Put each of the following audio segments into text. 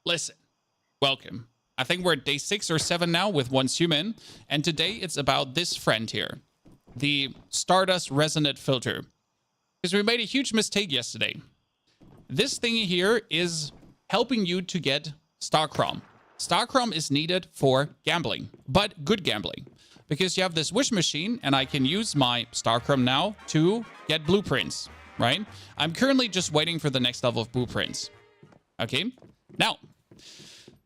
Listen, welcome. I think we're at day 6 or 7 now with Once Human, and today it's about this friend here, the Stardust Resonant filter. Because we made a huge mistake yesterday. This thingy here is helping you to get Starcrom. Starcrom is needed for gambling, but good gambling. Because you have this wish machine, and I can use my Starcrom now to get blueprints, right? I'm currently just waiting for the next level of blueprints. Okay? Now,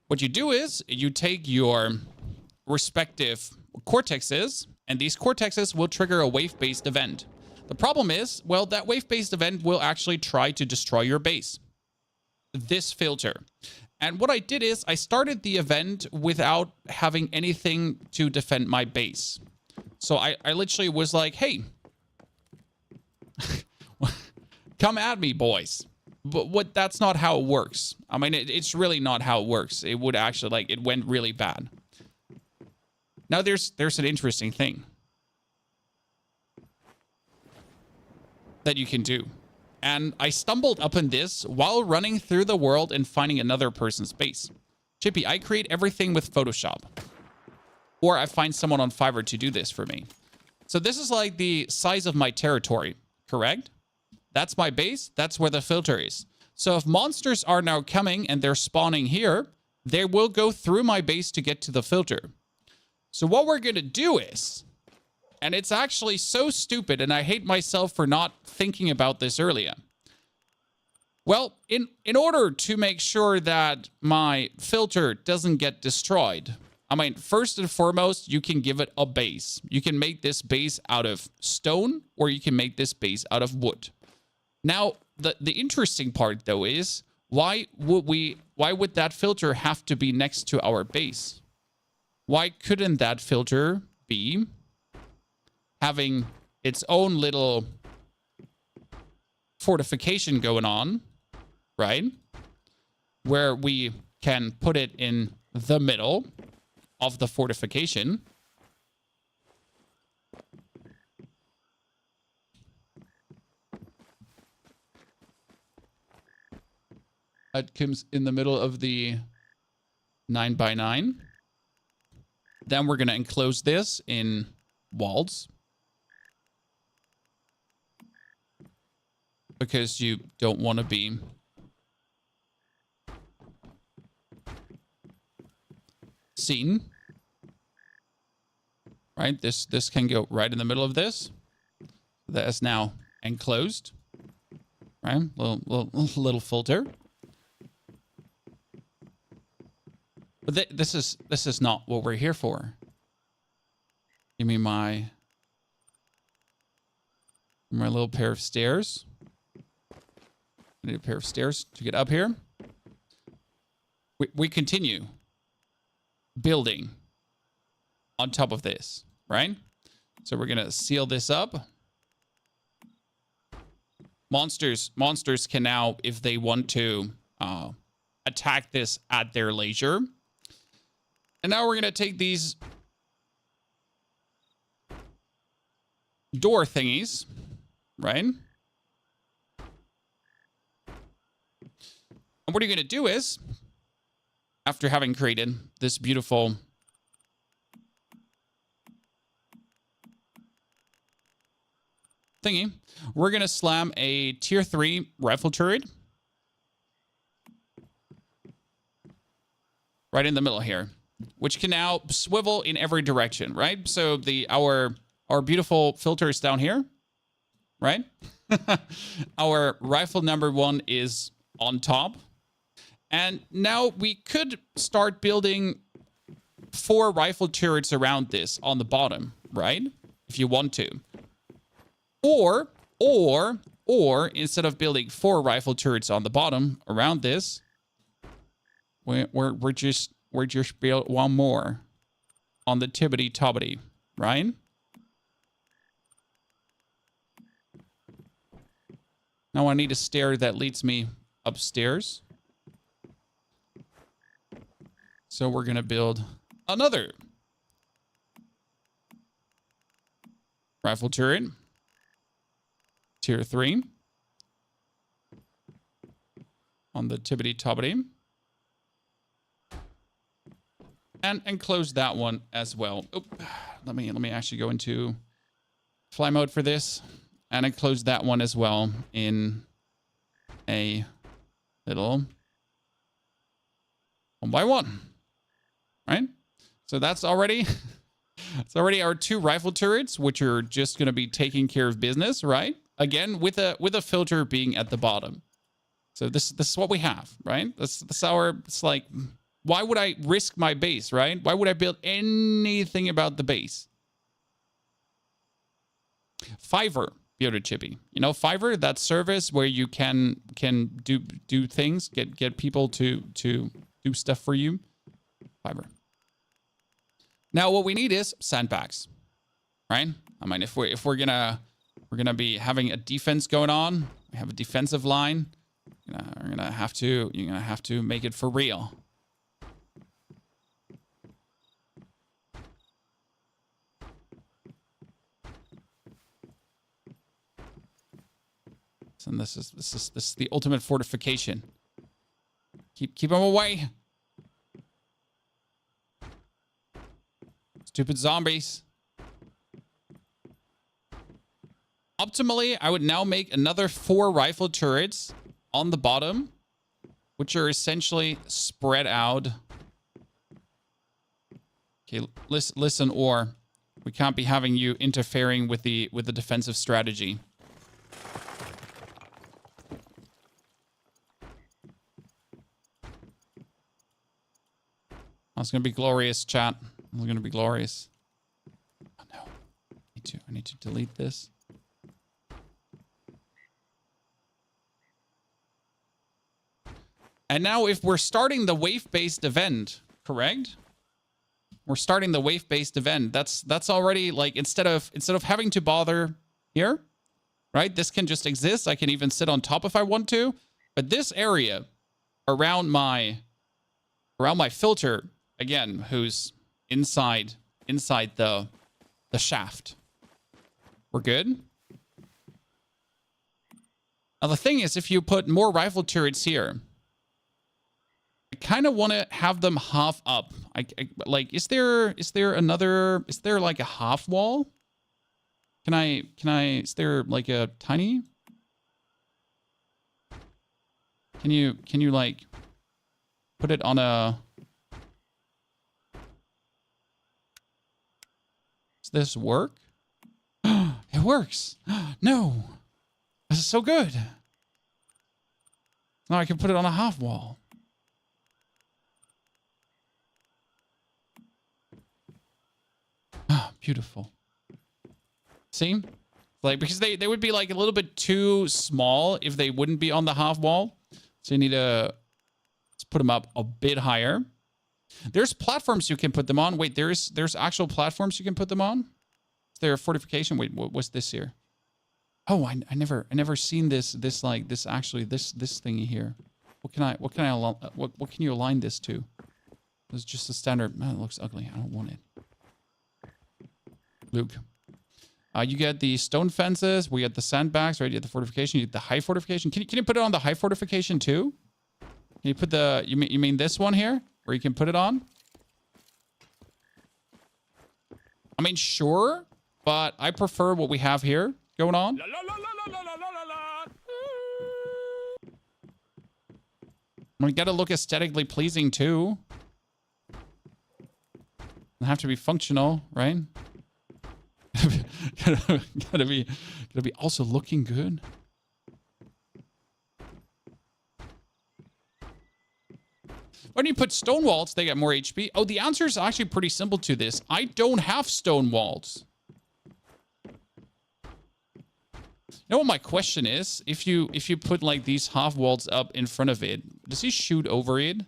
what you do is you take your respective cortexes, and these cortexes will trigger a wave-based event. The problem is, well, that wave-based event will actually try to destroy your base. This filter. And what I did is I started the event without having anything to defend my base. So I literally was like, hey, come at me, boys. But that's not how it works. I mean, it's really not how it works. It would actually, like, it went really bad. Now, there's an interesting thing that you can do. And I stumbled upon this while running through the world and finding another person's base. Chippy, I create everything with Photoshop. Or I find someone on Fiverr to do this for me. So this is like the size of my territory, correct? That's my base. That's where the filter is. So if monsters are now coming and they're spawning here, they will go through my base to get to the filter. So what we're going to do is, and it's actually so stupid, and I hate myself for not thinking about this earlier. Well, in order to make sure that my filter doesn't get destroyed, I mean, first and foremost, you can give it a base. You can make this base out of stone, or you can make this base out of wood. Now, the interesting part, though, is why would that filter have to be next to our base? Why couldn't that filter be having its own little fortification going on, right? Where we can put it in the middle of the fortification. It comes in the middle of the 9x9. Then we're going to enclose this in walls. Because you don't want to be seen. Right? This can go right in the middle of this. That is now enclosed. Right? Little filter. But this is not what we're here for. Give me my little pair of stairs. I need a pair of stairs to get up here. We continue building on top of this, right? So we're going to seal this up. Monsters can now, if they want to, attack this at their leisure. And now we're going to take these door thingies, right? And what you're going to do is, after having created this beautiful thingy, we're going to slam a tier 3 rifle turret right in the middle here, which can now swivel in every direction, right? So our beautiful filter is down here, right? Our rifle number 1 is on top. And now we could start building 4 rifle turrets around this on the bottom, right? If you want to. Or instead of building 4 rifle turrets on the bottom around this, we're just build 1 more on the tibbity tobbity, right? Now I need a stair that leads me upstairs. So we're going to build another rifle turret, tier 3, on the tibbity tobbity. And close that one as well. Oop. Let me actually go into fly mode for this. And I close that one as well in a little 1x1. Right? So that's already it's already our 2 rifle turrets, which are just gonna be taking care of business, right? Again, with a filter being at the bottom. So this is what we have, right? That's our, it's like, why would I risk my base, right? Why would I build anything about the base? Fiverr, Yoda Chippy. You know, Fiverr, that service where you can do things, get people to do stuff for you. Fiverr. Now what we need is sandbags, right? I mean, if we're gonna be having a defense going on, we have a defensive line. You're gonna have to make it for real. And this is the ultimate fortification. Keep them away. Stupid zombies. Optimally, I would now make another 4 rifle turrets on the bottom, which are essentially spread out. Okay, listen, or we can't be having you interfering with the defensive strategy. Oh, it's gonna be glorious, chat. It's gonna be glorious. Oh no, I need to delete this. And now if we're starting the wave-based event, correct? We're starting the wave-based event. That's already like, instead of having to bother here, right? This can just exist. I can even sit on top if I want to. But this area around my filter, again, who's inside the shaft. We're good. Now the thing is, if you put more rifle turrets here, I kind of want to have them half up. Like, is there like a half wall? Is there like a tiny? Can you like put it on a? Does this work? It works. No, this is so good. Now I can put it on a half wall. Ah, beautiful. See? Like, because they would be like a little bit too small if they wouldn't be on the half wall. So you need to, let's put them up a bit higher. There's platforms you can put them on. Wait, there's actual platforms you can put them on? Is there a fortification? Wait, what's this here? Oh, I never seen this thingy here. What can you align this to? It's just a standard. Man, it looks ugly. I don't want it. Luke. You get the stone fences. We get the sandbags, right? You get the fortification. You get the high fortification. Can you put it on the high fortification too? Can you put the... You mean this one here? Where you can put it on? I mean, sure. But I prefer what we have here going on. We gotta look aesthetically pleasing too. They have to be functional, right? gotta be also looking good. When you put stone walls, they get more HP. Oh, the answer is actually pretty simple to this. I don't have stone walls. You know what my question is? If you put like these half walls up in front of it, does he shoot over it?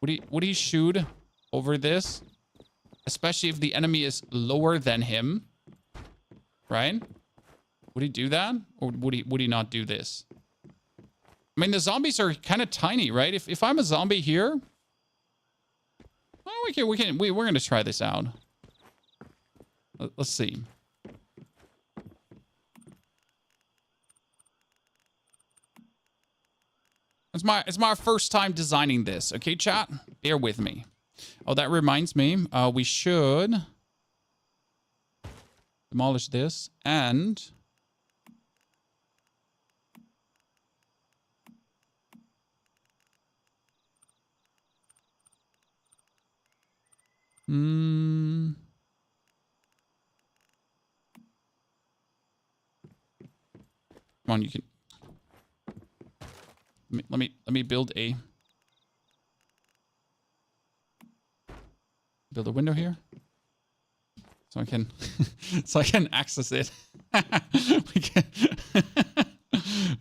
Would he shoot over this? Especially if the enemy is lower than him, right? Would he do that, or would he not do this? I mean, the zombies are kind of tiny, right? If I'm a zombie here, well, we're gonna try this out. Let's see. It's my first time designing this. Okay, chat? Bear with me. Oh, that reminds me. We should demolish this and... Come on, you can... Let me build a window here so I can so I can access it. we can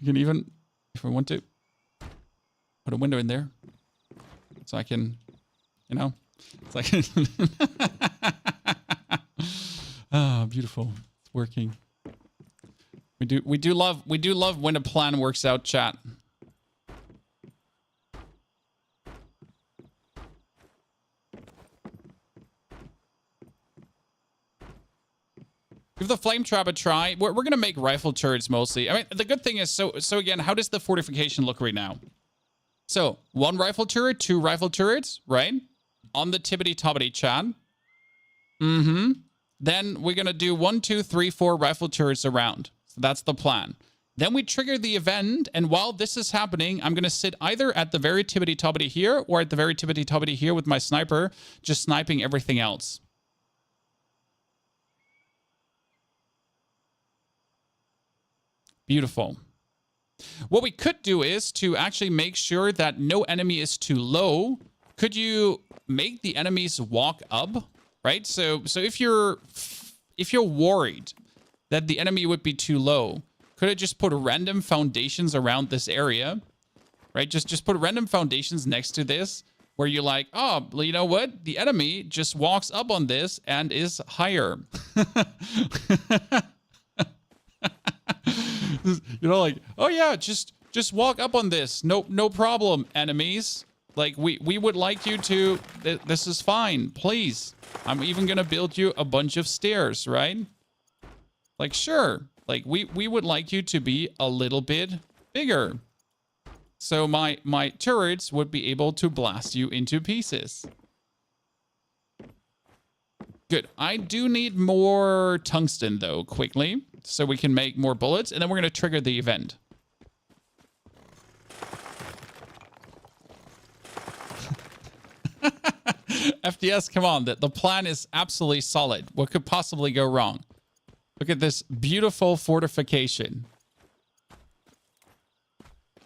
even, if we want to, put a window in there so I can, you know, so I can. Ah, beautiful. It's working. We do love when a plan works out, chat. Give the flame trap a try. We're gonna make rifle turrets mostly. I mean, the good thing is, so again, how does the fortification look right now? So 1 rifle turret, 2 rifle turrets, right? On the tippity-toppity, chat. Then we're gonna do 1, 2, 3, 4 rifle turrets around. So that's the plan. Then we trigger the event, and while this is happening, I'm gonna sit either at the very tippity-toppity here or at the very tippity-toppity here with my sniper, just sniping everything else. Beautiful. What we could do is to actually make sure that no enemy is too low. Could you make the enemies walk up, right? So if you're worried that the enemy would be too low, could I just put random foundations around this area, right? Just put random foundations next to this where you're like, oh, you know what? The enemy just walks up on this and is higher. You know, like, oh yeah, just walk up on this. No problem, enemies. Like, we would like you to, this is fine, please. I'm even gonna build you a bunch of stairs, right? Like, sure. Like, we would like you to be a little bit bigger. So my turrets would be able to blast you into pieces. Good. I do need more tungsten, though, quickly, so we can make more bullets, and then we're going to trigger the event. FDS, come on. The plan is absolutely solid. What could possibly go wrong? Look at this beautiful fortification.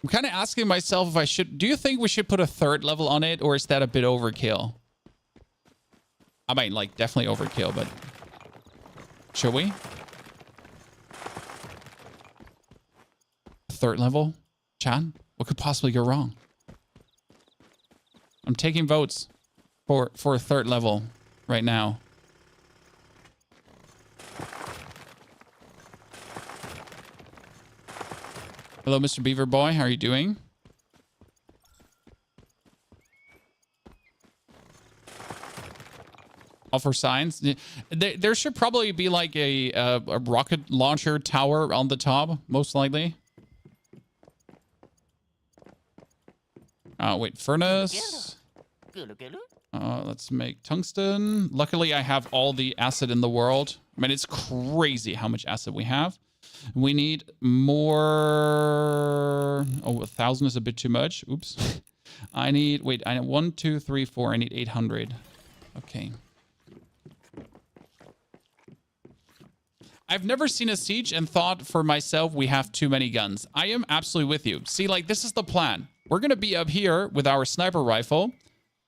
I'm kind of asking myself if I should... Do you think we should put a 3rd level on it, or is that a bit overkill? I mean, like, definitely overkill, but... Should we? 3rd level? Chan? What could possibly go wrong? I'm taking votes for a 3rd level right now. Hello, Mr. Beaver Boy. How are you doing? All for science. There should probably be like a rocket launcher tower on the top, most likely. Wait, furnace. Let's make tungsten. Luckily, I have all the acid in the world. I mean, it's crazy how much acid we have. We need more... Oh, 1,000 is a bit too much. Oops. I need... Wait, I need 1, 2, 3, 4. I need 800. Okay. I've never seen a siege and thought for myself we have too many guns. I am absolutely with you. See, like, this is the plan. We're going to be up here with our sniper rifle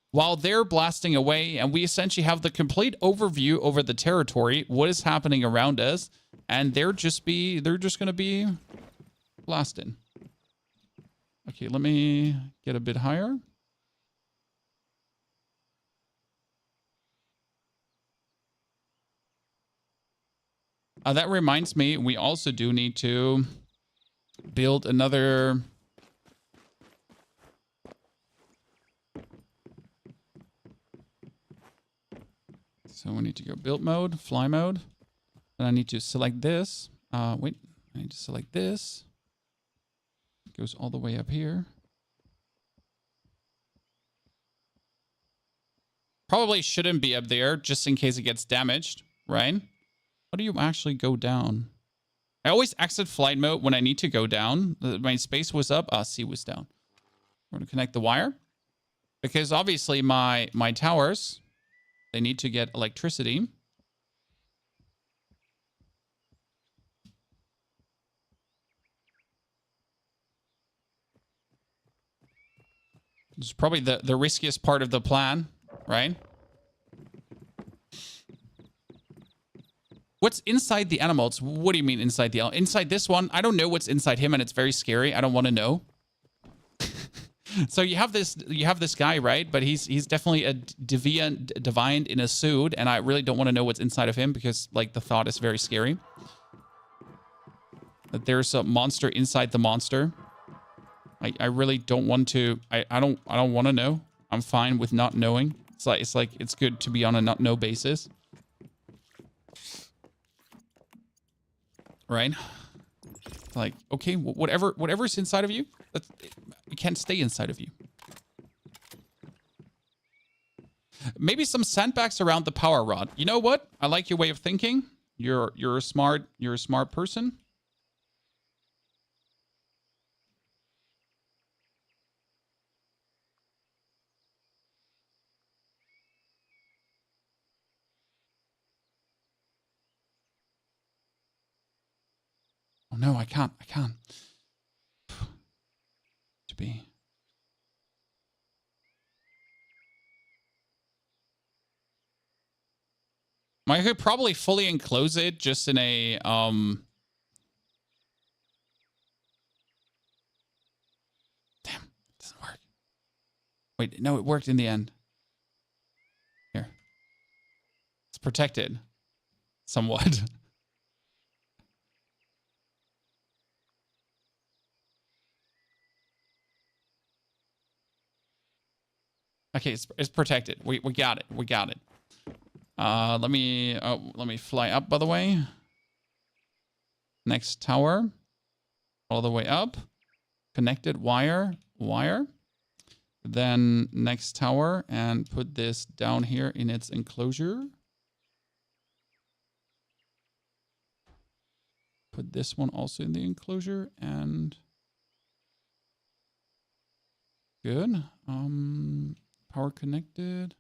while they're blasting away, and we essentially have the complete overview over the territory, what is happening around us, and they're just going to be blasting. Okay, let me get a bit higher. That reminds me, we also do need to build another... So we need to go build mode, fly mode. Then I need to select this. Wait, I need to select this. It goes all the way up here. Probably shouldn't be up there just in case it gets damaged, right? How do you actually go down? I always exit flight mode when I need to go down. My space was up. C was down. We're going to connect the wire. Because obviously my towers, they need to get electricity. This is probably the riskiest part of the plan, right? What's inside the animals? What do you mean inside the inside this one? I don't know what's inside him, and it's very scary. I don't want to know. So you have this guy, right? But he's definitely a divine in a suit, and I really don't want to know what's inside of him because like the thought is very scary. That there's a monster inside the monster. I really don't want to. I don't want to know. I'm fine with not knowing. It's good to be on a not know basis. Right? Like, okay, whatever's inside of you, it can't stay inside of you. Maybe some sandbags around the power rod. You know what? I like your way of thinking. You're a smart person. Oh no, I can't. To be. I could probably fully enclose it just in a Damn, it doesn't work. Wait, no, it worked in the end. Here. It's protected. Somewhat. Okay, it's protected. We got it. We got it. Let me fly up, by the way. Next tower. All the way up. Connected wire. Then next tower, and put this down here in its enclosure. Put this one also in the enclosure, and good. Power connected.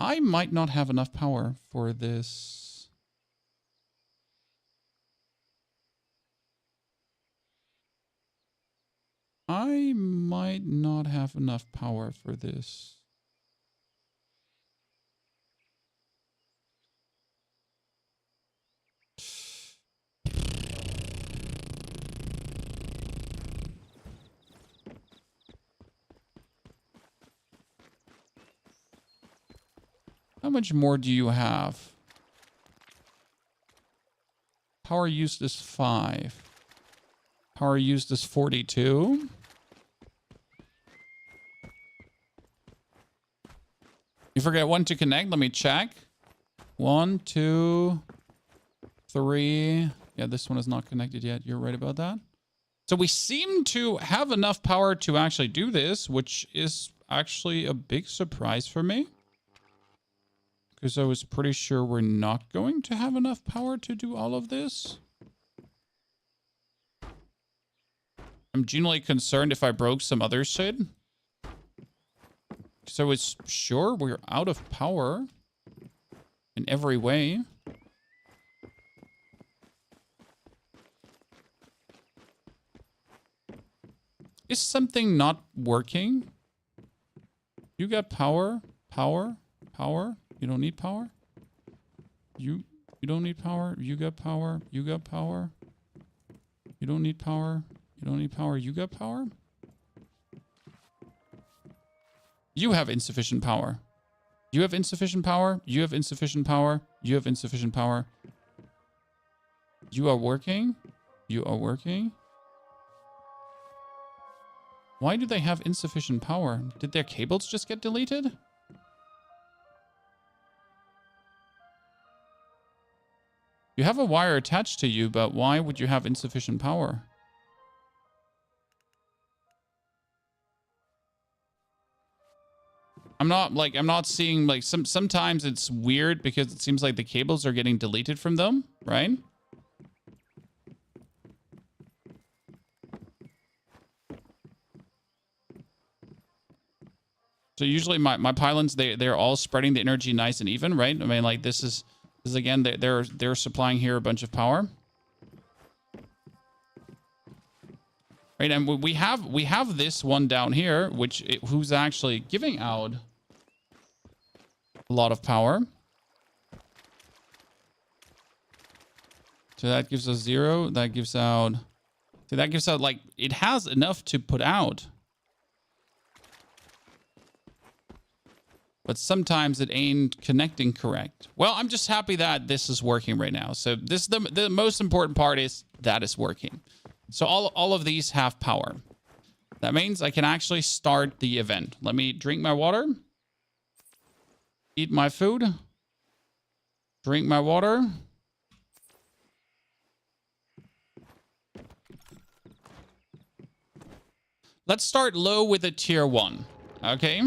I might not have enough power for this. I might not have enough power for this. How much more do you have? Power used is 5. Power used is 42. You forget one to connect. Let me check. 1, 2, 3. Yeah, this one is not connected yet. You're right about that. So we seem to have enough power to actually do this, which is actually a big surprise for me. Because I was pretty sure we're not going to have enough power to do all of this. I'm genuinely concerned if I broke some other shit. So it's sure we're out of power in every way. Is something not working? You got power, power. You don't need power. You don't need power. You got power. You got power. You don't need power. You don't need power. You got power. You have insufficient power. You have insufficient power. You have insufficient power. You have insufficient power. You are working. You are working. Why do they have insufficient power? Did their cables just get deleted? You have a wire attached to you, but why would you have insufficient power? I'm not seeing like sometimes it's weird because it seems like the cables are getting deleted from them, right? So usually my pylons, they're all spreading the energy nice and even, right? I mean, like this is again, they're supplying here a bunch of power. Right, and we have this one down here, who's actually giving out a lot of power. So that gives us 0. That gives out. So that gives out like it has enough to put out. But sometimes it ain't connecting correct. Well, I'm just happy that this is working right now. So this the most important part is that it's working. So all of these have power. That means I can actually start the event. Let me drink my water. Eat my food. Drink my water. Let's start low with a tier 1. Okay.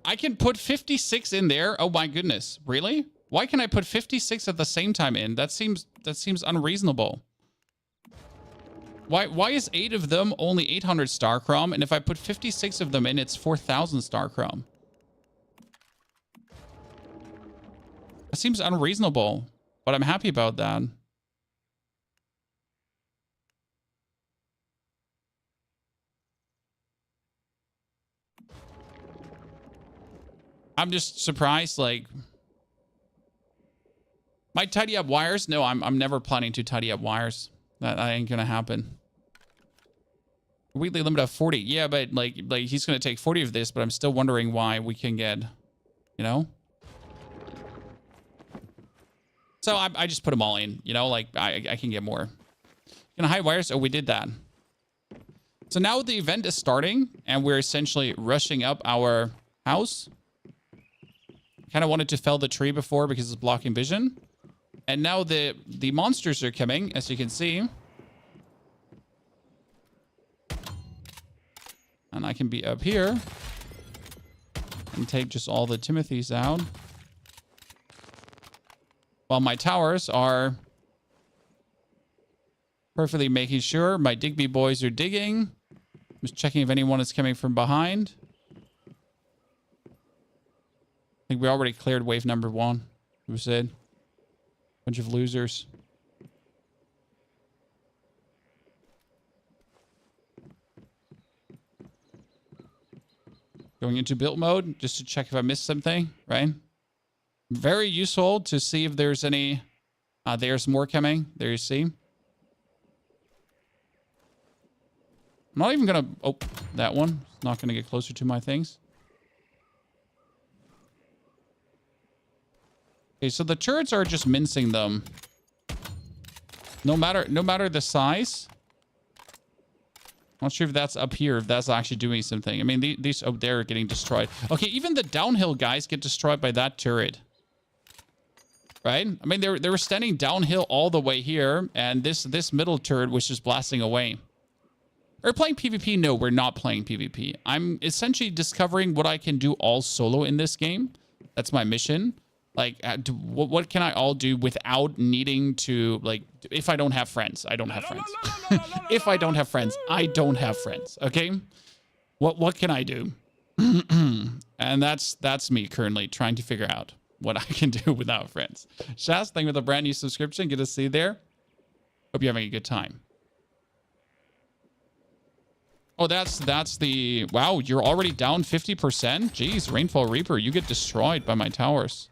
I can put 56 in there. Oh my goodness. Really? Why can I put 56 at the same time in? That seems unreasonable. Why is 8 of them only 800 star chrome? And if I put 56 of them in, it's 4,000 star chrome. That seems unreasonable, but I'm happy about that. I'm just surprised, like... Might tidy up wires? No, I'm never planning to tidy up wires. That ain't gonna happen. Weekly limit of 40. Yeah, but like he's gonna take 40 of this, but I'm still wondering why we can get, you know? So I just put them all in, you know, like I can get more. Gonna hide wires? Oh, we did that. So now the event is starting and we're essentially rushing up our house. Kind of wanted to fell the tree before because it's blocking vision. And now the monsters are coming, as you can see. And I can be up here and take just all the Timothys out. While my towers are perfectly making sure my Digby boys are digging. Just checking if anyone is coming from behind. I think we already cleared wave number 1. Who said? Bunch of losers. Going into build mode just to check if I missed something, right? Very useful to see if there's any... there's more coming. There you see. I'm not even going to... Oh, that one. It's not going to get closer to my things. Okay, so the turrets are just mincing them. No matter the size. Not sure if that's up here, if that's actually doing something. I mean, these... Oh, they're getting destroyed. Okay, even the downhill guys get destroyed by that turret. Right? I mean, they were standing downhill all the way here, and this middle turret was just blasting away. Are playing PvP? No, we're not playing PvP. I'm essentially discovering what I can do all solo in this game. That's my mission. Like, what can I all do without needing to, like, if I don't have friends, I don't have friends. If I don't have friends, I don't have friends, okay? What can I do? And that's me currently trying to figure out what I can do without friends. Shaz, thank you for the brand new subscription. Good to see you there. Hope you're having a good time. Oh, that's the... Wow, you're already down 50%? Jeez, Rainfall Reaper, you get destroyed by my towers.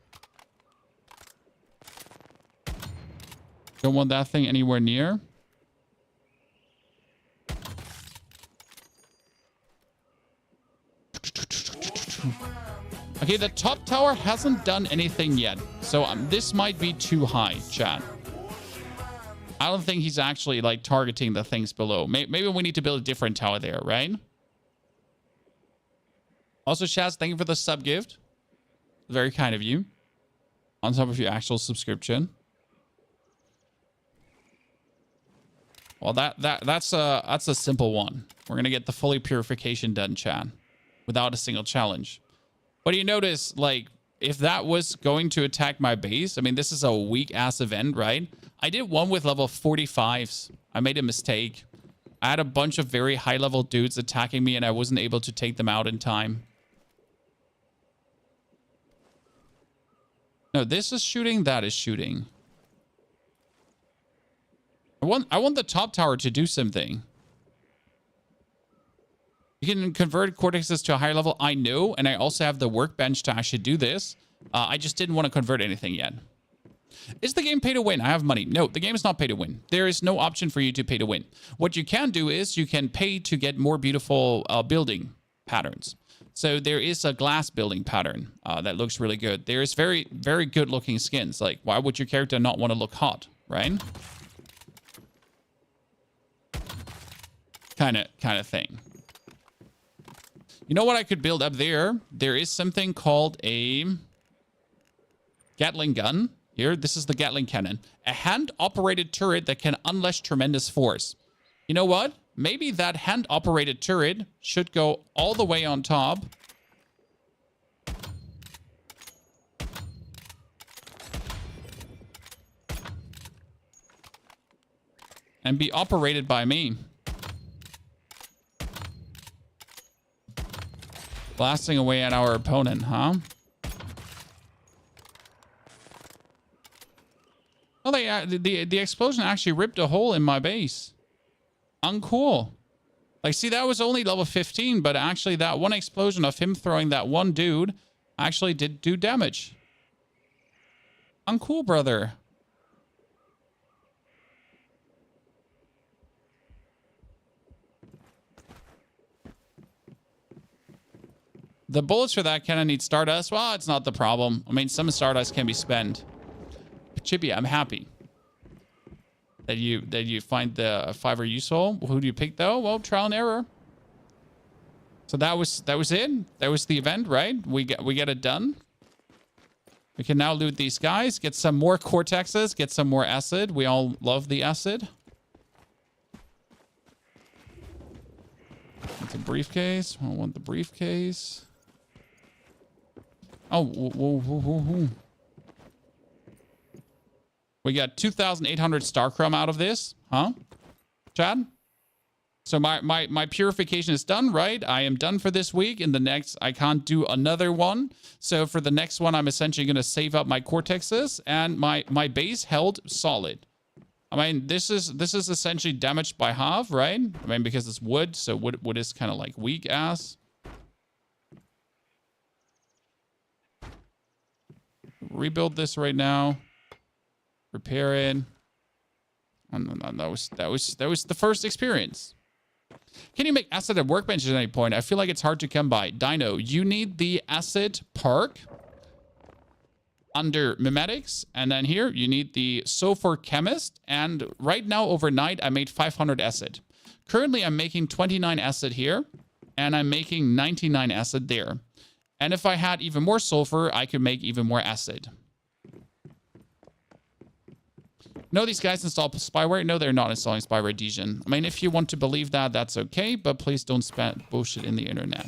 Don't want that thing anywhere near. Okay, the top tower hasn't done anything yet. So this might be too high, chat. I don't think he's actually, like, targeting the things below. Maybe we need to build a different tower there, right? Also, Shaz, thank you for the sub gift. Very kind of you. On top of your actual subscription. Well, that's a simple one. We're gonna get the fully purification done, chat, without a single challenge. But you notice, like, if that was going to attack my base, I mean, this is a weak-ass event, right? I did one with level 45s. I made a mistake. I had a bunch of very high-level dudes attacking me, and I wasn't able to take them out in time. No, this is shooting. That is shooting. I want the top tower to do something. You can convert cortexes to a higher level. I know, and I also have the workbench to actually do this. I just didn't want to convert anything yet. Is the game pay to win? I have money. No, the game is not pay to win. There is no option for you to pay to win. What you can do is you can pay to get more beautiful building patterns. So there is a glass building pattern that looks really good. There is very, very good looking skins. Like, why would your character not want to look hot, right? Kind of thing. You know what I could build up there? There is something called a Gatling gun. Here, this is the Gatling cannon. A hand-operated turret that can unleash tremendous force. You know what? Maybe that hand-operated turret should go all the way on top. And be operated by me. Blasting away at our opponent, huh? Oh, the explosion actually ripped a hole in my base. Uncool. Like, see, that was only level 15, but actually that one explosion of him throwing that one dude actually did do damage. Uncool, brother. The bullets for that cannon need Stardust. Well, it's not the problem. I mean, some Stardust can be spent. Chippy, I'm happy that you find the 5er useful. Who do you pick though? Well, trial and error. So that was it. That was the event, right? We get it done. We can now loot these guys, get some more cortexes, get some more acid. We all love the acid. It's a briefcase. I want the briefcase. Oh, whoa. We got 2,800 Starchrome out of this, huh? Chad? So my purification is done, right? I am done for this week. In the next, I can't do another one. So for the next one, I'm essentially going to save up my cortexes, and my base held solid. I mean, this is essentially damaged by half, right? I mean, because it's wood, so wood is kind of like weak ass. Rebuild this right now. Repair it. And that was the first experience. Can you make acid at workbenches at any point? I feel like it's hard to come by. Dino, you need the acid park under mimetics, and then here you need the sulfur chemist. And right now, overnight, I made 500 acid. Currently, I'm making 29 acid here, and I'm making 99 acid there. And if I had even more sulfur, I could make even more acid. No, these guys install spyware. No, they're not installing spyware, Dijon. I mean, if you want to believe that, that's okay, but please don't spam bullshit in the internet.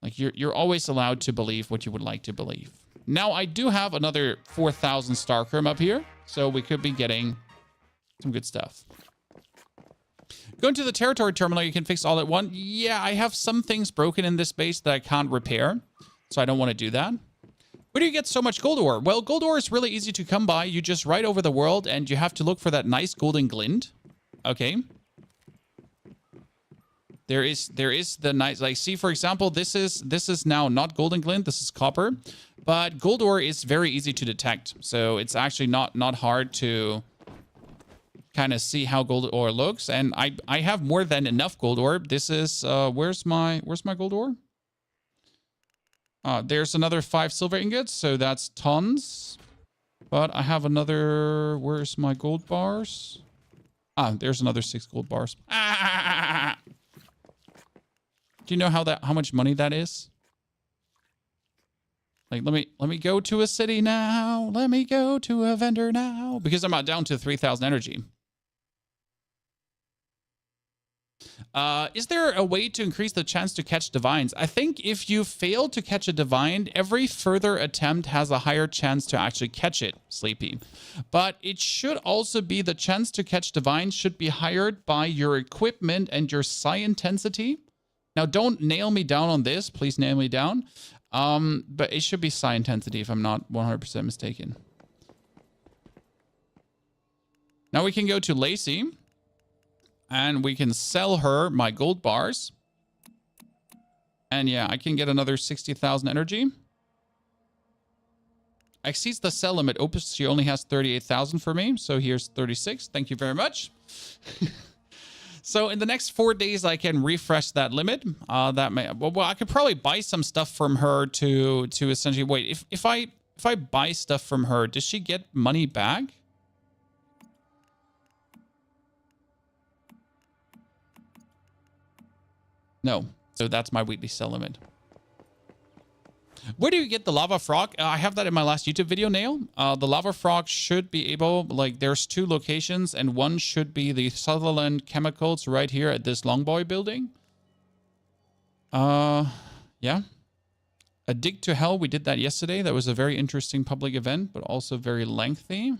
Like, you're always allowed to believe what you would like to believe. Now, I do have another 4,000 Starchrome up here, so we could be getting some good stuff. Going to the territory terminal, you can fix all at once. Yeah, I have some things broken in this base that I can't repair, so I don't want to do that. Where do you get so much gold ore? Well, gold ore is really easy to come by. You just ride over the world, and you have to look for that nice golden glint. Okay. There is the nice, like, see, for example, this is now not golden glint. This is copper, but gold ore is very easy to detect. So it's actually not hard to kind of see how gold ore looks. And I have more than enough gold ore. This is where's my gold ore? There's another 5 silver ingots, so that's tons. But I have another, where's my gold bars? There's another 6 gold bars. Do you know how much money that is? Like, let me go to a city now. Let me go to a vendor now. Because I'm down to 3,000 energy. Is there a way to increase the chance to catch divines? I think if you fail to catch a divine, every further attempt has a higher chance to actually catch it, Sleepy. But it should also be the chance to catch divines should be higher by your equipment and your psi intensity. Now, don't nail me down on this. Please nail me down. But it should be psi intensity if I'm not 100% mistaken. Now we can go to Lacey. And we can sell her my gold bars. And yeah, I can get another 60,000 energy. Exceeds the sell limit. Opus, she only has 38,000 for me. So here's 36. Thank you very much. So in the next 4 days, I can refresh that limit. That may well, I could probably buy some stuff from her to essentially wait. If I buy stuff from her, does she get money back? No. So that's my weekly sell limit. Where do you get the lava frog? I have that in my last YouTube video, Nail. The lava frog should be able, like, there's 2 locations, and one should be the Sutherland Chemicals right here at this Longboy building. Yeah. A dig to hell, we did that yesterday. That was a very interesting public event, but also very lengthy.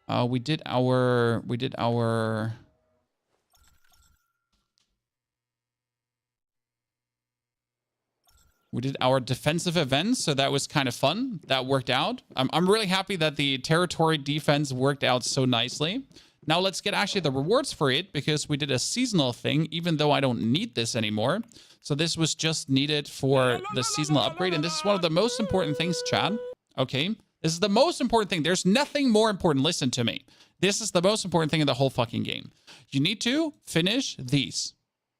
We did our defensive events, so that was kind of fun. That worked out. I'm really happy that the territory defense worked out so nicely. Now let's get actually the rewards for it, because we did a seasonal thing, even though I don't need this anymore. So this was just needed for the seasonal upgrade, and this is one of the most important things, Chad. Okay, this is the most important thing. There's nothing more important. Listen to me. This is the most important thing in the whole fucking game. You need to finish these.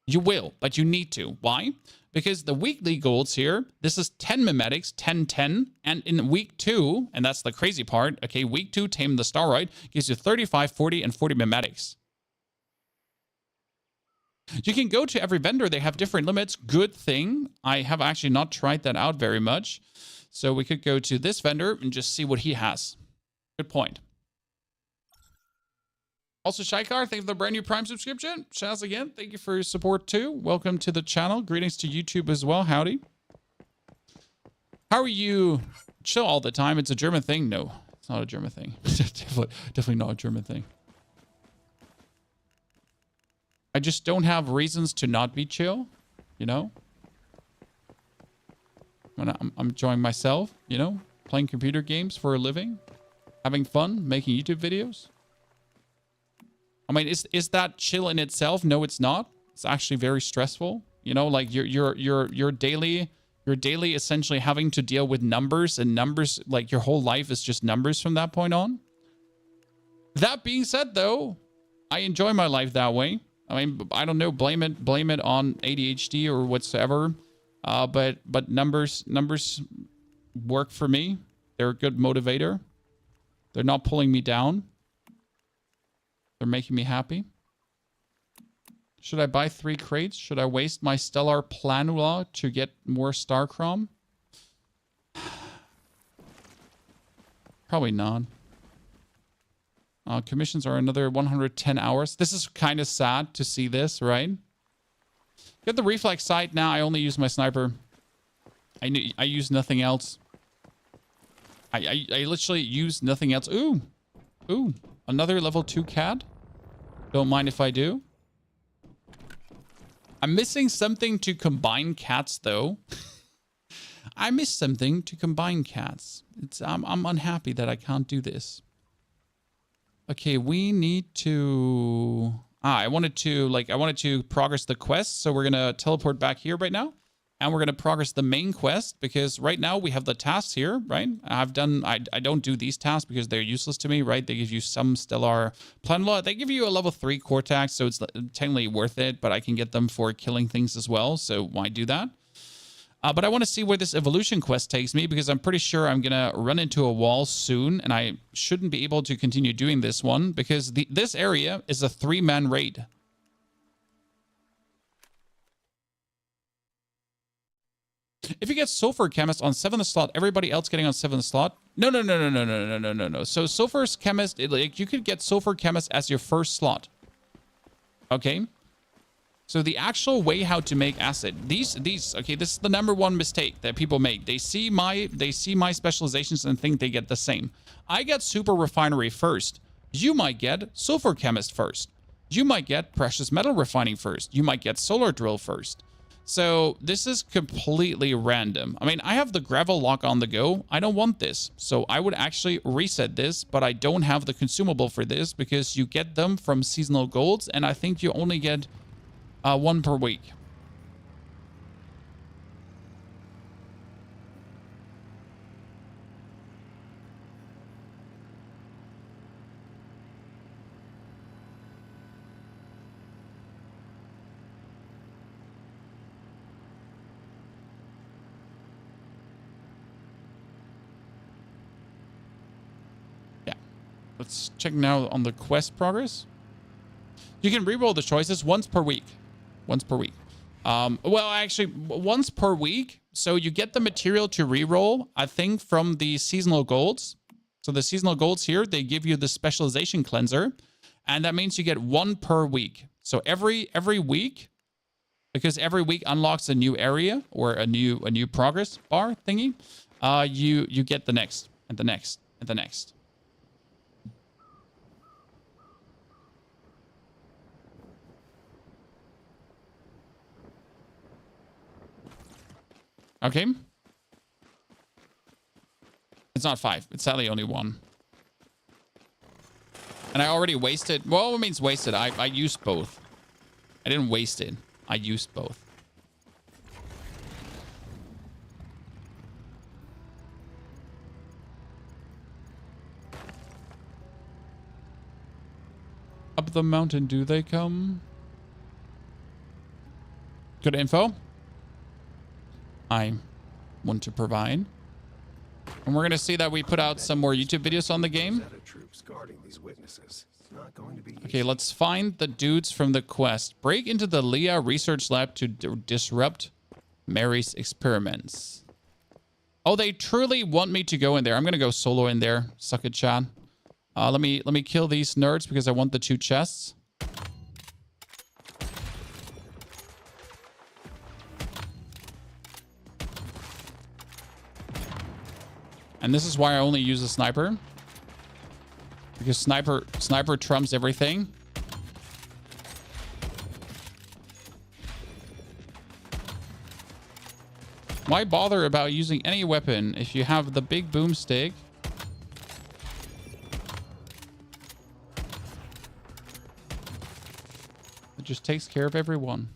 You will, but you need to. Why? Because the weekly goals here, this is 10 mimetics, 10, 10. And in week 2, and that's the crazy part, okay, week 2, Tame the Staroid, gives you 35, 40, and 40 mimetics. You can go to every vendor. They have different limits. Good thing. I have actually not tried that out very much. So we could go to this vendor and just see what he has. Good point. Also, Shaikar, thank you for the brand new Prime subscription. Shaz again, thank you for your support too. Welcome to the channel. Greetings to YouTube as well. Howdy. How are you? Chill all the time. It's a German thing. No, it's not a German thing. definitely not a German thing. I just don't have reasons to not be chill, you know? When I'm enjoying myself, you know? Playing computer games for a living. Having fun, making YouTube videos. I mean, is that chill in itself? No, it's not. It's actually very stressful. You know, like your daily essentially having to deal with numbers, and numbers, like your whole life is just numbers from that point on. That being said, though, I enjoy my life that way. I mean, I don't know, blame it on ADHD or whatsoever. But numbers work for me. They're a good motivator. They're not pulling me down. They're making me happy. Should I buy 3 crates? Should I waste my Stellar Planula to get more Starchrome? Probably not. Commissions are another 110 hours. This is kind of sad to see this, right? Get the reflex sight now. I only use my sniper. I use nothing else. I literally use nothing else. Ooh. Ooh. Another level 2 CAD. Don't mind if I do. I'm missing something to combine cats, though. I miss something to combine cats. I'm unhappy that I can't do this. Okay, we need to... I wanted to progress the quest, so we're gonna teleport back here right now. And we're going to progress the main quest, because right now we have the tasks here, right? I don't do these tasks because they're useless to me, right? They give you some stellar planula. They give you a level 3 Cortex, so it's technically worth it, but I can get them for killing things as well, so why do that? But I want to see where this evolution quest takes me, because I'm pretty sure I'm going to run into a wall soon, and I shouldn't be able to continue doing this one, because this area is a 3-man raid. If you get Sulfur Chemist on 7th slot, everybody else getting on 7th slot? No. So Sulfur's Chemist, like, you could get Sulfur Chemist as your first slot. Okay? So the actual way how to make acid, these, okay, this is the #1 mistake that people make. They see my specializations and think they get the same. I get super refinery first. You might get sulfur chemist first. You might get precious metal refining first. You might get solar drill first. So this is completely random. I mean, I have the gravel lock on the go. I don't want this. So I would actually reset this, but I don't have the consumable for this because you get them from seasonal golds. And I think you only get 1 per week. Let's check now on the quest progress. You can reroll the choices once per week. Once per week. Well, actually, once per week. So you get the material to reroll, I think, from the seasonal golds. So the seasonal golds here, they give you the specialization cleanser. And that means you get 1 per week. So every week, because every week unlocks a new area or a new progress bar thingy, you get the next and the next and the next. Okay. It's not 5. It's sadly only 1. And I already wasted... Well, it means wasted. I used both. I didn't waste it. I used both. Up the mountain do they come? Good info. I want to provide. And we're going to see that we put out some more YouTube videos on the game. Okay, let's find the dudes from the quest. Break into the Leah research lab to disrupt Mary's experiments. Oh, they truly want me to go in there. I'm going to go solo in there. Suck it, Chad. Let me kill these nerds because I want the 2 chests. And this is why I only use a sniper. Because sniper trumps everything. Why bother about using any weapon if you have the big boomstick? It just takes care of everyone.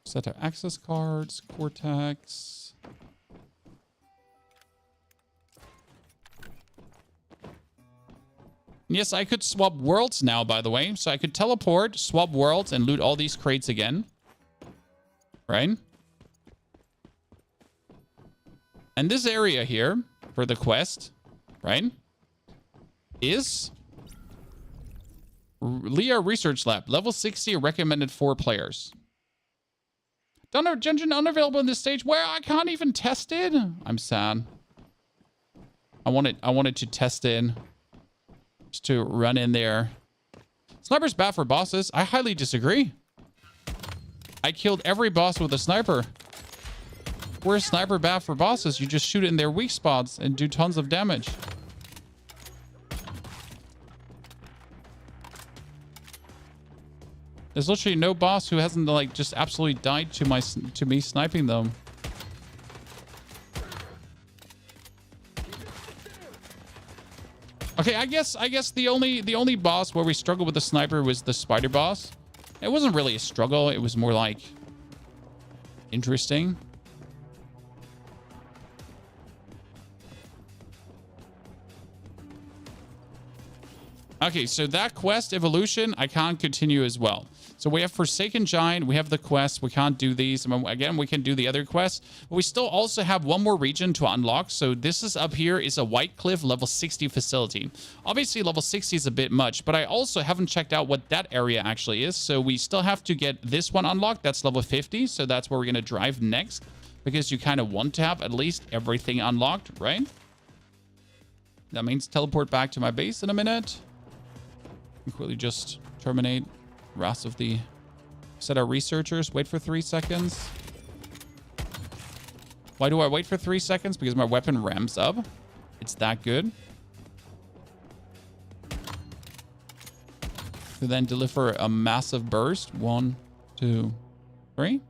Set of access cards, Cortex. Yes, I could swap worlds now, by the way. So I could teleport, swap worlds, and loot all these crates again. Right? And this area here, for the quest, right, is Leah Research Lab. Level 60, recommended 4 players. Dungeon unavailable in this stage. Where I can't even test it. I'm sad. I wanted to test it. Just to run in there. Sniper's bad for bosses. I highly disagree. I killed every boss with a sniper. Where's sniper bad for bosses? You just shoot in their weak spots and do tons of damage. There's literally no boss who hasn't like just absolutely died to me sniping them. Okay, I guess the only boss where we struggled with the sniper was the spider boss. It wasn't really a struggle, it was more like interesting. Okay, so that quest evolution, I can't continue as well. So we have Forsaken Giant, we have the quest, we can't do these. I mean, again, we can do the other quests, but we still also have one more region to unlock. So this is up here is a White Cliff level 60 facility. Obviously, level 60 is a bit much, but I also haven't checked out what that area actually is. So we still have to get this one unlocked. That's level 50, so that's where we're going to drive next, because you kind of want to have at least everything unlocked, right? That means teleport back to my base in a minute. And quickly just terminate rest of the set our researchers. Wait for 3 seconds. Why do I wait for 3 seconds? Because my weapon ramps up. It's that good. To then deliver a massive burst. 1, 2, 3.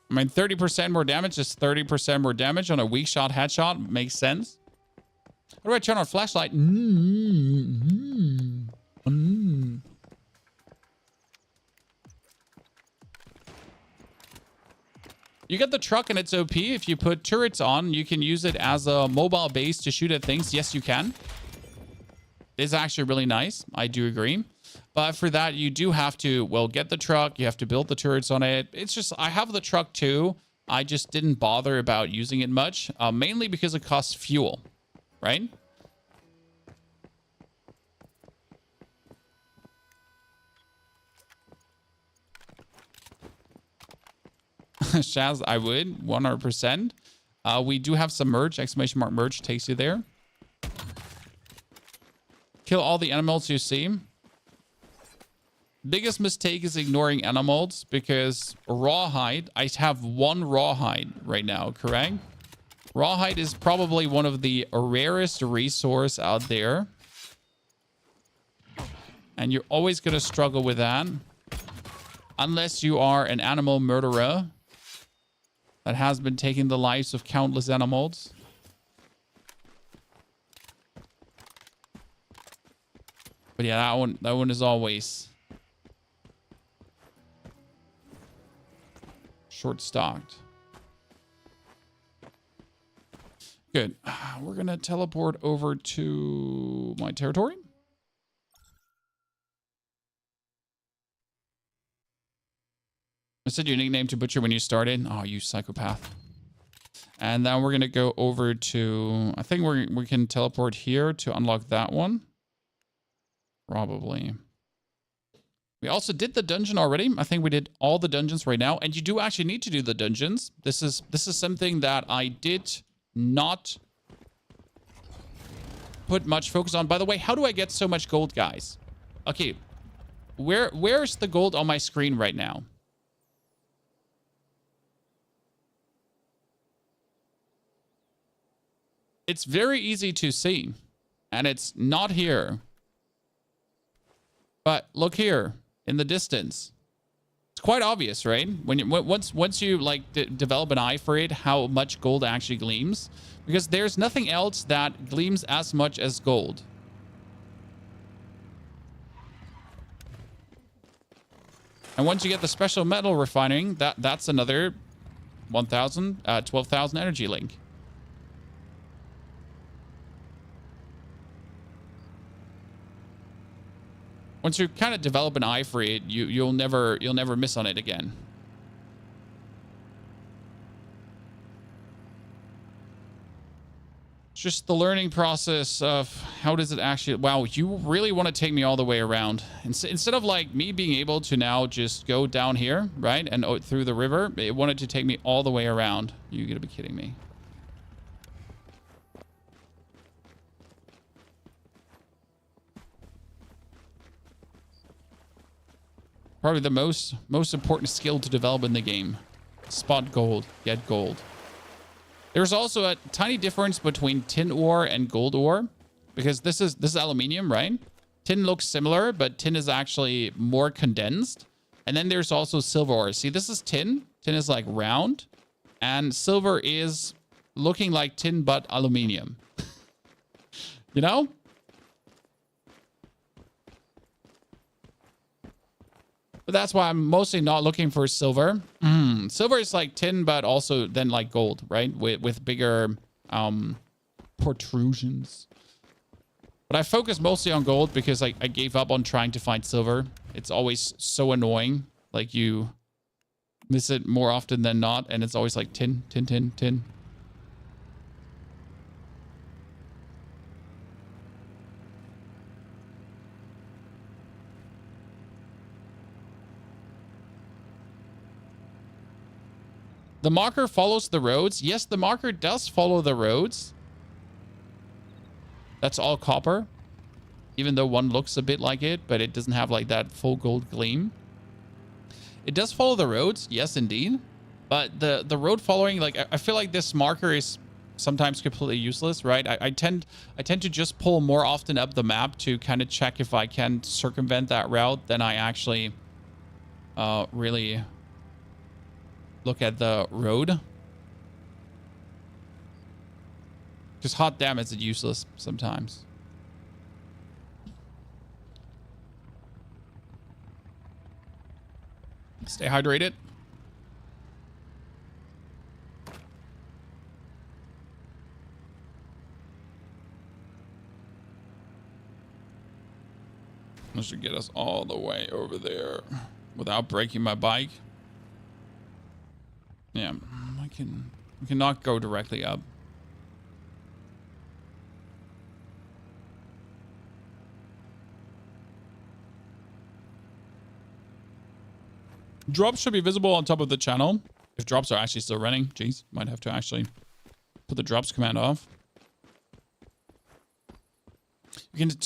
I mean, 30% more damage is 30% more damage on a weak shot headshot. Makes sense. How do I turn on flashlight? You get the truck and it's OP. If you put turrets on, you can use it as a mobile base to shoot at things. Yes, you can. It's actually really nice. I do agree. But for that, you do have to, well, get the truck. You have to build the turrets on it. It's just, I have the truck too. I just didn't bother about using it much, mainly because it costs fuel, right? Shaz, I would, 100%. We do have some merch, exclamation mark merch takes you there. Kill all the animals you see. Biggest mistake is ignoring animals because rawhide, I have 1 rawhide right now, correct? Rawhide is probably one of the rarest resource out there. And you're always going to struggle with that. Unless you are an animal murderer that has been taking the lives of countless animals. But yeah, that one is always short stocked. Good. We're going to teleport over to my territory. I said your nickname to Butcher when you started. Oh, you psychopath. And then we're going to go over to, I think we can teleport here to unlock that one. Probably. We also did the dungeon already. I think we did all the dungeons right now. And you do actually need to do the dungeons. This is something that I did not put much focus on. By the way, how do I get so much gold, guys? Okay. Where's the gold on my screen right now? It's very easy to see. And it's not here. But look here in the distance. It's quite obvious, right? Once you like develop an eye for it, how much gold actually gleams, because there's nothing else that gleams as much as gold. And once you get the special metal refining, that's another 12,000 energy link. Once you kind of develop an eye for it, you'll never miss on it again. It's just the learning process of how does it actually... Wow, you really want to take me all the way around. Instead of like me being able to now just go down here, right? And through the river, it wanted to take me all the way around. You gotta be kidding me. Probably the most important skill to develop in the game. Spot gold, get gold. There's also a tiny difference between tin ore and gold ore, because this is aluminium, right? Tin looks similar, but tin is actually more condensed. And then there's also silver ore. See, this is tin. Tin is like round, and silver is looking like tin but aluminium. You know? But that's why I'm mostly not looking for silver. Silver is like tin, but also then like gold, right? With bigger protrusions. But I focus mostly on gold because I gave up on trying to find silver. It's always so annoying. Like you miss it more often than not. And it's always like tin, tin, tin, tin. The marker follows the roads. Yes, the marker does follow the roads. That's all copper. Even though one looks a bit like it, but it doesn't have like that full gold gleam. It does follow the roads. Yes, indeed. But the road following, like, I feel like this marker is sometimes completely useless, right? I tend to just pull more often up the map to kind of check if I can circumvent that route than I actually really look at the road. Because hot damn, is it useless sometimes. Stay hydrated. This should get us all the way over there without breaking my bike. Yeah, we cannot go directly up. Drops should be visible on top of the channel. If drops are actually still running. Jeez, might have to actually put the drops command off. You can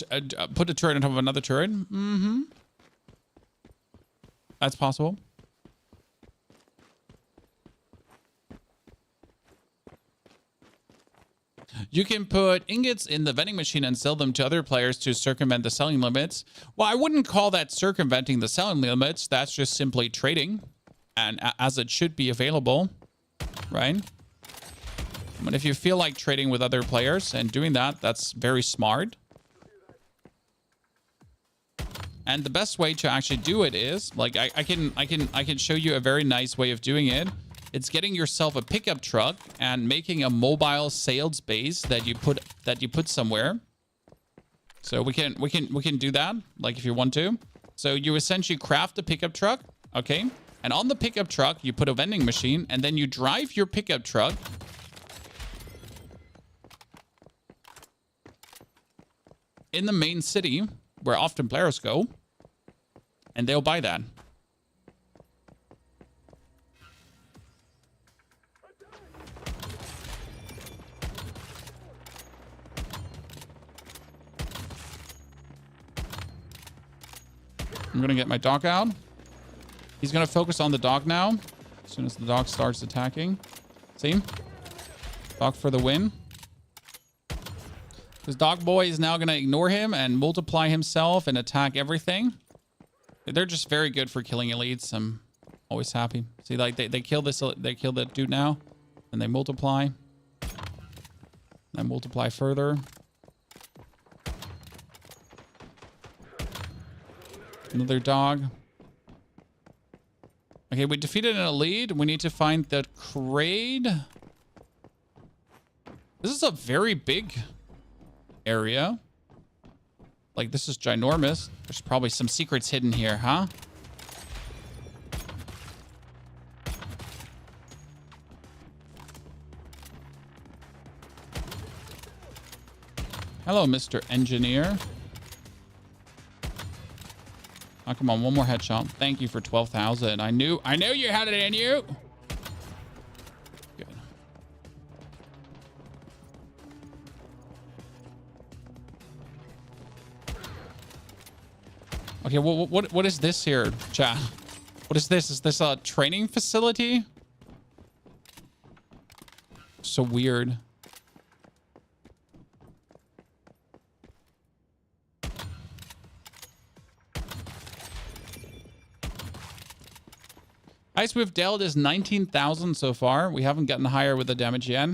put a turret on top of another turret. Mm-hmm. That's possible. You can put ingots in the vending machine and sell them to other players to circumvent the selling limits. Well, I wouldn't call that circumventing the selling limits. That's just simply trading, and as it should be available, right? But if you feel like trading with other players and doing that, that's very smart. And the best way to actually do it is, like, I can show you a very nice way of doing it. It's getting yourself a pickup truck and making a mobile sales base that you put somewhere. So we can do that, like, if you want to. So you essentially craft a pickup truck, okay? And on the pickup truck, you put a vending machine, and then you drive your pickup truck in the main city where often players go, and they'll buy that. I'm gonna get my dog out. He's gonna focus on the dog now. As soon as the dog starts attacking. See? Dog for the win. This dog boy is now gonna ignore him and multiply himself and attack everything. They're just very good for killing elites. I'm always happy. See, like, they kill that dude now, and they multiply. They multiply further. Another dog. Okay, we defeated an elite. We need to find the crate. This is a very big area. Like, this is ginormous. There's probably some secrets hidden here, huh? Hello, Mr. Engineer. Oh, come on, one more headshot. Thank you for 12,000. I knew you had it in you. Good. Okay, what is this here, chat? What is this? Is this a training facility? So weird. Highest we've dealt is 19,000 so far. We haven't gotten higher with the damage yet.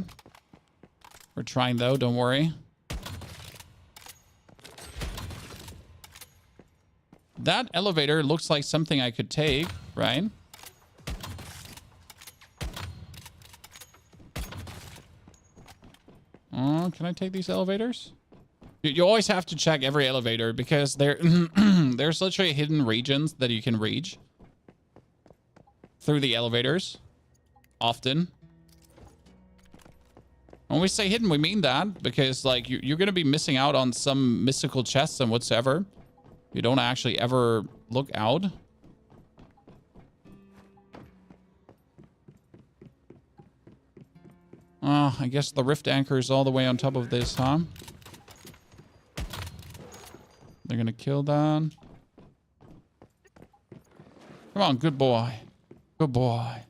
We're trying though, don't worry. That elevator looks like something I could take, right? Oh, can I take these elevators? You always have to check every elevator because there's literally hidden regions that you can reach through the elevators, often. When we say hidden, we mean that because, like, you're going to be missing out on some mystical chests and whatsoever. You don't actually ever look out. I guess the rift anchor is all the way on top of this, huh? They're gonna kill that. Come on, good boy. Good boy.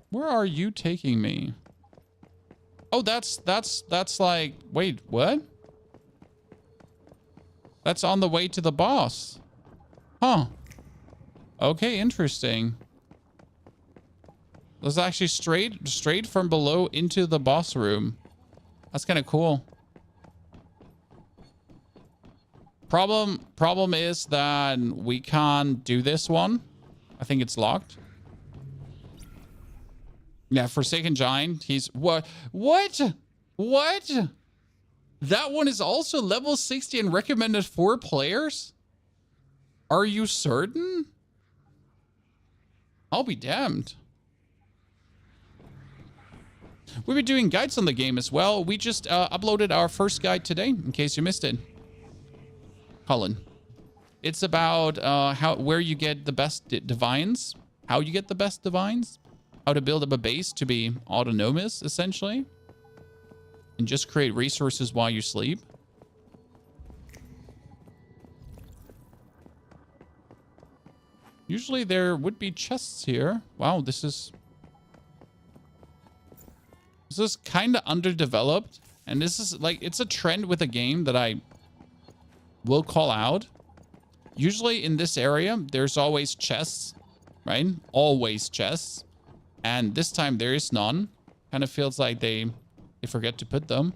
Where are you taking me? Oh, that's like, wait, what? That's on the way to the boss. Huh. Okay, interesting. That's actually straight from below into the boss room. That's kind of cool. Problem is that we can't do this one. I think it's locked. Yeah, Forsaken Giant. He's what? That one is also level 60 and recommended 4 players? Are you certain? I'll be damned. We've been doing guides on the game as well. We just uploaded our first guide today, in case you missed it. Colin. It's about where you get the best divines, how you get the best divines, how to build up a base to be autonomous, essentially, and just create resources while you sleep. Usually there would be chests here. Wow, this is kind of underdeveloped, and this is like, it's a trend with a game that I will call out. Usually in this area, there's always chests, right? Always chests. And this time there is none. Kind of feels like they forget to put them.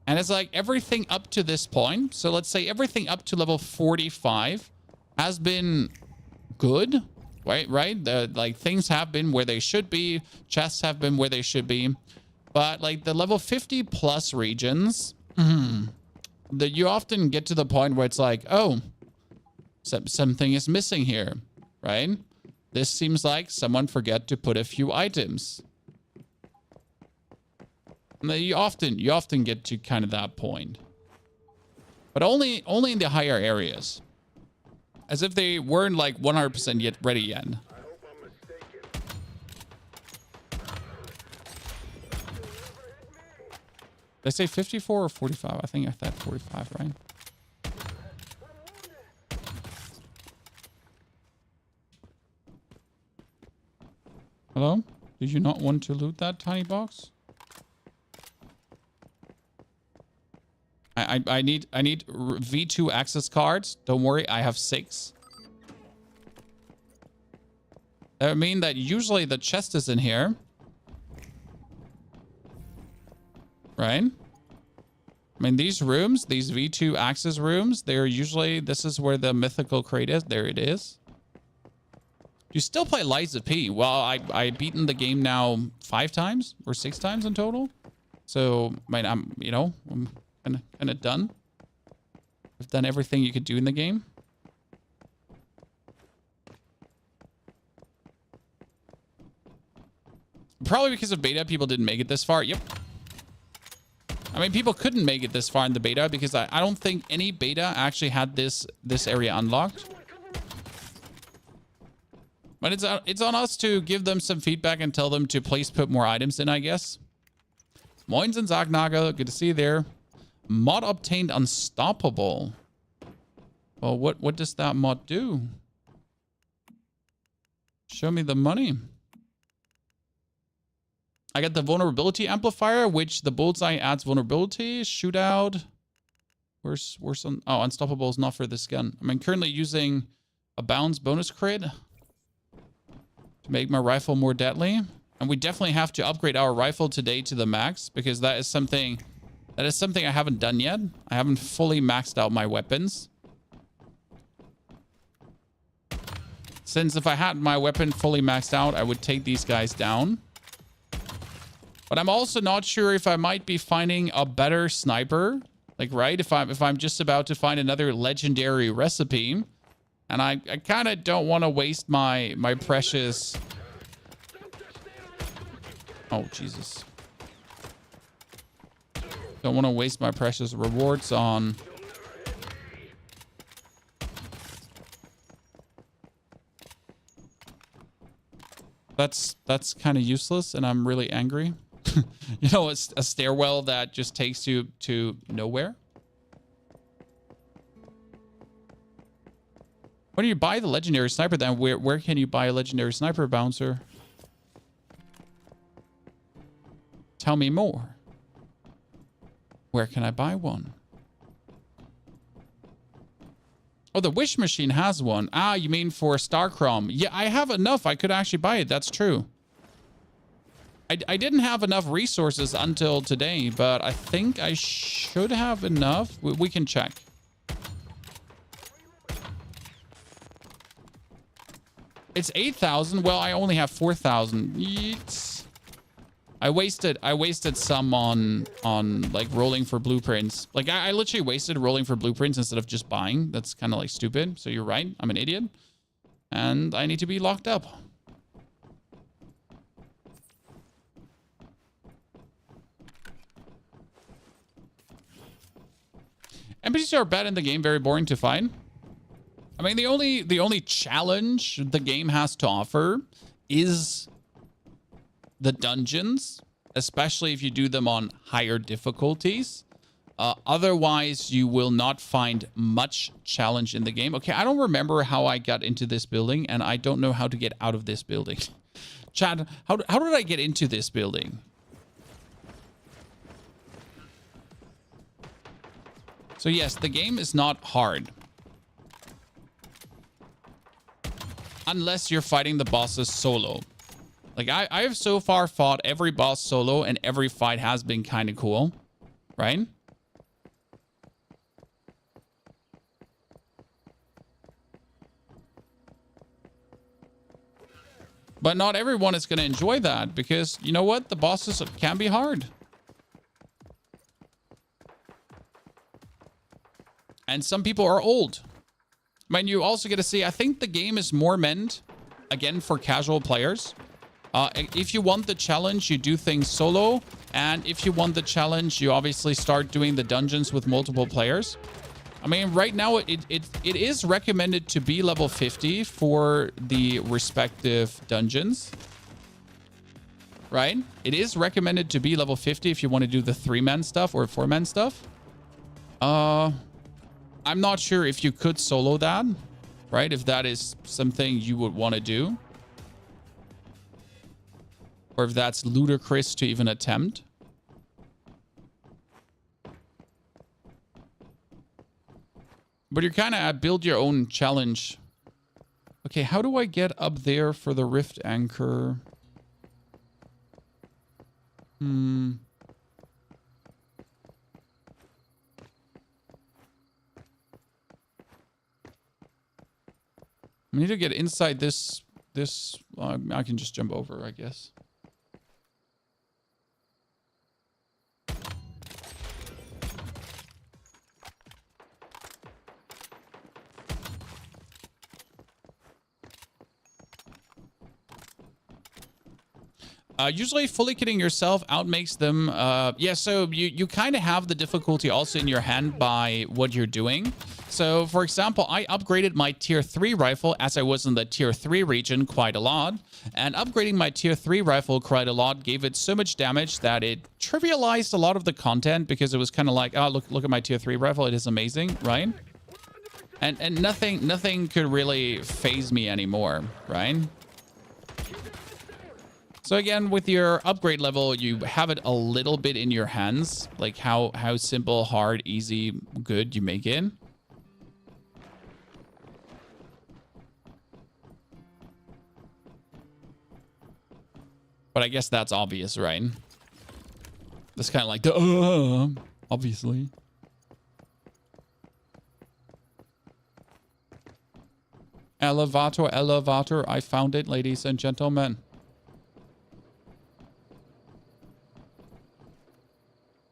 And it's like everything up to this point. So let's say everything up to level 45 has been good, right? Like things have been where they should be. Chests have been where they should be. But like the level 50 plus regions, that you often get to the point where it's like, oh, something is missing here, right? This seems like someone forgot to put a few items. And you often get to kind of that point, but only in the higher areas, as if they weren't like 100% yet ready yet. Did I say 54 or 45? I think I said 45, right? Hello? Did you not want to loot that tiny box? I need V2 access cards. Don't worry, I have 6. That mean that usually the chest is in here. Right? I mean, these rooms, these V2 access rooms, they're usually, this is where the mythical crate is. There it is. You still play Lies of P. Well, I've beaten the game now 5 times or 6 times in total. So, I mean, I'm kind of done. I've done everything you could do in the game. Probably because of beta, people didn't make it this far. Yep. I mean, people couldn't make it this far in the beta because I don't think any beta actually had this area unlocked. But it's on us to give them some feedback and tell them to please put more items in, I guess. Moins and Zagnaga, good to see you there. Mod obtained unstoppable. Well, what does that mod do? Show me the money. I got the vulnerability amplifier, which the bullseye adds vulnerability. Shootout. Where's some? Oh, unstoppable is not for this gun. I'm currently using a bounce bonus crit to make my rifle more deadly. And we definitely have to upgrade our rifle today to the max, because that is something I haven't done yet. I haven't fully maxed out my weapons. Since if I had my weapon fully maxed out, I would take these guys down. But I'm also not sure if I might be finding a better sniper. Like, right? If I'm just about to find another legendary recipe. And I kind of don't want to waste my precious... Oh, Jesus. Don't want to waste my precious rewards on... That's kind of useless, and I'm really angry. You know, it's a stairwell that just takes you to nowhere. Where do you buy the legendary sniper then? Where can you buy a legendary sniper, Bouncer? Tell me more. Where can I buy one? Oh, the Wish Machine has one. Ah, you mean for Starcrom. Yeah, I have enough. I could actually buy it. That's true. I didn't have enough resources until today, but I think I should have enough. We can check. It's 8,000. Well, I only have 4,000. Yeets. I wasted some on like rolling for blueprints. Like I literally wasted rolling for blueprints instead of just buying. That's kind of like stupid. So you're right. I'm an idiot. And I need to be locked up. NPCs are bad in the game, very boring to find. I mean, the only challenge the game has to offer is the dungeons, especially if you do them on higher difficulties. Otherwise, you will not find much challenge in the game. Okay, I don't remember how I got into this building, and I don't know how to get out of this building. Chad, how did I get into this building? So yes, the game is not hard. Unless you're fighting the bosses solo. Like, I have so far fought every boss solo, and every fight has been kind of cool. Right? But not everyone is going to enjoy that, because, you know what? The bosses can be hard. And some people are old. I mean, you also get to see, I think the game is more meant, again, for casual players. If you want the challenge, you do things solo. And if you want the challenge, you obviously start doing the dungeons with multiple players. I mean, right now, it is recommended to be level 50 for the respective dungeons. Right? It is recommended to be level 50 if you want to do the 3-man stuff or 4-man stuff. I'm not sure if you could solo that, right? If that is something you would want to do. Or if that's ludicrous to even attempt. But you're kind of build your own challenge. Okay, how do I get up there for the rift anchor? I need to get inside this. I can just jump over, I guess. Usually fully kitting yourself outmakes them. Yeah, so you kind of have the difficulty also in your hand by what you're doing. So, for example, I upgraded my tier 3 rifle as I was in the tier 3 region quite a lot. And upgrading my tier 3 rifle quite a lot gave it so much damage that it trivialized a lot of the content, because it was kind of like, oh, look at my tier 3 rifle. It is amazing, right? And nothing could really phase me anymore, right? So again, with your upgrade level, you have it a little bit in your hands, like how simple, hard, easy, good you make it. But I guess that's obvious, right? That's kind of like the obviously. Elevator, I found it, ladies and gentlemen.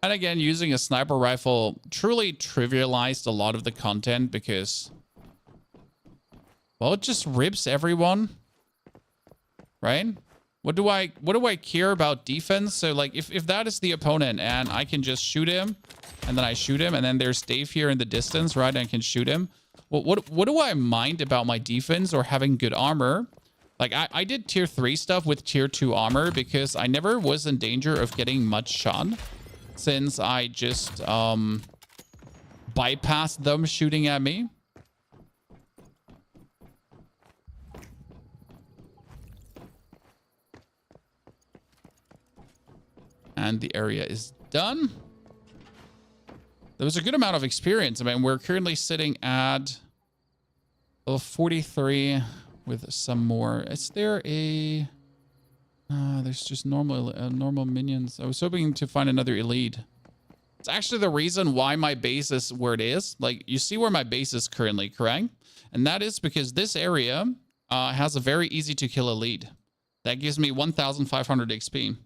And again, using a sniper rifle truly trivialized a lot of the content because, well, it just rips everyone, right? What do I care about defense? So like if that is the opponent and I can just shoot him and then I shoot him and then there's Dave here in the distance, right? I can shoot him. Well, what do I mind about my defense or having good armor? Like I did tier 3 stuff with tier 2 armor because I never was in danger of getting much shot since I just bypassed them shooting at me. And the area is done. There was a good amount of experience. I mean, we're currently sitting at 43 with some more. Is there a... there's just normal minions. I was hoping to find another elite. It's actually the reason why my base is where it is. Like, you see where my base is currently, correct? And that is because this area has a very easy to kill elite. That gives me 1,500 XP.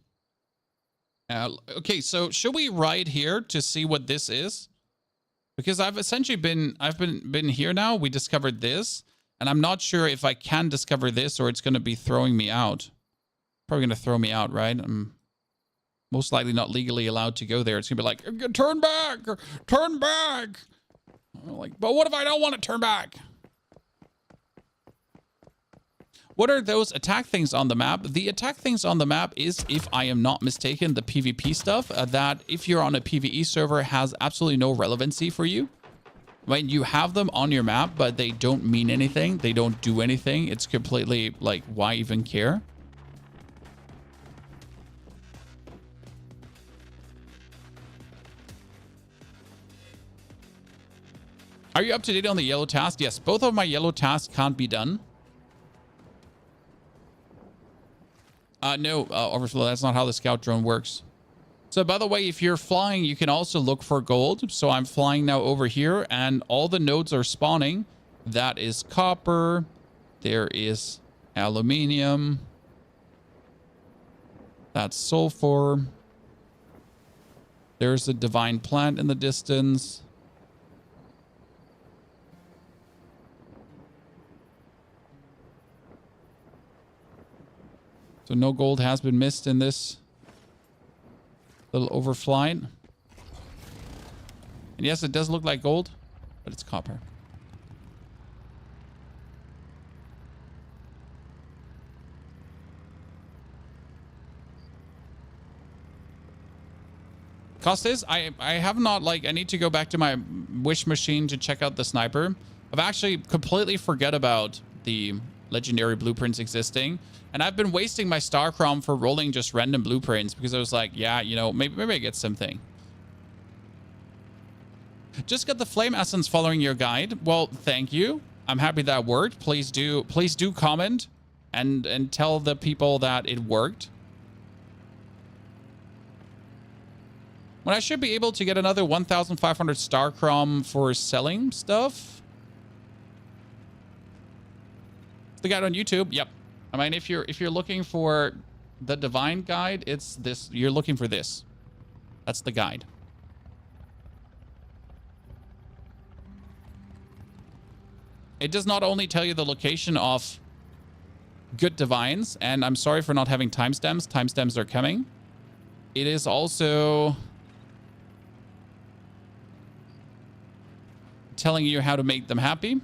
Okay, so should we ride here to see what this is? Because I've essentially been here now. We discovered this, and I'm not sure if I can discover this or it's going to be throwing me out. Probably going to throw me out, right? I'm most likely not legally allowed to go there. It's going to be like, turn back, turn back. I'm like, but what if I don't want to turn back? What are those attack things on the map? The attack things on the map is, if I am not mistaken, the PvP stuff that if you're on a PvE server has absolutely no relevancy for you. Right? You have them on your map, but they don't mean anything. They don't do anything. It's completely like, why even care? Are you up to date on the yellow task? Yes, both of my yellow tasks can't be done. No, Overflow, that's not how the scout drone works. So by the way, if you're flying, you can also look for gold. So I'm flying now over here and all the nodes are spawning. That is copper. There is aluminium. That's sulfur. There's a divine plant in the distance. So no gold has been missed in this little overflight. And yes, it does look like gold, but it's copper. Cost is, I have not, like, I need to go back to my wish machine to check out the sniper. I've actually completely forget about the legendary blueprints existing. And I've been wasting my star chrome for rolling just random blueprints because I was like, yeah, you know, maybe I get something. Just got the flame essence following your guide. Well, thank you. I'm happy that worked. Please do comment and tell the people that it worked. When I should be able to get another 1,500 star chrome for selling stuff. The guide on YouTube. Yep. I mean, if you're looking for the divine guide, it's this. You're looking for this. That's the guide. It does not only tell you the location of good divines, and I'm sorry for not having timestamps. Timestamps are coming. It is also telling you how to make them happy.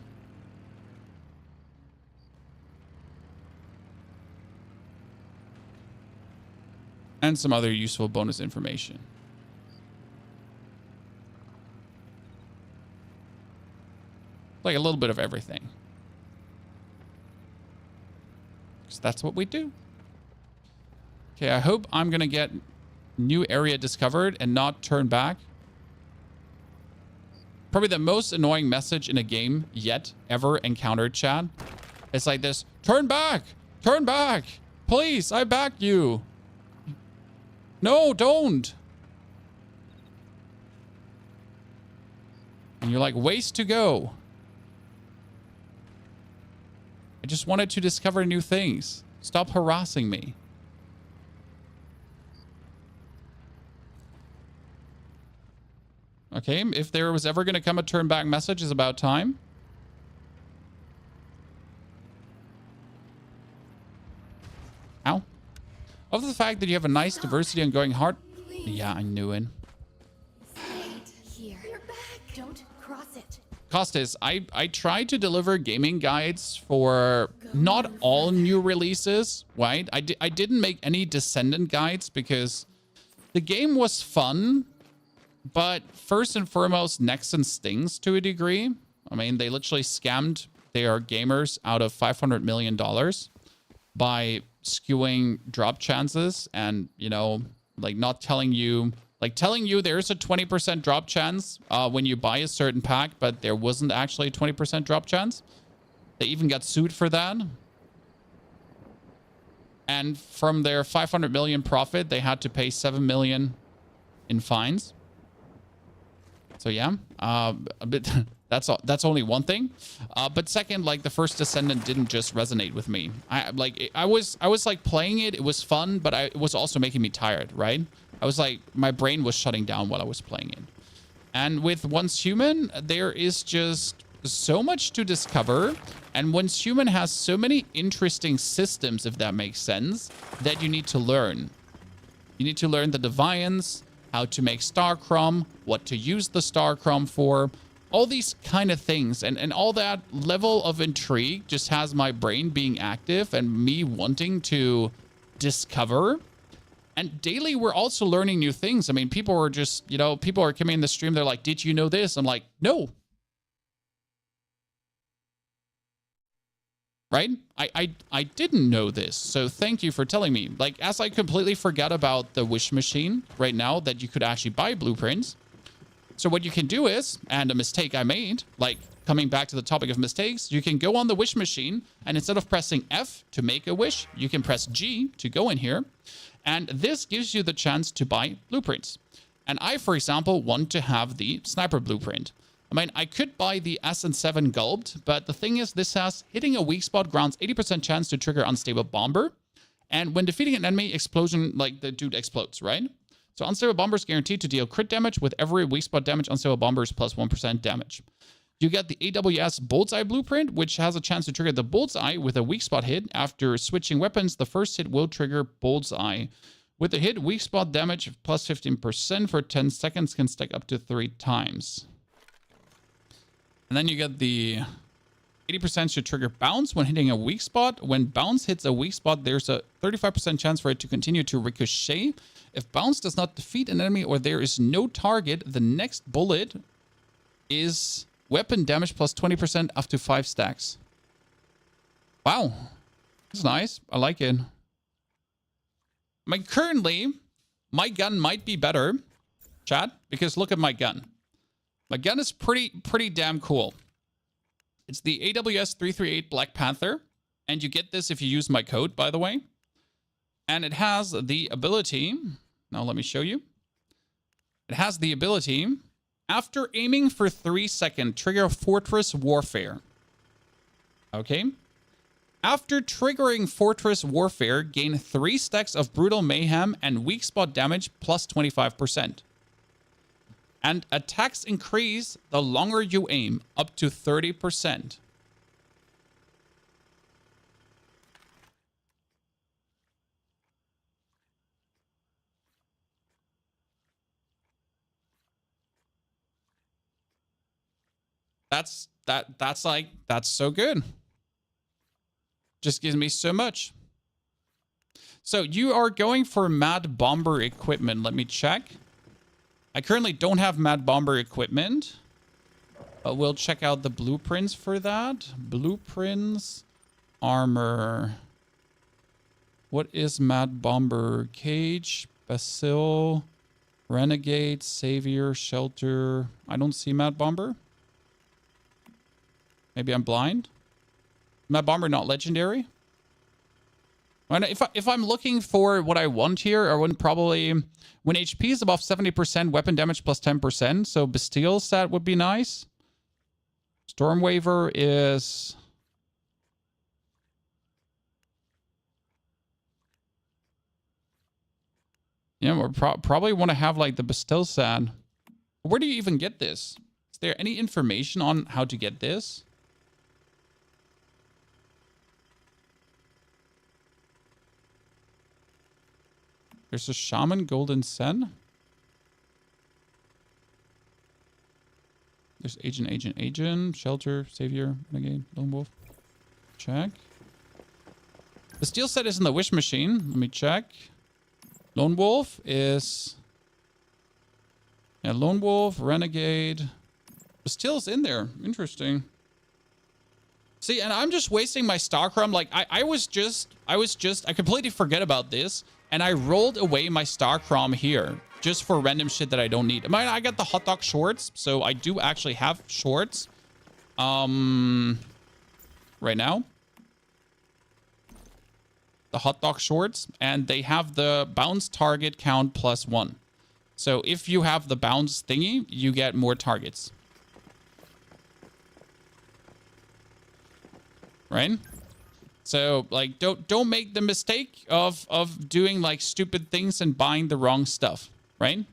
And some other useful bonus information. Like a little bit of everything. Because that's what we do. Okay, I hope I'm going to get new area discovered and not turn back. Probably the most annoying message in a game yet ever encountered, chat. It's like this. Turn back! Turn back! Please, I backed you. No, don't. And you're like, ways to go. I just wanted to discover new things. Stop harassing me. Okay, if there was ever going to come a turn back message, it's about time. Ow. Of the fact that you have a nice diversity on going hard. Yeah, I knew it. Here. You're back. Don't cross it. Costas, I tried to deliver gaming guides for not all new releases, right? I didn't make any Descendant guides because the game was fun, but first and foremost, Nexon stings to a degree. I mean, they literally scammed their gamers out of $500 million by skewing drop chances and, you know, like not telling you... Like telling you there's a 20% drop chance when you buy a certain pack, but there wasn't actually a 20% drop chance. They even got sued for that. And from their 500 million profit, they had to pay 7 million in fines. So yeah, that's only one thing. But second, like the first Descendant didn't just resonate with me. I was like playing it. It was fun, but it was also making me tired, right? I was like, my brain was shutting down while I was playing it. And with Once Human, there is just so much to discover. And Once Human has so many interesting systems, if that makes sense, that you need to learn. You need to learn the Deviants, how to make Starcrom, what to use the Starcrom for, all these kind of things. And all that level of intrigue just has my brain being active and me wanting to discover. And daily, we're also learning new things. I mean, people are just, you know, people are coming in the stream. They're like, did you know this? I'm like, no. Right? I didn't know this. So thank you for telling me. Like, as I completely forgot about the wish machine right now that you could actually buy blueprints. So what you can do is, and a mistake I made, like coming back to the topic of mistakes, you can go on the wish machine and instead of pressing F to make a wish, you can press G to go in here. And this gives you the chance to buy blueprints. And I, for example, want to have the sniper blueprint. I mean, I could buy the SN7 Gulped, but the thing is, this has hitting a weak spot grants 80% chance to trigger unstable bomber. And when defeating an enemy, explosion, like the dude explodes, right? So unstable bomber is guaranteed to deal crit damage with every weak spot damage. Unstable bomber is plus 1% damage. You get the AWS Bullseye Blueprint, which has a chance to trigger the Bullseye with a weak spot hit. After switching weapons, the first hit will trigger Bullseye. With the hit, weak spot damage plus 15% for 10 seconds can stack up to 3 times. And then you get the 80% should trigger Bounce when hitting a weak spot. When Bounce hits a weak spot, there's a 35% chance for it to continue to ricochet. If Bounce does not defeat an enemy or there is no target, the next bullet is... weapon damage plus 20% up to 5 stacks. Wow. That's nice. I like it. I mean, currently, my gun might be better, chat, because look at my gun. My gun is pretty damn cool. It's the AWS 338 Black Panther, and you get this if you use my code, by the way. And it has the ability... Now, let me show you. It has the ability... After aiming for 3 seconds, trigger Fortress Warfare. Okay. After triggering Fortress Warfare, gain 3 stacks of Brutal Mayhem and weak spot damage plus 25%. And attacks increase the longer you aim, up to 30%. That's so good. Just gives me so much. So you are going for Mad Bomber equipment. Let me check. I currently don't have Mad Bomber equipment. We'll check out the blueprints for that. Blueprints, armor. What is Mad Bomber? Cage, Basil, Renegade, Savior, Shelter. I don't see Mad Bomber. Maybe I'm blind. Mad Bomber not legendary. If I'm looking for what I want here, I would probably... When HP is above 70%, weapon damage plus 10%. So Bastille set would be nice. Stormwaver is... Yeah, we probably want to have like the Bastille set. Where do you even get this? Is there any information on how to get this? There's a shaman, golden sen. There's agent, shelter, savior, renegade, lone wolf. Check. The steel set is in the wish machine. Let me check. Lone wolf is... Yeah, lone wolf, renegade. The steel's in there. Interesting. See, and I'm just wasting my star crumb. Like, I completely forget about this. And I rolled away my star crumb here. Just for random shit that I don't need. I got the hot dog shorts. So I do actually have shorts. Right now. The hot dog shorts. And they have the bounce target count +1. So if you have the bounce thingy, you get more targets. Right? So, like, don't make the mistake of doing, like, stupid things and buying the wrong stuff. Right?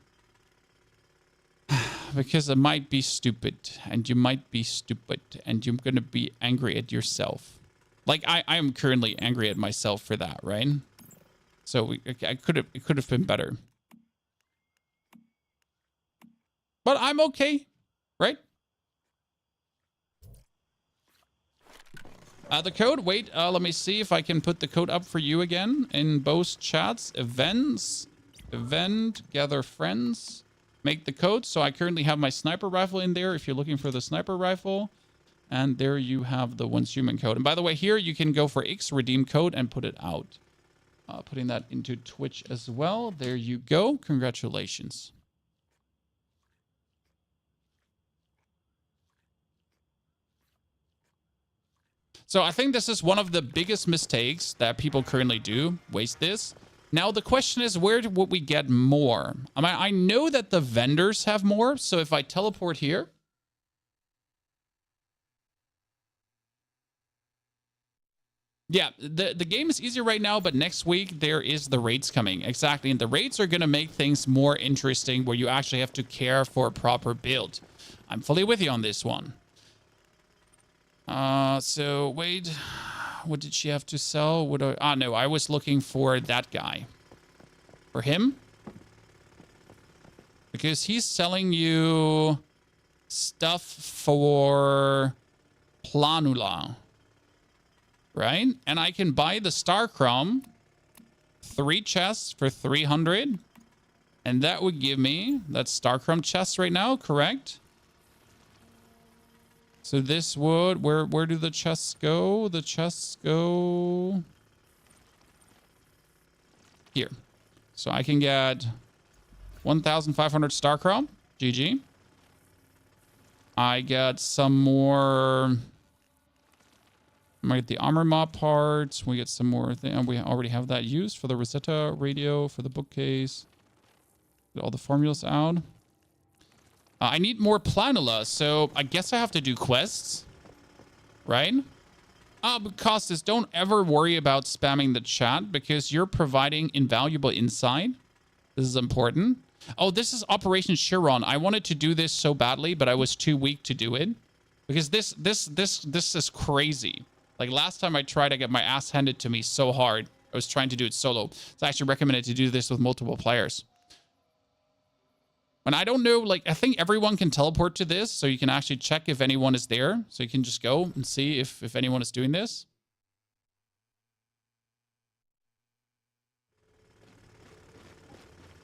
Because it might be stupid. And you might be stupid. And you're going to be angry at yourself. Like, I am currently angry at myself for that, right? So, it could have been better. But I'm okay. Right? The code, wait, let me see if I can put the code up for you again in both chats. Events, event, gather friends, make the code. So I currently have my sniper rifle in there if you're looking for the sniper rifle. And there you have the once human code. And by the way, here you can go for X, redeem code, and put it out. Putting that into Twitch as well. There you go. Congratulations. So I think this is one of the biggest mistakes that people currently do. Waste this. Now the question is, where would we get more? I know that the vendors have more. So if I teleport here. Yeah, the game is easier right now, but next week there is the raids coming. Exactly. And the raids are going to make things more interesting where you actually have to care for a proper build. I'm fully with you on this one. So wait, what did she have to sell? No, I was looking for that guy. For him? Because he's selling you stuff for Planula. Right? And I can buy the Star Crumb. 3 chests for 300. And that would give me that Star Crumb chest right now, correct? So this would, where do the chests go? The chests go here. So I can get 1,500 Star Crumb. GG. I got some more. I might get the armor mob parts. We get some more thing. We already have that used for the Rosetta radio, for the bookcase. Get all the formulas out. I need more Planula, so I guess I have to do quests. Right? But Costas, don't ever worry about spamming the chat because you're providing invaluable insight. This is important. Oh, this is Operation Chiron. I wanted to do this so badly, but I was too weak to do it. Because this is crazy. Like last time I tried, I got my ass handed to me so hard. I was trying to do it solo. It's actually recommended to do this with multiple players. And I don't know, like, I think everyone can teleport to this, so you can actually check if anyone is there. So you can just go and see if anyone is doing this.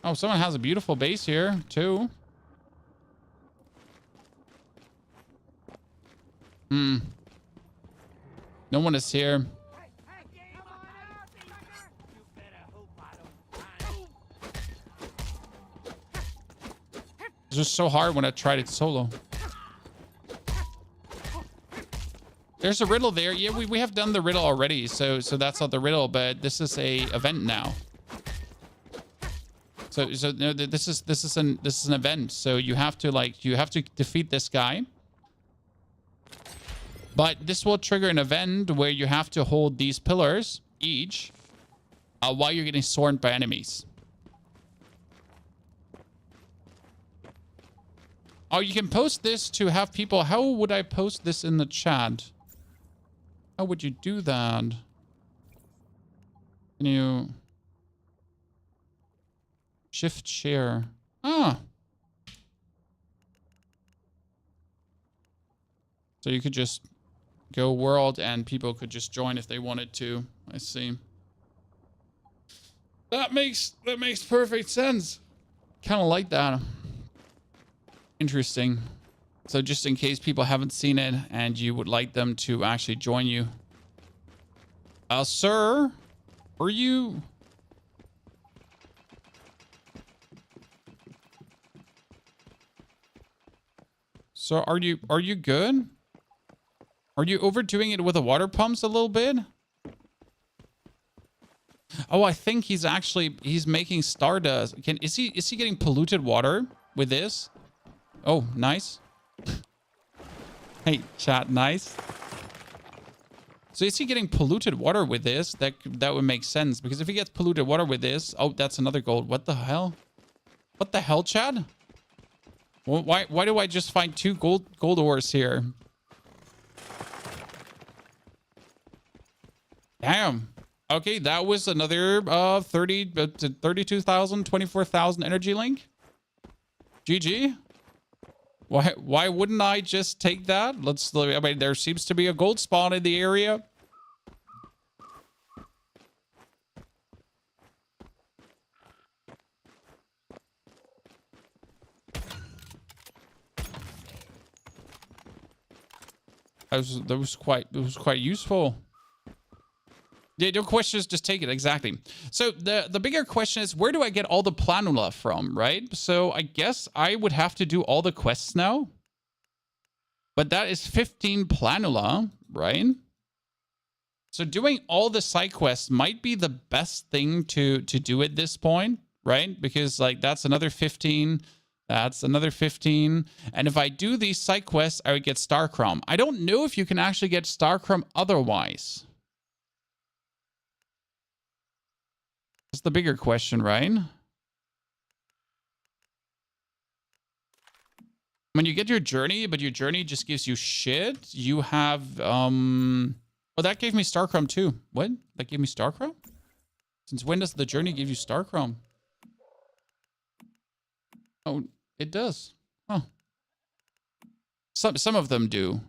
Oh, someone has a beautiful base here, too. No one is here. It's just so hard when I tried it solo. There's a riddle there. Yeah, we have done the riddle already, so that's not the riddle, but this is a event now. So no, this is an event. So you have to defeat this guy. But this will trigger an event where you have to hold these pillars each while you're getting swarmed by enemies. Oh, you can post this to have people... How would I post this in the chat? How would you do that? Can you... Shift share. Ah. So you could just go world and people could just join if they wanted to. I see. That makes perfect sense. Kind of like that. Interesting. So just in case people haven't seen it and you would like them to actually join you. Sir, are you... So are you good? Are you overdoing it with the water pumps a little bit? Oh, I think he's making Stardust. Is he getting polluted water with this? Oh, nice. Hey, chat, nice. So is he getting polluted water with this? That would make sense, because if he gets polluted water with this, oh, that's another gold. What the hell? What the hell, Chad? Well, why do I just find 2 gold ores here? Damn. Okay, that was another 32,000, 24,000 energy link. GG. Why wouldn't I just take that? I mean, there seems to be a gold spawn in the area. That was quite useful. Yeah, no questions, just take it. Exactly. So the bigger question is, where do I get all the planula from, right? So I guess I would have to do all the quests now. But that is 15 planula, right? So doing all the side quests might be the best thing to do at this point, right? Because like that's another 15. That's another 15. And if I do these side quests, I would get Starchrome. I don't know if you can actually get Starchrome otherwise. That's the bigger question, right? When you get your journey, but your journey just gives you shit, you have, oh, that gave me Starchrome too. What? That gave me Starchrome? Since when does the journey give you Starchrome? Oh, it does. Huh. Some of them do.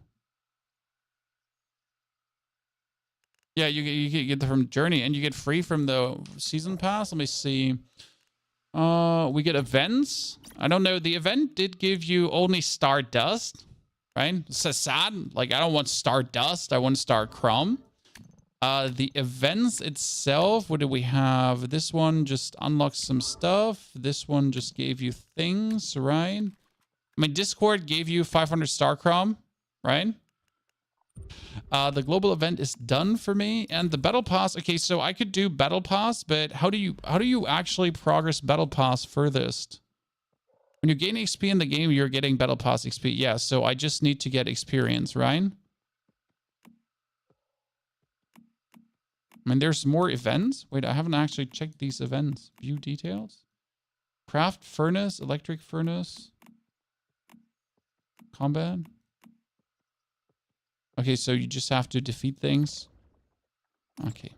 Yeah, you get them from Journey, and you get free from the season pass. Let me see. We get events. I don't know. The event did give you only Stardust, right? So sad. Like, I don't want Stardust. I want Starchrome. The events itself, what do we have? This one just unlocks some stuff. This one just gave you things, right? I mean, Discord gave you 500 Starchrome, right? The global event is done for me, and the battle pass. Okay, so I could do battle pass, but how do you actually progress battle pass furthest? When you gain XP in the game, you're getting battle pass XP. Yeah, so I just need to get experience, right? I mean, there's more events. Wait, I haven't actually checked these events. View details. Craft furnace, electric furnace. Combat. Okay, so you just have to defeat things. Okay.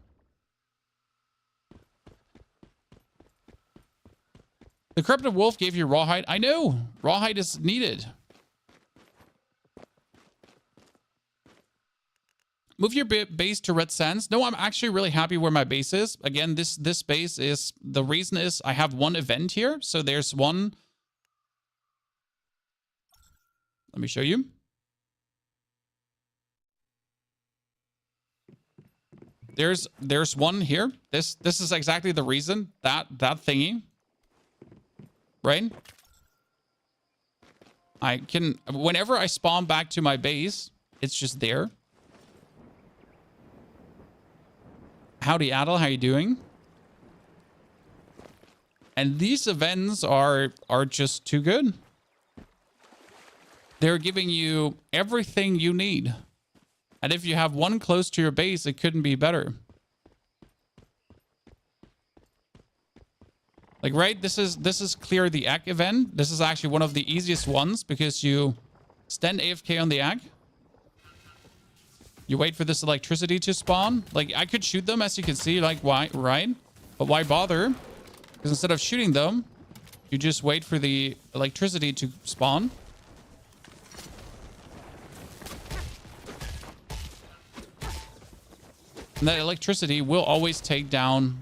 The corrupted wolf gave you rawhide. I know. Rawhide is needed. Move your base to red sands. No, I'm actually really happy where my base is. Again, this base is... The reason is I have one event here. So there's one... Let me show you. There's one here. This is exactly the reason. That thingy. Right? I can... Whenever I spawn back to my base, it's just there. Howdy, Adel. How you doing? And these events are just too good. They're giving you everything you need. And if you have one close to your base, it couldn't be better. Like, right? This is clear the egg event. This is actually one of the easiest ones because you stand AFK on the egg. You wait for this electricity to spawn. Like, I could shoot them, as you can see. Like, why? Right? But why bother? Because instead of shooting them, You just wait for the electricity to spawn. And that electricity will always take down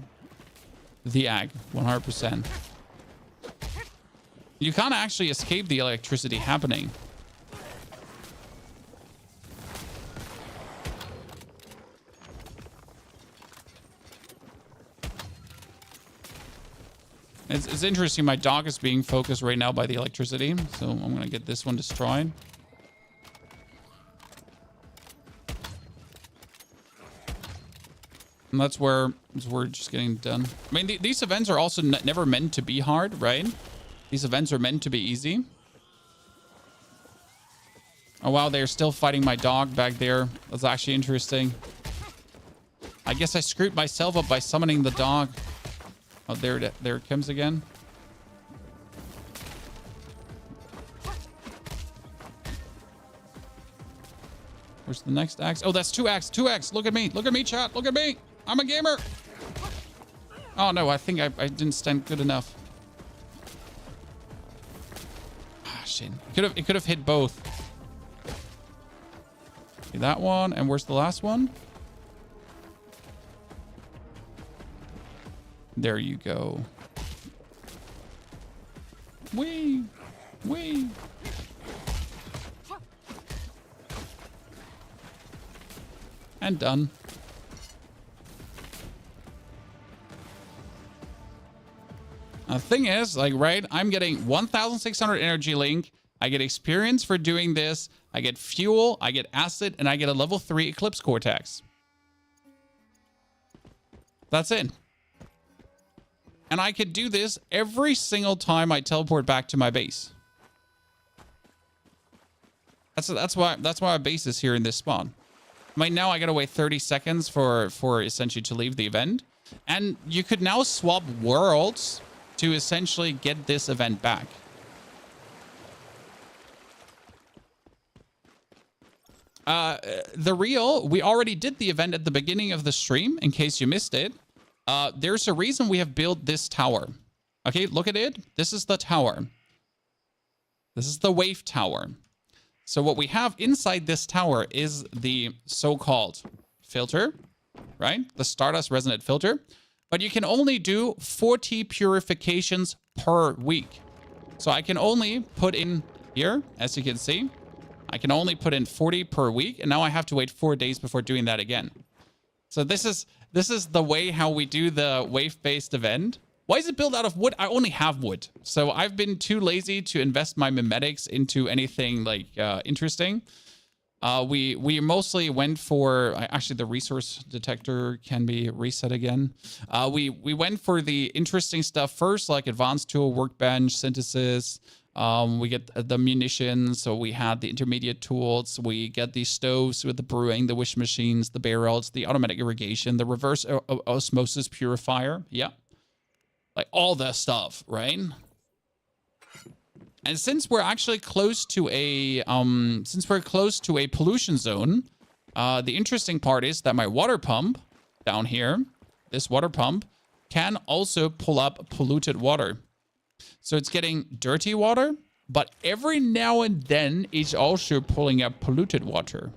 the egg, 100%. You can't actually escape the electricity happening. It's interesting. My dog is being focused right now by the electricity. So I'm going to get this one destroyed. And that's where we're just getting done. I mean, these events are also never meant to be hard, right? These events are meant to be easy. Oh, wow. They're still fighting my dog back there. That's actually interesting. I guess I screwed myself up by summoning the dog. Oh, there it comes again. Where's the next axe? Oh, that's 2x. 2x. Look at me. Look at me, chat. Look at me. I'm a gamer. Oh, no. I think I didn't stand good enough. Ah, shit. It could have hit both. Okay, that one. And where's the last one? There you go. Wee. Wee. And done. The thing is, like, right, I'm getting 1,600 energy link. I get experience for doing this. I get fuel, I get acid, and I get a level 3 Eclipse Cortex. That's it. And I could do this every single time I teleport back to my base. That's why my base is here in this spawn. Right now I gotta wait 30 seconds for essentially to leave the event. And you could now swap worlds to essentially get this event back. We already did the event at the beginning of the stream, in case you missed it. There's a reason we have built this tower. Okay, look at it. This is the tower. This is the wave tower. So what we have inside this tower is the so-called filter, right? The Stardust Resonant filter. But you can only do 40 purifications per week. So I can only put in here, as you can see, I can only put in 40 per week. And now I have to wait 4 days before doing that again. So this is the way how we do the wave-based event. Why is it built out of wood? I only have wood. So I've been too lazy to invest my mimetics into anything like interesting. We mostly went for, actually the resource detector can be reset again. We went for the interesting stuff first, like advanced tool, workbench, synthesis. We get the munitions, so we had the intermediate tools. We get the stoves with the brewing, the wish machines, the barrels, the automatic irrigation, the reverse osmosis purifier. Yeah, like all the stuff, right? And since we're actually close to a pollution zone, the interesting part is that my water pump down here, this water pump, can also pull up polluted water. So it's getting dirty water, but every now and then it's also pulling up polluted water.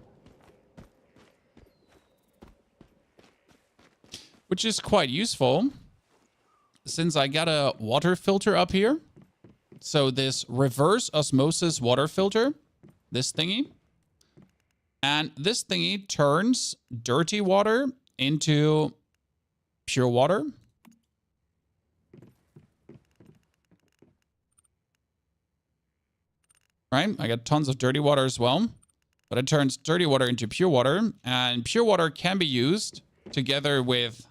Which is quite useful, since I got a water filter up here. So this reverse osmosis water filter, this thingy. And this thingy turns dirty water into pure water. Right? I got tons of dirty water as well. But it turns dirty water into pure water. And pure water can be used together with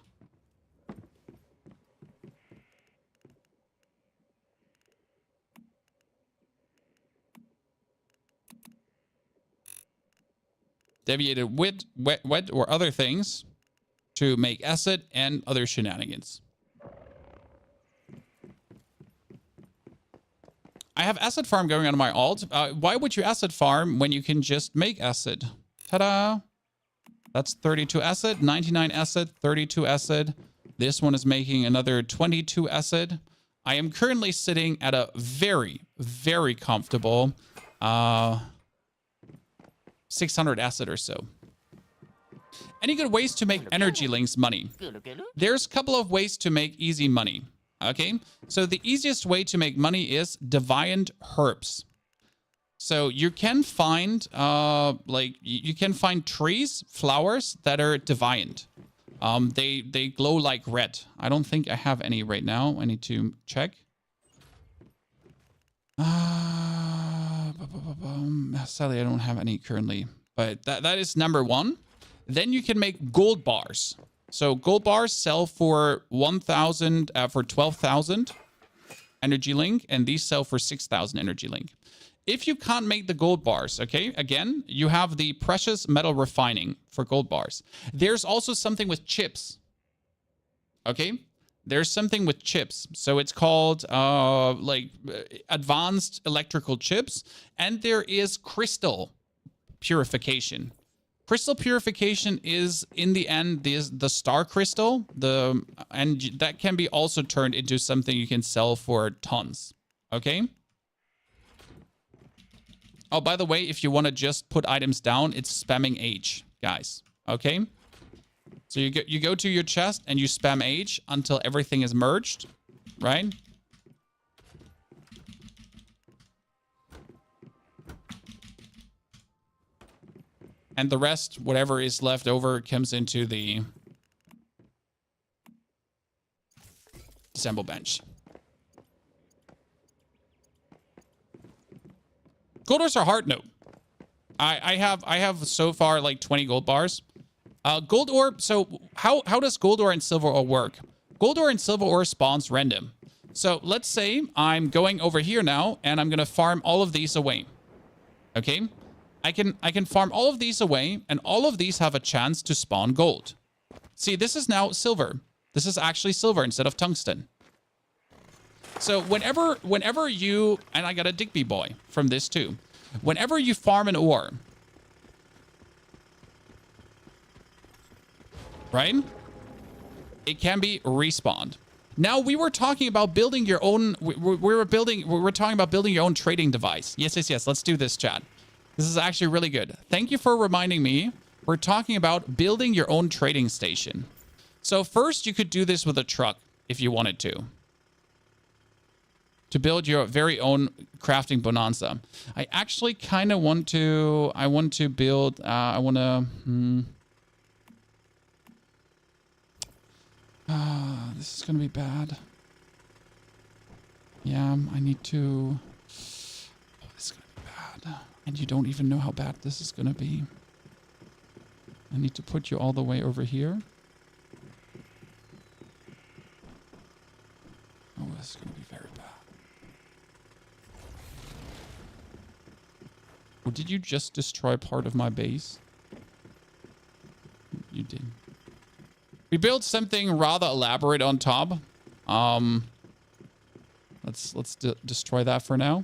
deviated wet or other things to make acid and other shenanigans. I have acid farm going on my alt. Why would you acid farm when you can just make acid? Ta-da! That's 32 acid, 99 acid, 32 acid. This one is making another 22 acid. I am currently sitting at a very, very comfortable 600 asset or so. Any good ways to make energy links money? There's a couple of ways to make easy money. Okay, so the easiest way to make money is deviant herbs. So you can find you can find trees, flowers that are deviant. They glow like red. I don't think I have any right now. I need to check. Sadly, I don't have any currently, but that is number one. Then you can make gold bars. So gold bars sell for 1,000 for 12,000 energy link, and these sell for 6,000 energy link. If you can't make the gold bars, okay, again, you have the precious metal refining for gold bars. There's also something with chips. Okay, there's something with chips. So it's called advanced electrical chips, and there is crystal purification. Crystal purification is, in the end, the star crystal, and that can be also turned into something you can sell for tons. Okay. Oh, by the way, if you want to just put items down, it's spamming H, guys. Okay. So you go to your chest and you spam H until everything is merged, right? And the rest, whatever is left over, comes into the disassemble bench. Gold ores are hard? No. I have so far like 20 gold bars. Gold ore, so how does gold ore and silver ore work? Gold ore and silver ore spawns random. So let's say I'm going over here now and I'm gonna farm all of these away. Okay? I can farm all of these away, and all of these have a chance to spawn gold. See, this is now silver. This is actually silver instead of tungsten. So whenever you, and I got a Digby boy from this too. Whenever you farm an ore, right? It can be respawned. Now we were talking about building your own. We were talking about building your own trading device. Yes. Let's do this, chat. This is actually really good. Thank you for reminding me. We're talking about building your own trading station. So first, you could do this with a truck if you wanted to. To build your very own crafting bonanza. I actually kind of want to. I want to build. I want to. This is gonna be bad. Yeah, I need to. Oh, this is gonna be bad. And you don't even know how bad this is gonna be. I need to put you all the way over here. Oh, this is gonna be very bad. Oh, did you just destroy part of my base? You did. We built something rather elaborate on top. Let's destroy that for now.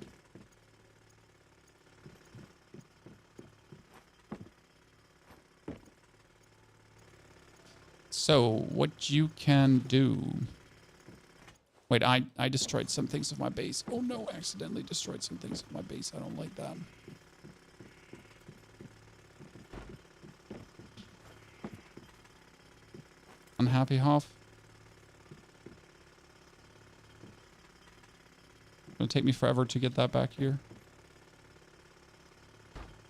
So what you can do? Wait, I destroyed some things of my base. Oh no, I accidentally destroyed some things of my base. I don't like that. Unhappy Hoff. It's gonna take me forever to get that back here.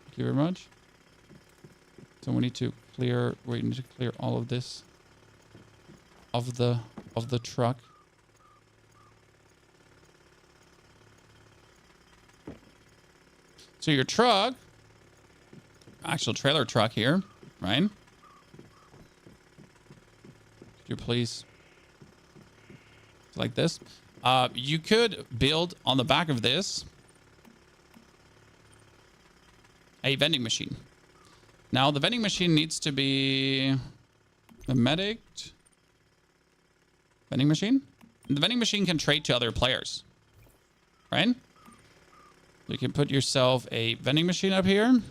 Thank you very much. So we need to clear. We need to clear all of this of the truck. So your truck, actual trailer truck here, right? Could you please, like this? You could build on the back of this a vending machine. Now the vending machine needs to be a medic vending machine. The vending machine can trade to other players, right? You can put yourself a vending machine up here.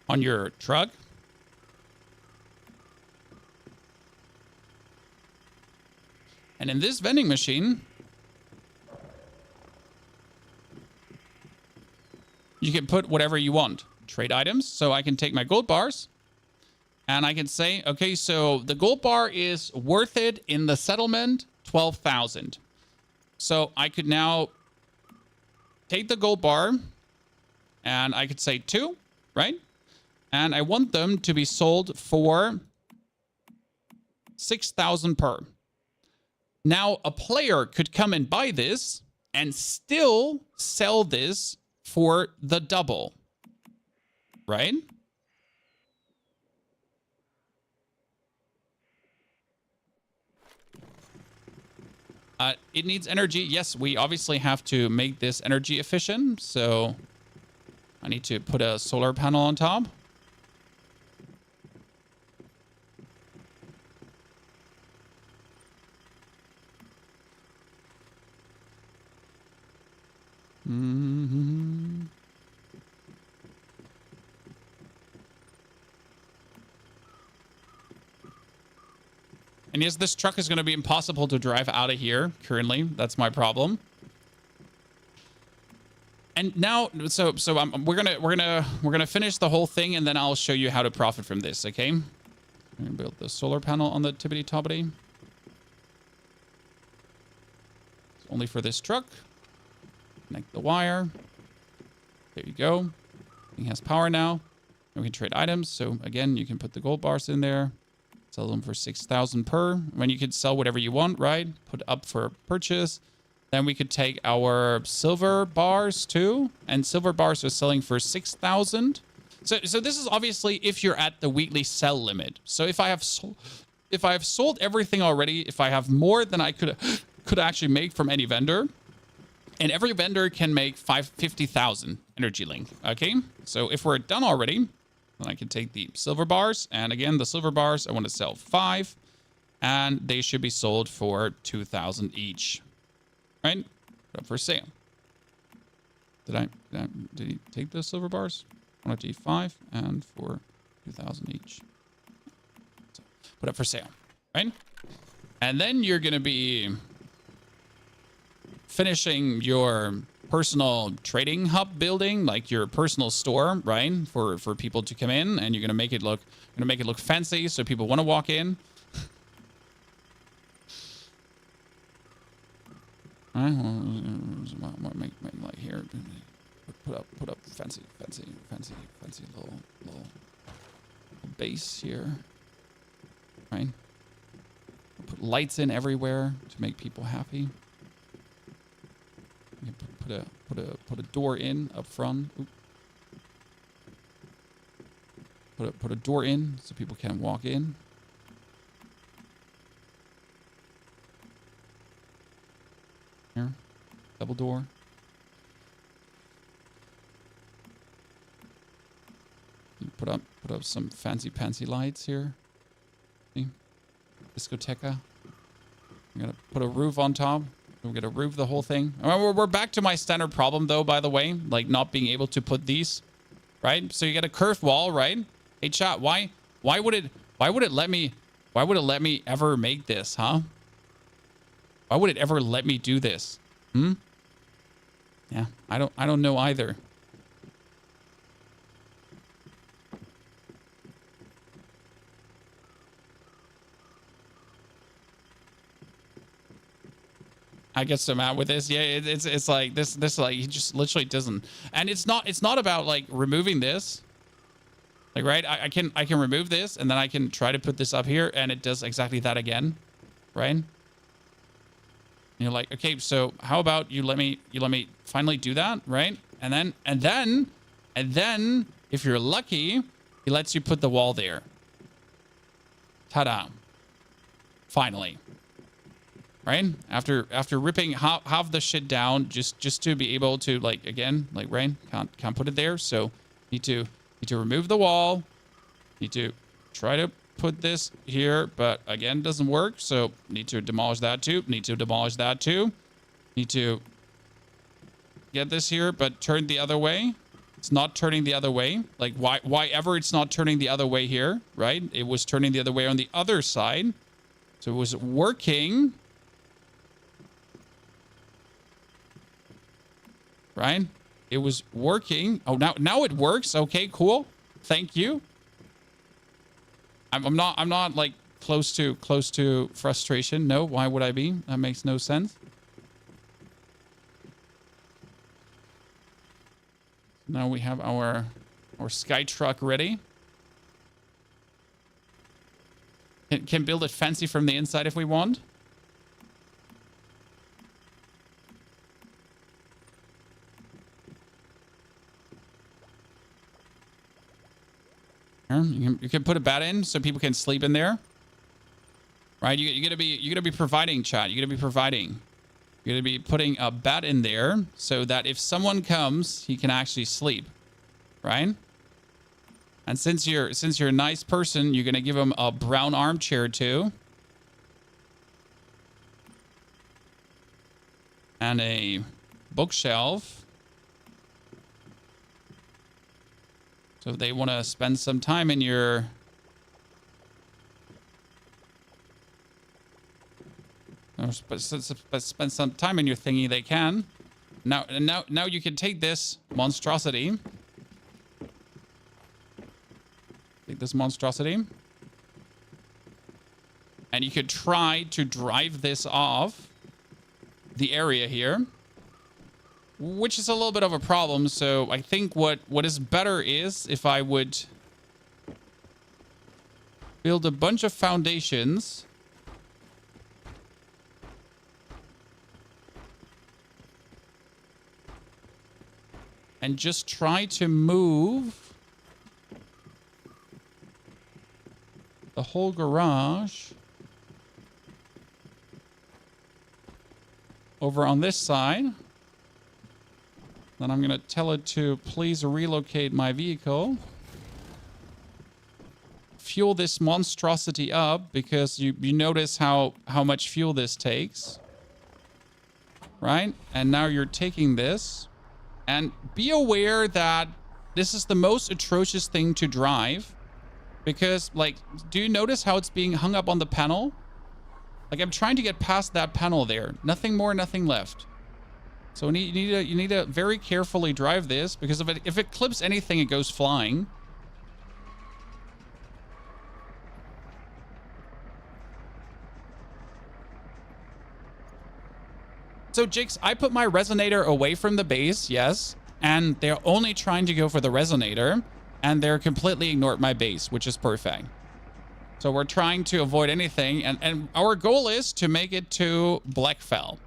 On your truck. And in this vending machine, you can put whatever you want. Trade items. So I can take my gold bars and I can say, okay, so the gold bar is worth it in the settlement, 12,000. So I could now take the gold bar and I could say 2, right? And I want them to be sold for 6,000 per. Now a player could come and buy this and still sell this for the double, right? It needs energy. Yes, we obviously have to make this energy efficient. So I need to put a solar panel on top. Mm-hmm. And yes, this truck is going to be impossible to drive out of here currently. That's my problem. And now, we're gonna finish the whole thing, and then I'll show you how to profit from this. Okay? I'm gonna build the solar panel on the tippity toppity. It's only for this truck. Connect the wire. There you go. It has power now. And we can trade items. So again, you can put the gold bars in there. Sell them for 6,000 per. When you could sell whatever you want, right? Put up for purchase. Then we could take our silver bars too. And silver bars are selling for 6,000. So this is obviously if you're at the weekly sell limit. So if I have sold everything already, if I have more than I could actually make from any vendor, and every vendor can make 50,000 energy link. Okay, so if we're done already, then I can take the silver bars, and again the silver bars I want to sell 5, and they should be sold for 2,000 each. Right? Put up for sale. Did he take the silver bars? 1 G5 and for 2,000 each. So put up for sale, right? And then you're gonna be finishing your personal trading hub building, like your personal store, right? For people to come in, and you're gonna make it look fancy so people want to walk in. All right, well, make like here. Put up fancy little base here, right? Put lights in everywhere to make people happy. You can put a door in up front. Oop. Put a door in so people can walk in. Here, double door. You put up some fancy lights here. See, discoteca. I'm gonna put a roof on top. We're gonna roof the whole thing. We're back to my standard problem though, by the way, like not being able to put these, right? So you get a curved wall, right? Hey chat, why would it let me ever make this, huh? Why would it ever let me do this? Yeah, I don't know either. I get so mad with this. Yeah, it's like this like he just literally doesn't. And it's not about like removing this. Like, right? I can remove this, and then I can try to put this up here, and it does exactly that again, right? And you're like, okay, so how about you let me finally do that, right? And then if you're lucky, he lets you put the wall there. Ta-da! Finally. Right? After ripping half the shit down just to be able to, like, again, like, right? Can't put it there. So need to remove the wall. Need to try to put this here, but again, doesn't work. So need to demolish that too. Need to demolish that too. Need to get this here, but turn the other way. It's not turning the other way. Like, why ever it's not turning the other way here, right? It was turning the other way on the other side. So it was working. right? It was working. Oh, now it works. Okay, cool. Thank you. I'm not like close to frustration. No, why would I be? That makes no sense. Now we have our sky truck ready. Can build it fancy from the inside if we want. You can put a bed in so people can sleep in there, right? You're gonna be providing, chat. You're gonna be providing. You're gonna be putting a bed in there so that if someone comes, he can actually sleep, right? And since you're a nice person, you're gonna give him a brown armchair too, and a bookshelf. So if they want to spend some time in your... spend some time in your thingy, they can. Now you can take this monstrosity. Take this monstrosity. And you could try to drive this off the area here, which is a little bit of a problem. So I think what is better is if I would build a bunch of foundations and just try to move the whole garage over on this side. Then I'm going to tell it to please relocate my vehicle. Fuel this monstrosity up because you notice how much fuel this takes. Right? And now you're taking this. And be aware that this is the most atrocious thing to drive. Because, like, do you notice how it's being hung up on the panel? Like, I'm trying to get past that panel there. Nothing more, nothing left. So you need to very carefully drive this, because if it clips anything, it goes flying. So Jix, I put my resonator away from the base, yes, and they're only trying to go for the resonator, and they're completely ignored my base, which is perfect. So we're trying to avoid anything, and our goal is to make it to Blackfell.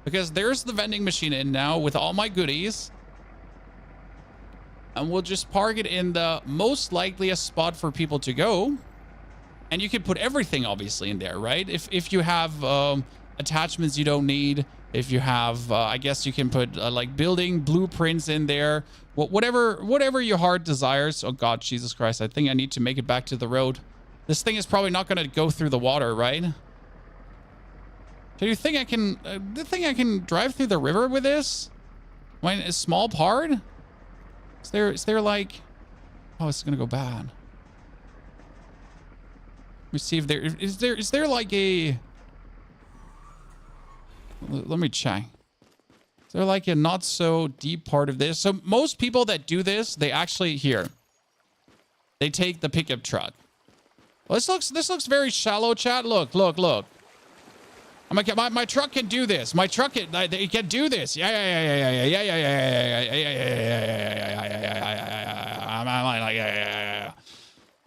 Because there's the vending machine in now with all my goodies. And we'll just park it in the most likeliest spot for people to go. And you can put everything, obviously, in there, right? If you have attachments you don't need. If you have, I guess you can put, like, building blueprints in there. Whatever your heart desires. Oh, God, Jesus Christ. I think I need to make it back to the road. This thing is probably not going to go through the water, right? Do you think I can... do you think I can drive through the river with this? When a small part? Is there like... Oh, it's gonna go bad. Let me see if is there like a... Let me check. Is there like a not so deep part of this? So most people that do this, they actually... Here. They take the pickup truck. Well, this looks very shallow, chat. Look. My truck can do this. My truck can do this. Yeah.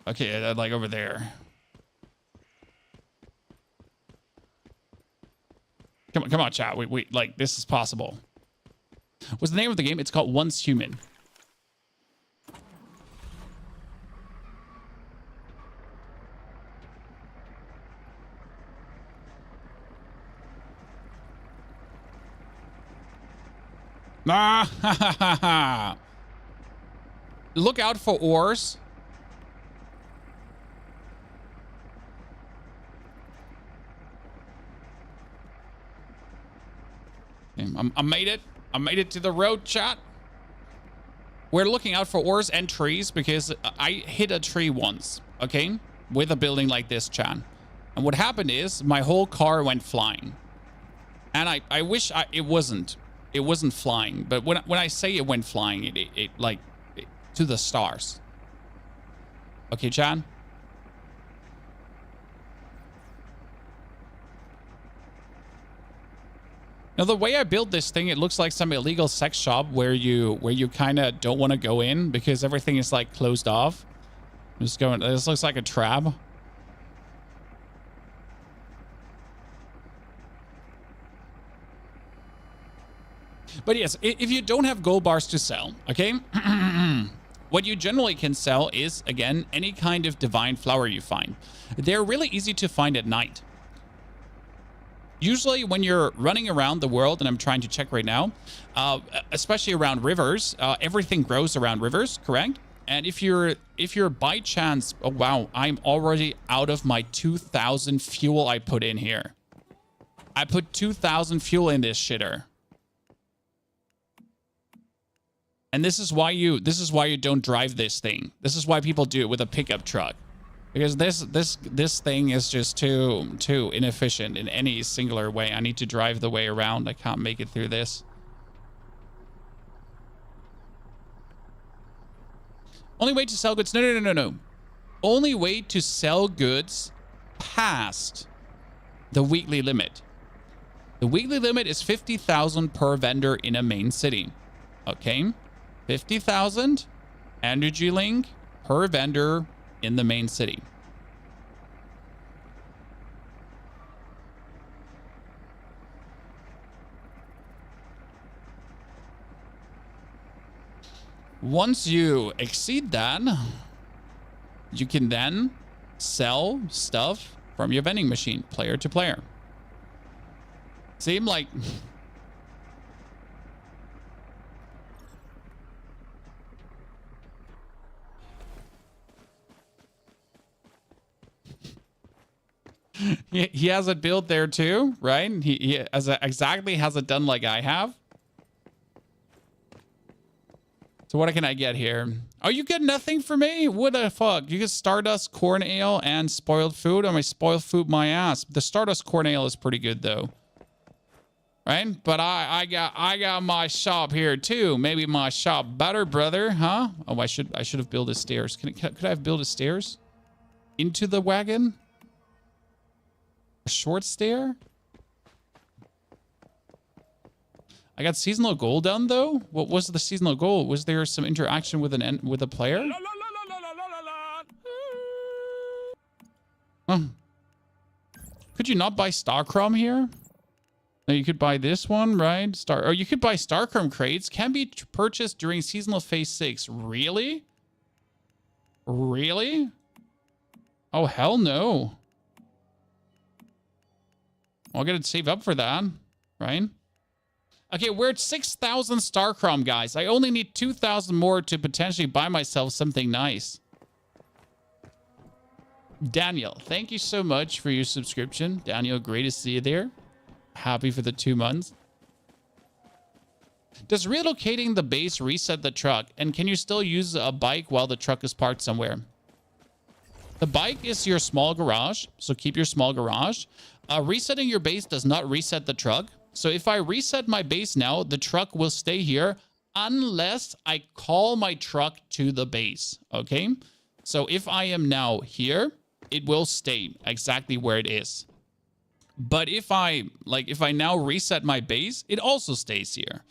Okay, like over there. Come on, chat. We like this is possible. What's the name of the game? It's called Once Human. Look out for ores. I made it. I made it to the road, chat. We're looking out for ores and trees because I hit a tree once, okay? With a building like this, chat. And what happened is my whole car went flying. And I wish it wasn't. It wasn't flying, but when I say it went flying, it to the stars. Okay, Chad? Now, the way I built this thing, it looks like some illegal sex shop where you kind of don't want to go in because everything is like closed off. I'm just going, this looks like a trap. But yes, if you don't have gold bars to sell, okay, what you generally can sell is, again, any kind of divine flower you find. They're really easy to find at night. Usually when you're running around the world, and I'm trying to check right now, especially around rivers, everything grows around rivers, correct? And if you're by chance, oh wow, I'm already out of my 2,000 fuel I put in here. I put 2,000 fuel in this shitter. And this is why you don't drive this thing. This is why people do it with a pickup truck. Because this thing is just too inefficient in any singular way. I need to drive the way around. I can't make it through this. Only way to sell goods. No. Only way to sell goods past the weekly limit. The weekly limit is 50,000 per vendor in a main city. Okay? 50,000 energy link per vendor in the main city. Once you exceed that, you can then sell stuff from your vending machine, player to player. Seem like... He has it built there too, right? He exactly has it done like I have. So what can I get here? Oh, you get nothing for me? What the fuck? You get Stardust, corn ale, and spoiled food. I might spoiled food my ass. The Stardust corn ale is pretty good though. Right? But I got my shop here too. Maybe my shop better, brother, huh? Oh, I should have built the stairs. Could I have built the stairs into the wagon? A short stair? I got seasonal goal done though. What was the seasonal goal? Was there some interaction with a player? Oh. Could you not buy Starchrome here? No, you could buy this one, right? Or you could buy Starchrome crates. Can be purchased during seasonal phase 6. Really? Really? Oh, hell no. Well, I gotta save up for that, right? Okay, we're at 6,000 Starchrome, guys. I only need 2,000 more to potentially buy myself something nice. Daniel, thank you so much for your subscription. Daniel, great to see you there. Happy for the 2 months. Does relocating the base reset the truck? And can you still use a bike while the truck is parked somewhere? The bike is your small garage, so keep your small garage. Resetting your base does not reset the truck. So if I reset my base now, the truck will stay here unless I call my truck to the base, okay? So if I am now here, it will stay exactly where it is. But if I now reset my base, it also stays here.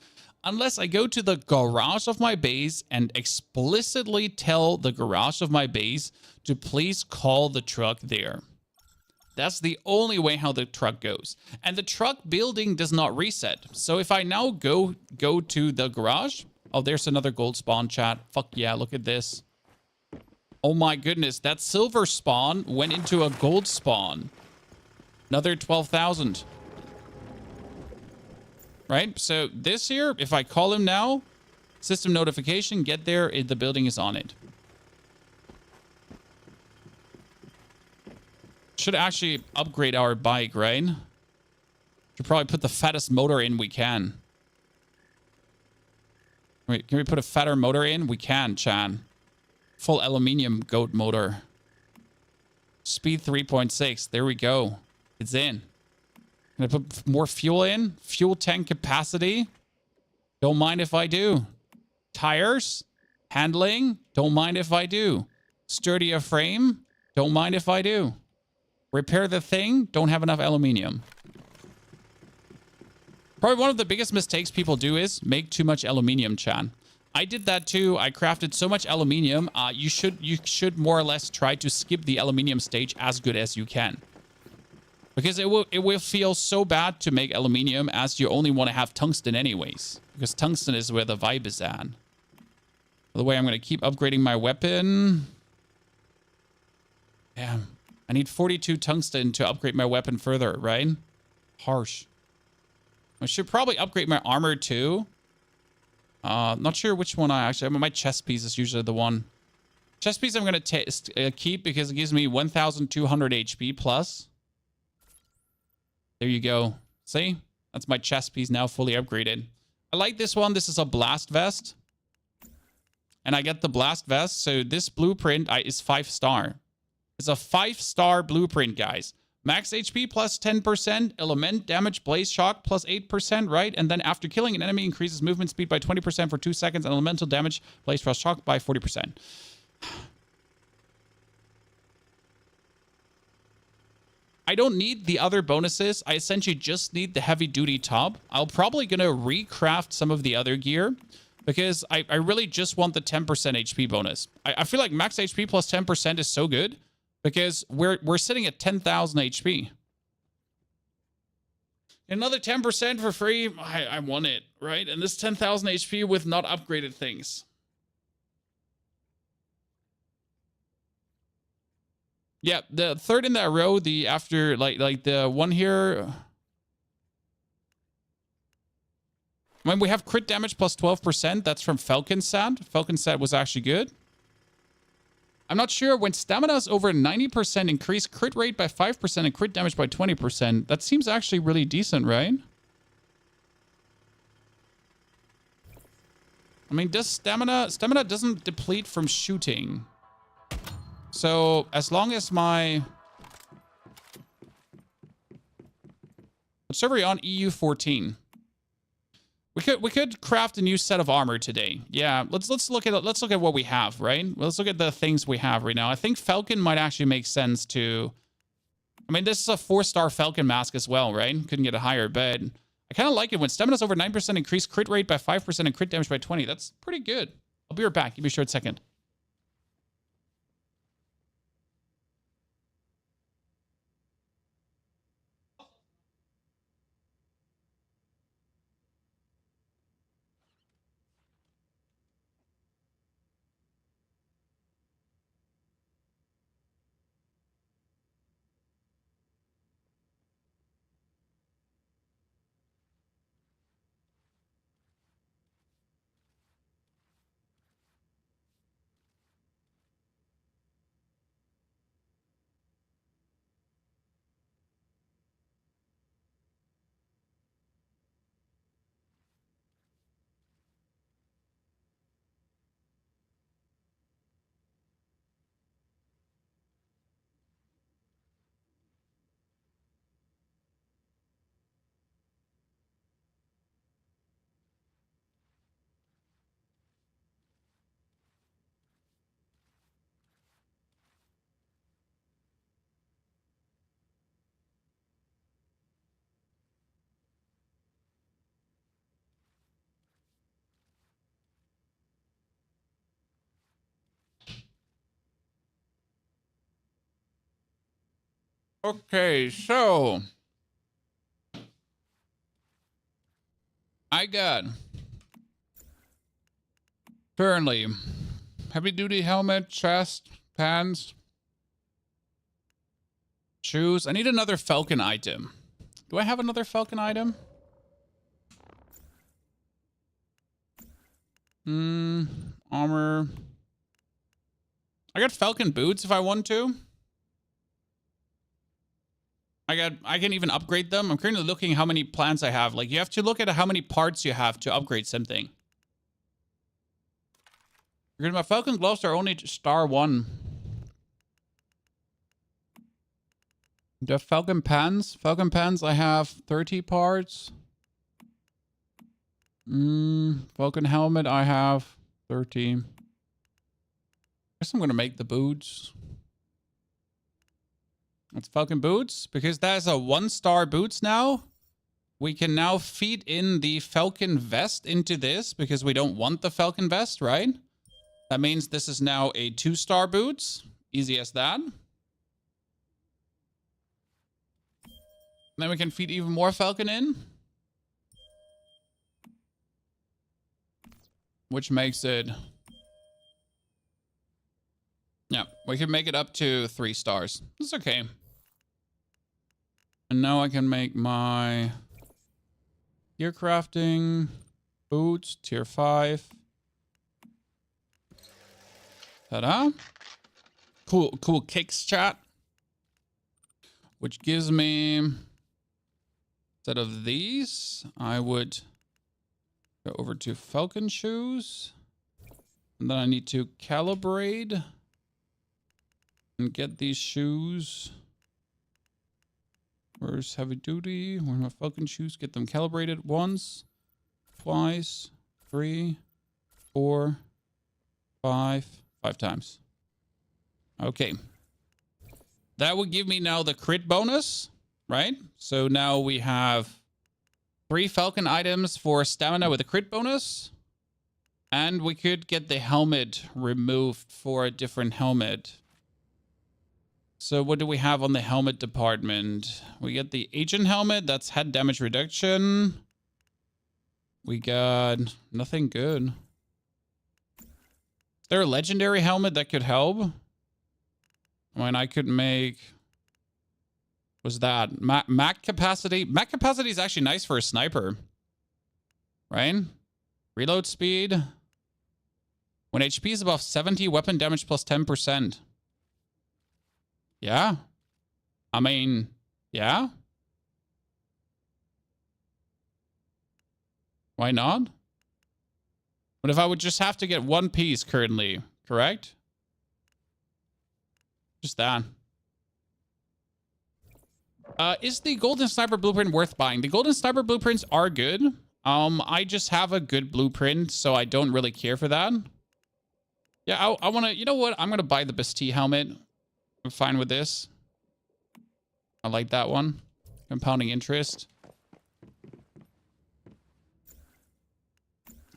Unless I go to the garage of my base and explicitly tell the garage of my base to please call the truck there. That's the only way how the truck goes. And the truck building does not reset. So if I now go to the garage. Oh, there's another gold spawn, chat. Fuck yeah, look at this. Oh my goodness, that silver spawn went into a gold spawn. Another 12,000. Right? So this here, if I call him now, system notification, get there, the building is on it. Should actually upgrade our bike, right? Should probably put the fattest motor in we can. Wait, can we put a fatter motor in? We can, Chan. Full aluminium goat motor. Speed 3.6. There we go. It's in. Can I put more fuel in? Fuel tank capacity. Don't mind if I do. Tires, handling, don't mind if I do. Sturdier frame, don't mind if I do. Repair the thing, don't have enough aluminium. Probably one of the biggest mistakes people do is make too much aluminium, Chan. I did that too. I crafted so much aluminium. You should more or less try to skip the aluminium stage as good as you can. Because it will feel so bad to make aluminium as you only want to have tungsten anyways. Because tungsten is where the vibe is at. By the way, I'm going to keep upgrading my weapon. Damn. I need 42 tungsten to upgrade my weapon further, right? Harsh. I should probably upgrade my armor too. Not sure which one I actually... My chest piece is usually the one. Chest piece I'm going to keep because it gives me 1,200 HP plus. There you go. See? That's my chest piece now fully upgraded. I like this one. This is a blast vest. And I get the blast vest. So this blueprint is 5-star. It's a 5-star blueprint, guys. Max HP plus 10%. Element damage blaze shock plus 8%, right? And then after killing an enemy, increases movement speed by 20% for 2 seconds. And elemental damage blaze frost shock by 40%. I don't need the other bonuses. I essentially just need the heavy duty top. I'll probably gonna recraft some of the other gear because I really just want the 10% HP bonus. I feel like max HP plus 10% is so good because we're sitting at 10,000 HP. Another 10% for free. I want it, right? And this 10,000 HP with not upgraded things. Yeah, the third in that row, the after like the one here. I mean, we have crit damage plus 12%. That's from Falcon Set. Falcon Set was actually good. I'm not sure. When stamina is over 90%, increase crit rate by 5% and crit damage by 20%. That seems actually really decent, right? I mean, does stamina doesn't deplete from shooting. So as long as my... What server are you on? EU14. We could craft a new set of armor today. Yeah, let's look at what we have, right? Let's look at the things we have right now. I think Falcon might actually make sense to... I mean, this is a 4-star Falcon mask as well, right? Couldn't get a higher, but I kind of like it when stamina's over 9%, increase crit rate by 5% and crit damage by 20. That's pretty good. I'll be right back. Give me a short second. Okay, so I got currently heavy duty helmet, chest, pants, shoes. I need another Falcon item. Do I have another Falcon item? Armor. I got Falcon boots if I want to. I can even upgrade them. I'm currently looking how many plans I have. Like, you have to look at how many parts you have to upgrade something. Because my Falcon gloves are only star 1. The Falcon pants. Falcon pants, I have 30 parts. Falcon helmet, I have 30. Guess I'm gonna make the boots. It's Falcon boots because that's a 1-star boots now. We can now feed in the Falcon vest into this because we don't want the Falcon vest, right? That means this is now a 2-star boots. Easy as that. Then we can feed even more Falcon in. Which makes it... Yeah, we can make it up to 3 stars. It's okay. And now I can make my gear crafting boots, tier 5. Ta-da. Cool kicks, chat. Which gives me, instead of these, I would go over to Falcon shoes. And then I need to calibrate and get these shoes. Where's heavy duty? Where are my Falcon shoes? Get them calibrated once, twice, 3, 4, 5 times. Okay. That would give me now the crit bonus, right? So now we have 3 Falcon items for stamina with a crit bonus. And we could get the helmet removed for a different helmet. So what do we have on the helmet department? We get the agent helmet. That's head damage reduction. We got nothing good. Is there a legendary helmet that could help? I mean, I could make... What's that? Mac capacity. Mac capacity is actually nice for a sniper. Right? Reload speed. When HP is above 70, weapon damage plus 10%. Yeah. I mean, yeah. Why not? But if I would just have to get 1 piece currently, correct? Just that. Is the Golden Sniper Blueprint worth buying? The Golden Sniper Blueprints are good. I just have a good blueprint, so I don't really care for that. Yeah, I want to... You know what? I'm going to buy the Bastille helmet. I'm fine with this. I like that one. Compounding interest.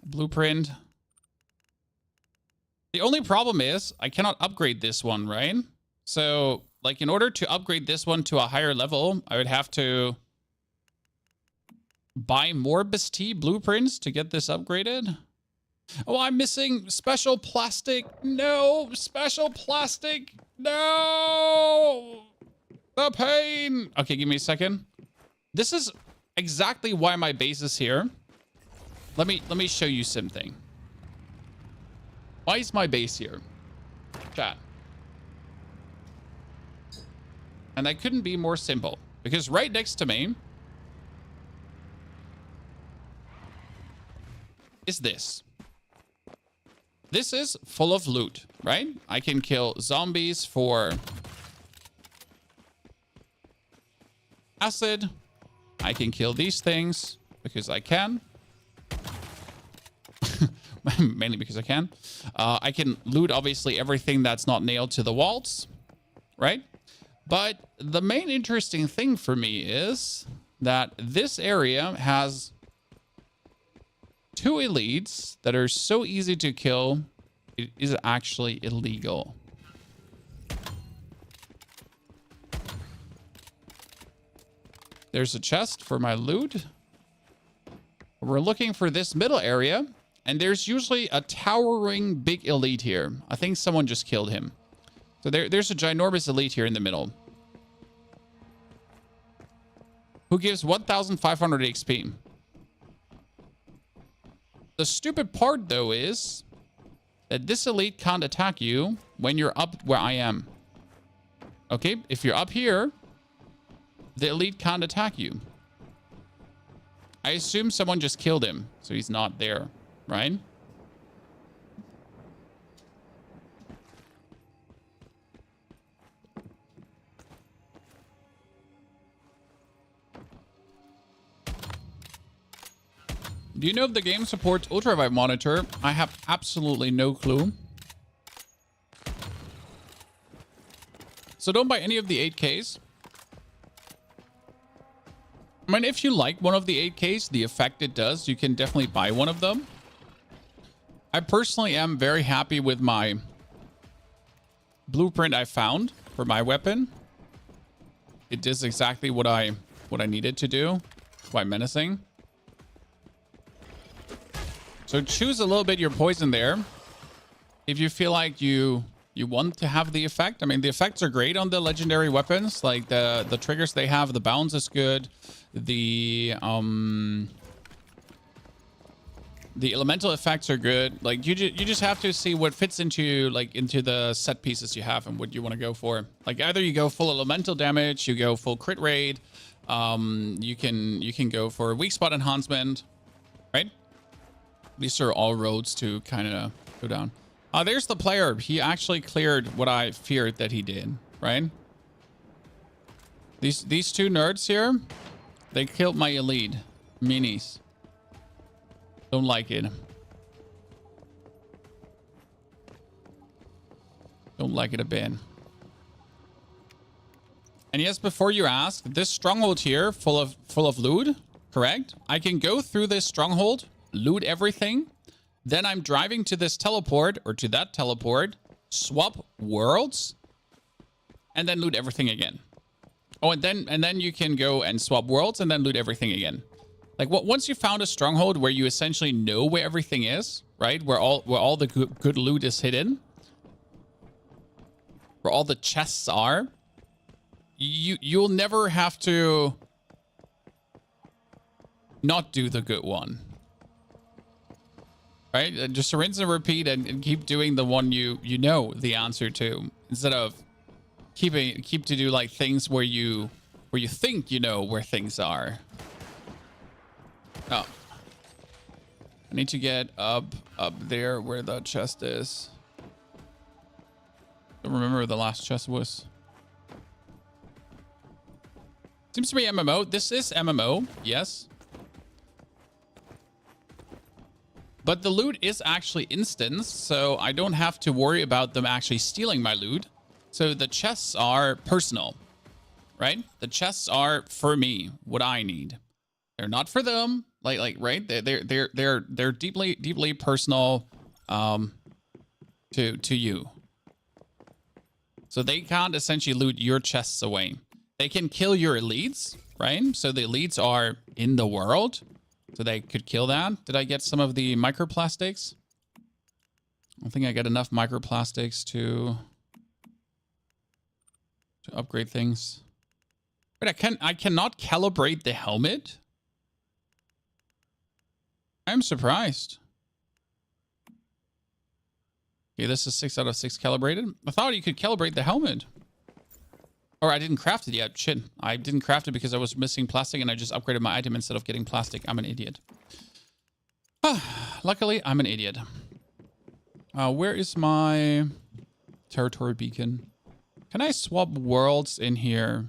Blueprint. The only problem is I cannot upgrade this one, right? So, like, in order to upgrade this one to a higher level, I would have to buy more Bastille blueprints to get this upgraded. Oh, I'm missing special plastic. No, special plastic. No, the pain. Okay, give me a second. This is exactly why my base is here. Let me show you something. Why is my base here? Chat. And that couldn't be more simple because right next to me is this. This is full of loot, right? I can kill zombies for acid. I can kill these things because I can. Mainly because I can. I can loot, obviously, everything that's not nailed to the walls, right? But the main interesting thing for me is that this area has 2 elites that are so easy to kill, it is actually illegal. There's a chest for my loot. We're looking for this middle area, and there's usually a towering big elite here. I think someone just killed him. So there's a ginormous elite here in the middle. Who gives 1,500 XP. The stupid part, though, is that this elite can't attack you when you're up where I am. Okay, if you're up here, the elite can't attack you. I assume someone just killed him, so he's not there, right? Do you know if the game supports ultraviolet monitor? I have absolutely no clue. So don't buy any of the 8Ks. I mean, if you like one of the 8Ks, the effect it does, you can definitely buy one of them. I personally am very happy with my blueprint I found for my weapon. It does exactly what I needed to do. Quite menacing. So choose a little bit your poison there. If you feel like you want to have the effect. I mean, the effects are great on the legendary weapons. Like the triggers they have, the bounce is good. The elemental effects are good. Like you just have to see what fits into the set pieces you have and what you want to go for. Like either you go full elemental damage, you go full crit rate. You can go for weak spot enhancement, right? These are all roads to kind of go down. There's the player. He actually cleared what I feared that he did, right? These two nerds here, they killed my elite minis. Don't like it. Don't like it a bit. And yes, before you ask, this stronghold here, full of loot, correct? I can go through this stronghold, loot everything. Then I'm driving to this teleport or to that teleport, swap worlds, and then loot everything again. Oh, and then you can go and swap worlds and then loot everything again. Like once you found a stronghold where you essentially know where everything is, right? Where all the good loot is hidden, where all the chests are, you'll never have to not do the good one. Right? Just rinse and repeat and keep doing the one you know the answer to, instead of keep to do like things where you think you know where things are. Oh. I need to get up there where the chest is. Don't remember where the last chest was. Seems to be MMO. This is MMO, yes. But the loot is actually instanced, so I don't have to worry about them actually stealing my loot. So the chests are personal, right? The chests are for me, what I need. They're not for them, like right? They're deeply personal, to you. So they can't essentially loot your chests away. They can kill your elites, right? So the elites are in the world. So they could kill that. Did I get some of the microplastics? I don't think I got enough microplastics to upgrade things. Wait, I cannot calibrate the helmet? I'm surprised. Okay, this is 6 out of 6 calibrated. I thought you could calibrate the helmet. Or I didn't craft it yet. Shit. I didn't craft it because I was missing plastic and I just upgraded my item instead of getting plastic. I'm an idiot. Luckily, I'm an idiot. Where is my territory beacon? Can I swap worlds in here?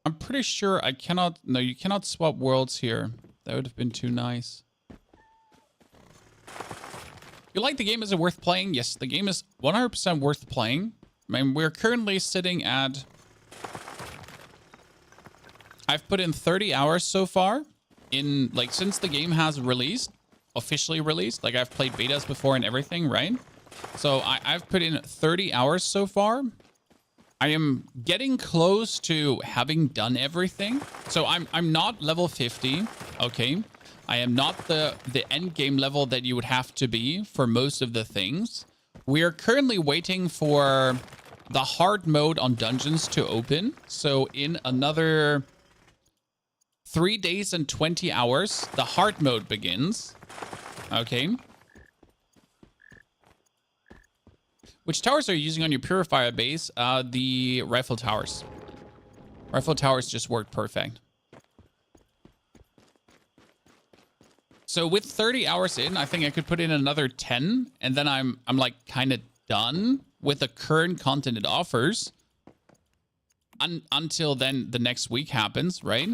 I'm pretty sure I cannot... No, you cannot swap worlds here. That would have been too nice. You like the game? Is it worth playing? Yes, the game is 100% worth playing. I mean, we're currently sitting at... I've put in 30 hours so far. Since the game has released, officially released. Like, I've played betas before and everything, right? So I've put in 30 hours so far. I am getting close to having done everything. So I'm not level 50, okay? I am not the end game level that you would have to be for most of the things. We are currently waiting for the hard mode on dungeons to open. So in another 3 days and 20 hours, the hard mode begins. Okay. Which towers are you using on your purifier base? The rifle towers. Rifle towers just work perfect. So with 30 hours in, I think I could put in another 10, and then I'm like kind of done with the current content it offers. until then, the next week happens, right?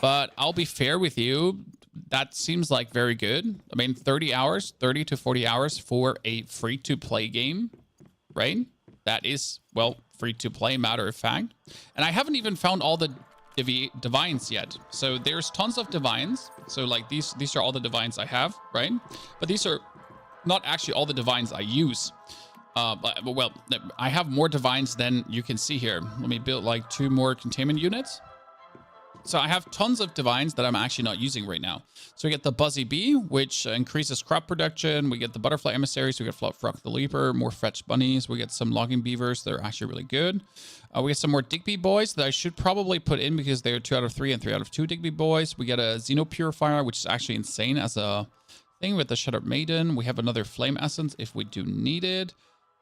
But I'll be fair with you. That seems like very good. I mean, 30 hours, 30 to 40 hours for a free-to-play game, right? That is, well, free-to-play, matter of fact. And I haven't even found all the divines yet. So there's tons of divines. So like these are all the divines I have, right? But these are not actually all the divines I use. Well, I have more divines than you can see here. Let me build like 2 more containment units. So I have tons of divines that I'm actually not using right now. So we get the Buzzy Bee, which increases crop production. We get the Butterfly Emissaries. We get Frog the Leaper, more Fetch Bunnies. We get some Logging Beavers that are actually really good. We get some more Digby Boys that I should probably put in because they're 2 out of 3 and 3 out of 2 Digby Boys. We get a Xeno Purifier, which is actually insane as a thing with the Shuttered Maiden. We have another Flame Essence if we do need it.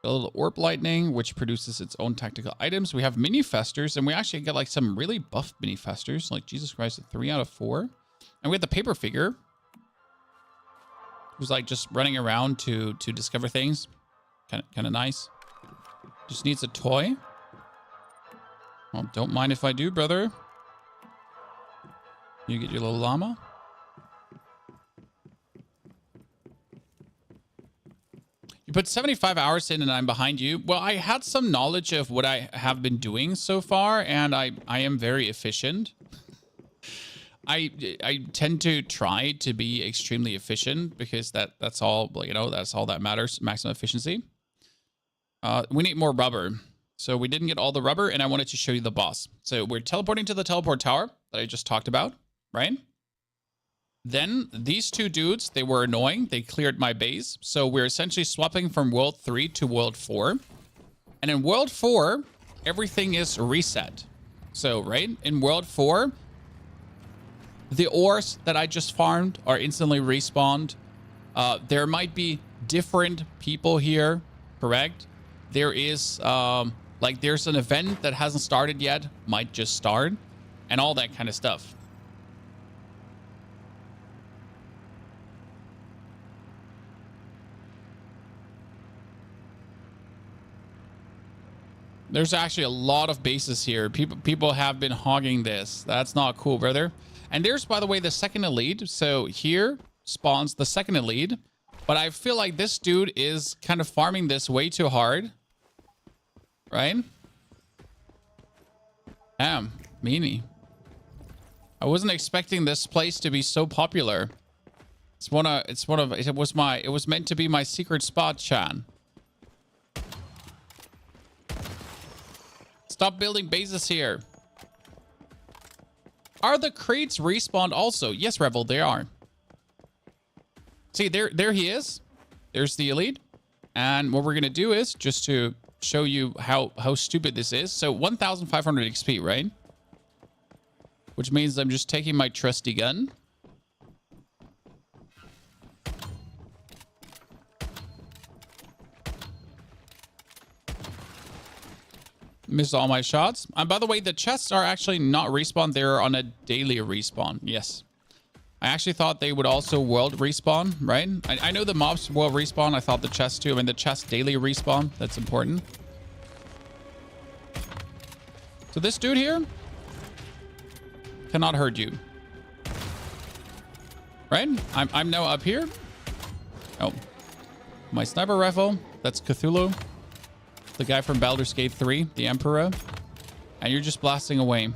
A little Orb Lightning, which produces its own tactical items. We have Mini Festers, and we actually get like some really buffed Mini Festers, like Jesus Christ, a 3 out of 4. And we have the Paper Figure, who's like just running around to discover things. Kind of nice. Just needs a toy. Well, don't mind if I do, brother. You get your little llama. You put 75 hours in and I'm behind you. Well, I had some knowledge of what I have been doing so far, and I am very efficient. I tend to try to be extremely efficient because that's all, you know, that's all that matters, maximum efficiency. We need more rubber. So we didn't get all the rubber, and I wanted to show you the boss. So we're teleporting to the teleport tower that I just talked about, right? Then these 2 dudes, they were annoying. They cleared my base. So we're essentially swapping from World 3 to World 4. And in World 4, everything is reset. So, right, in World 4, the ores that I just farmed are instantly respawned. There might be different people here, correct? There is, like, there's an event that hasn't started yet, might just start, and all that kind of stuff. There's actually a lot of bases here. People have been hogging this. That's not cool, brother. And there's, by the way, the second elite. So here spawns the second elite. But I feel like this dude is kind of farming this way too hard. Right? Damn, meanie. I wasn't expecting this place to be so popular. It was meant to be my secret spot, Chan. Stop building bases here. Are the crates respawned also? Yes, Revel, they are. See, there he is. There's the elite. And what we're going to do is, just to show you how stupid this is. So 1,500 XP, right? Which means I'm just taking my trusty gun. Missed all my shots. And by the way, the chests are actually not respawn. They're on a daily respawn. Yes. I actually thought they would also world respawn, right? I know the mobs world respawn. I thought the chests too. I mean, the chest daily respawn. That's important. So this dude here cannot hurt you. Right? I'm now up here. Oh. My sniper rifle. That's Cthulhu. The guy from Baldur's Gate 3, the Emperor. And you're just blasting away.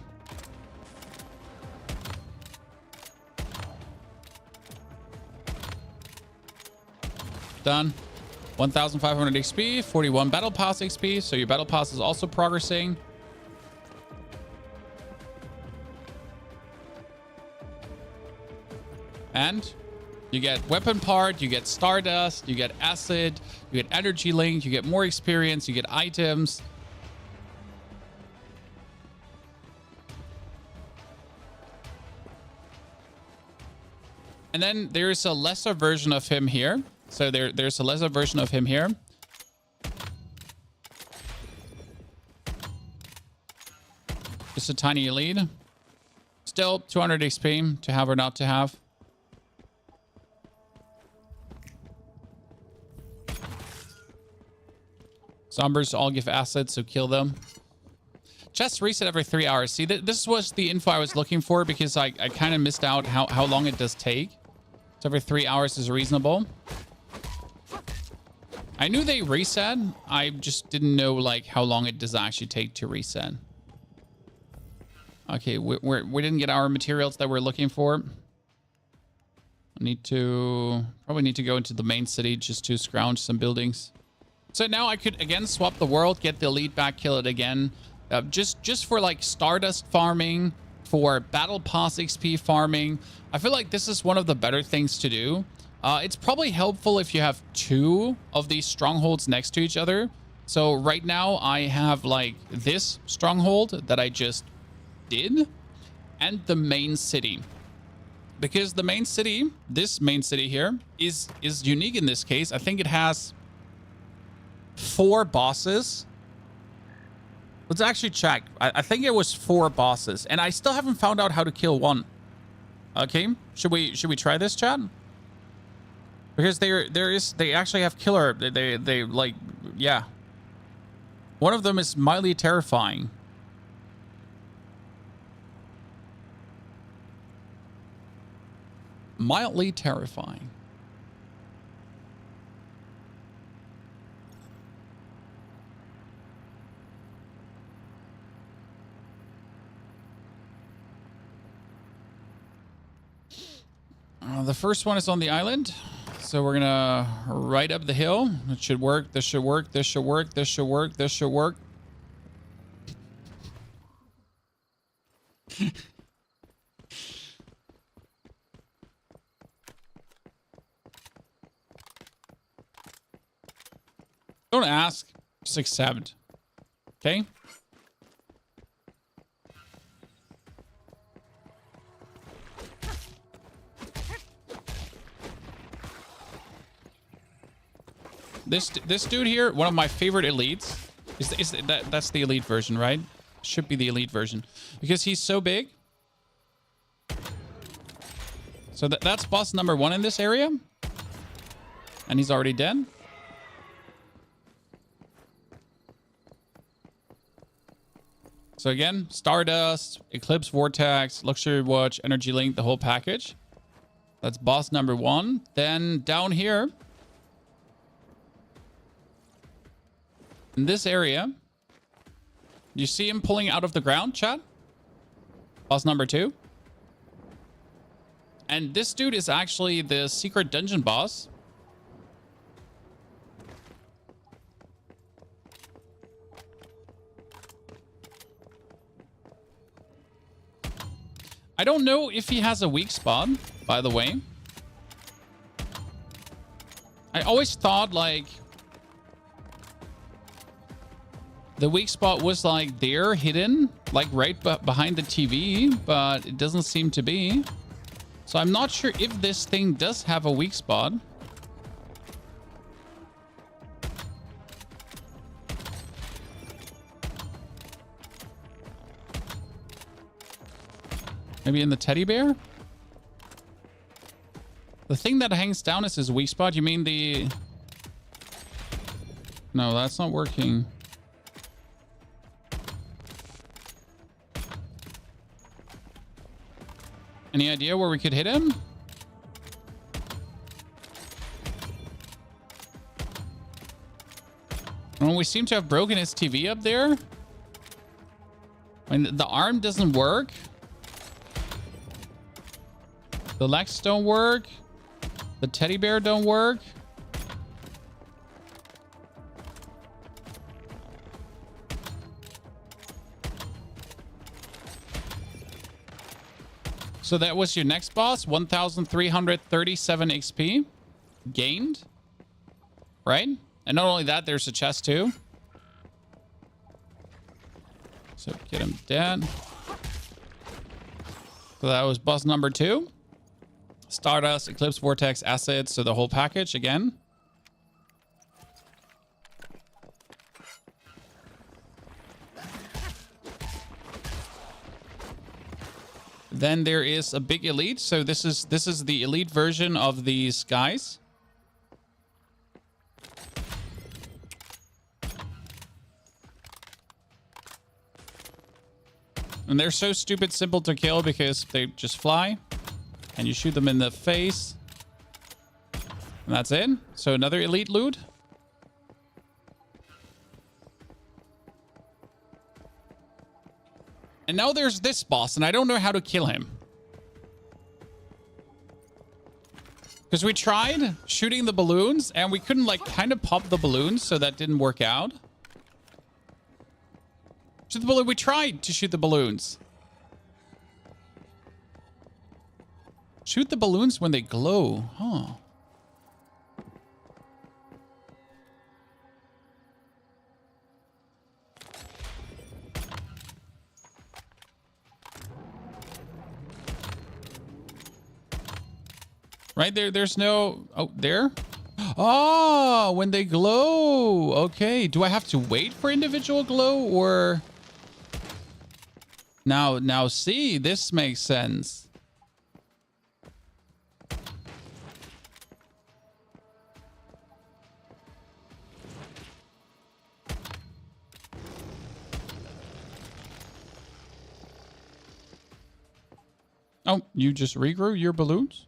Done. 1,500 XP, 41 Battle Pass XP. So your Battle Pass is also progressing. And you get weapon part, you get Stardust, you get acid, you get energy link, you get more experience, you get items. And then there's a lesser version of him here. So there's a lesser version of him here. Just a tiny elite. Still 200 XP to have or not to have. Zombers all give acid, so kill them. Chests reset every 3 hours. See, this was the info I was looking for because I kind of missed out how long it does take. So every 3 hours is reasonable. I knew they reset. I just didn't know like how long it does actually take to reset. Okay, we didn't get our materials that we're looking for. Probably need to go into the main city just to scrounge some buildings. So now I could again swap the world, get the elite back, kill it again. Just for like Stardust farming, for Battle Pass XP farming. I feel like this is one of the better things to do. It's probably helpful if you have 2 of these strongholds next to each other. So right now I have like this stronghold that I just did and the main city. Because the main city, this main city here, is unique in this case. I think it has 4 bosses. Let's actually check. I think it was 4 bosses, and I still haven't found out how to kill one. Okay, should we try this, chat? Because they actually have killer. They like, yeah. One of them is mildly terrifying. Mildly terrifying. The first one is on the island. So we're gonna right up the hill. It should work. This should work. This should work. This should work. This should work. Don't ask, just accept. Okay? This dude here, one of my favorite elites. That's the elite version, right? Should be the elite version. Because he's so big. So that's boss number 1 in this area. And he's already dead. So again, Stardust, Eclipse Vortex, Luxury Watch, Energy Link, the whole package. That's boss number 1. Then down here, in this area, you see him pulling out of the ground, chat? Boss number 2. And this dude is actually the secret dungeon boss. I don't know if he has a weak spot, by the way. I always thought, like, the weak spot was, like, there, hidden, like, right behind the TV, but it doesn't seem to be. So I'm not sure if this thing does have a weak spot. Maybe in the teddy bear? The thing that hangs down is his weak spot. You mean the... No, that's not working. Any idea where we could hit him? Well, we seem to have broken his TV up there. I mean, the arm doesn't work. The legs don't work. The teddy bear don't work. So that was your next boss. 1,337 XP gained. Right? And not only that, there's a chest too. So get him dead. So that was boss number 2. Stardust, Eclipse Vortex, Acid, so the whole package again. Then there is a big elite. So this is the elite version of these guys. And they're so stupid simple to kill because they just fly. And you shoot them in the face. And that's it. So another elite loot. And now there's this boss, and I don't know how to kill him. Because we tried shooting the balloons, and we couldn't, like, kind of pop the balloons, so that didn't work out. Shoot the balloon. We tried to shoot the balloons. Shoot the balloons when they glow. Huh. Right there, there's no... Oh, there? Oh, when they glow. Okay. Do I have to wait for individual glow or... Now see, this makes sense. Oh, you just regrew your balloons?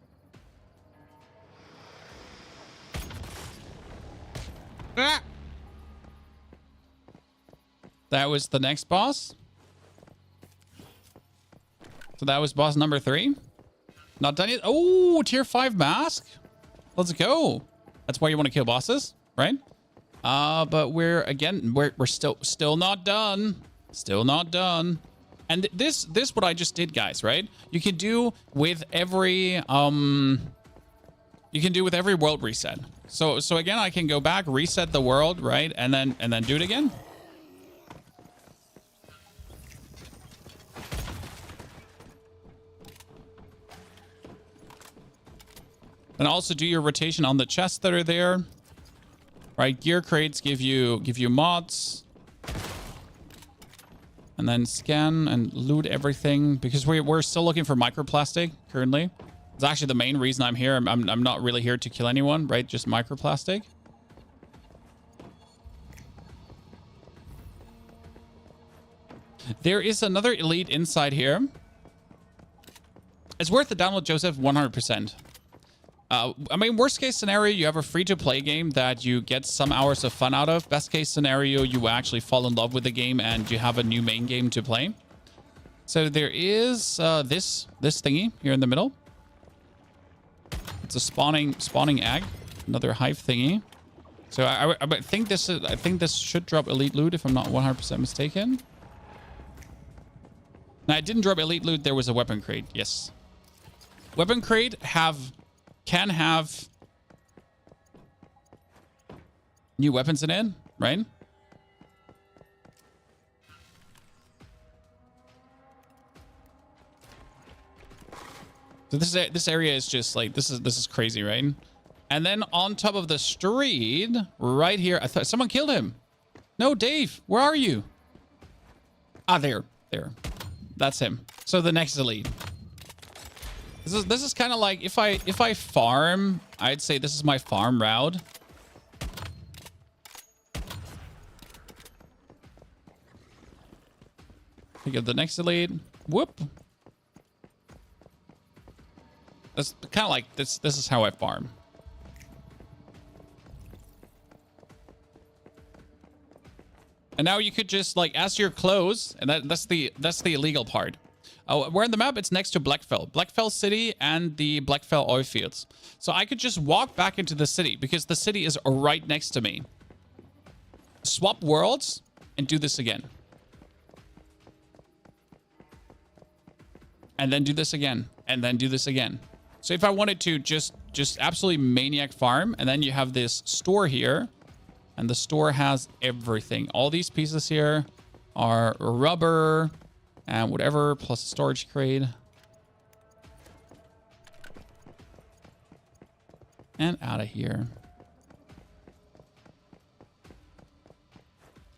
Ah! That was the next boss. So that was boss number 3. Not done yet. Oh, tier 5 mask. Let's go. That's why you want to kill bosses, right? But we're still not done. Still not done. And this what I just did, guys, right? You can do with every world reset. So again, I can go back, reset the world, right? And then do it again. And also do your rotation on the chests that are there. Right? Gear crates give you mods. And then scan and loot everything because we're still looking for microplastic currently. It's actually the main reason I'm here. I'm not really here to kill anyone, right? Just microplastic. There is another elite inside here. It's worth the download, Joseph, 100%. I mean, worst case scenario, you have a free-to-play game that you get some hours of fun out of. Best case scenario, you actually fall in love with the game and you have a new main game to play. So there is this thingy here in the middle. It's a spawning egg, another hive thingy. So I think this should drop elite loot if I'm not 100% mistaken. Now, it didn't drop elite loot. There was a weapon crate. Yes, weapon crate can have new weapons in it, right? So this area is just like this is crazy, right? And then on top of the street, right here, I thought someone killed him. No, Dave, where are you? Ah, there. That's him. So the next elite. This is kind of like if I farm, I'd say this is my farm route. Pick up the next elite. Whoop. That's kind of like this. This is how I farm. And now you could just like as your close, and that's the illegal part. Oh, we're on the map. It's next to Blackfell City and the Blackfell oil fields. So I could just walk back into the city because the city is right next to me. Swap worlds and do this again. And then do this again. And then do this again. So if I wanted to just absolutely maniac farm, and then you have this store here, and the store has everything. All these pieces here are rubber and whatever, plus a storage crate. And out of here.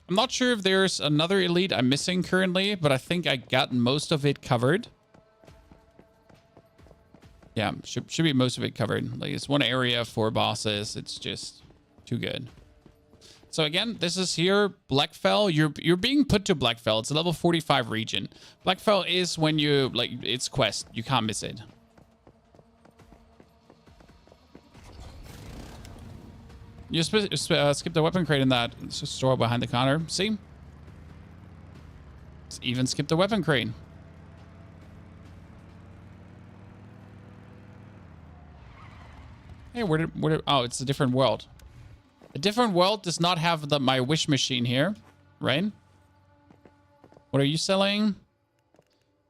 I'm not sure if there's another elite I'm missing currently, but I think I got most of it covered. Yeah, should be most of it covered. Like it's one area, 4 bosses. It's just too good. So again, this is here, Blackfell. You're being put to Blackfell. It's a level 45 region. Blackfell is when you, like, it's quest. You can't miss it. You skip the weapon crate in that store behind the counter. See? Even skip the weapon crate. Hey, where did, oh, it's a different world. A different world does not have my wish machine here, right? What are you selling?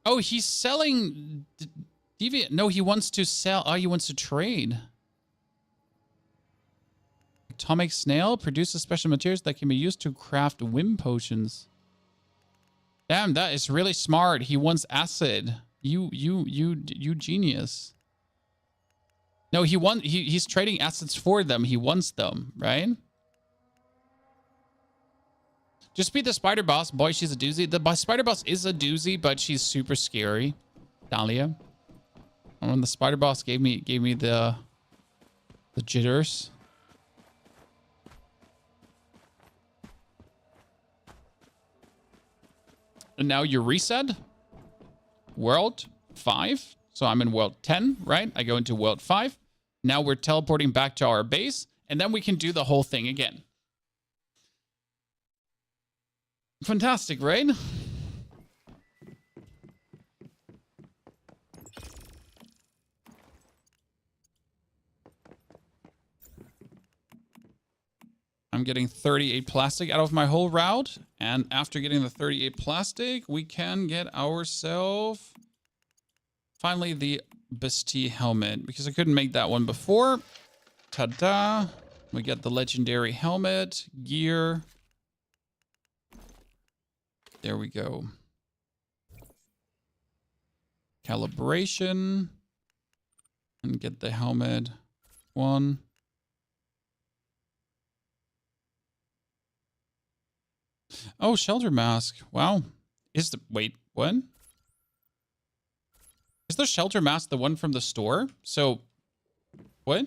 Oh, he's selling deviant. No, he wants to sell. Oh, he wants to trade. Atomic snail produces special materials that can be used to craft whim potions. Damn, that is really smart. He wants acid. You genius. No, he's trading assets for them. He wants them, right? Just beat the spider boss. Boy, she's a doozy. The spider boss is a doozy, but she's super scary. Dahlia. And when the spider boss gave me the jitters. And now you reset. World 5. So I'm in world 10, right? I go into world 5. Now we're teleporting back to our base, and then we can do the whole thing again. Fantastic, right? I'm getting 38 plastic out of my whole route, and after getting the 38 plastic, we can get ourselves finally the Bestie helmet, because I couldn't make that one before. Ta-da! We get the legendary helmet, gear. There we go. Calibration. And get the helmet. One. Oh, shelter mask. Wow. Wait, what? Is the shelter mask the one from the store? So, what?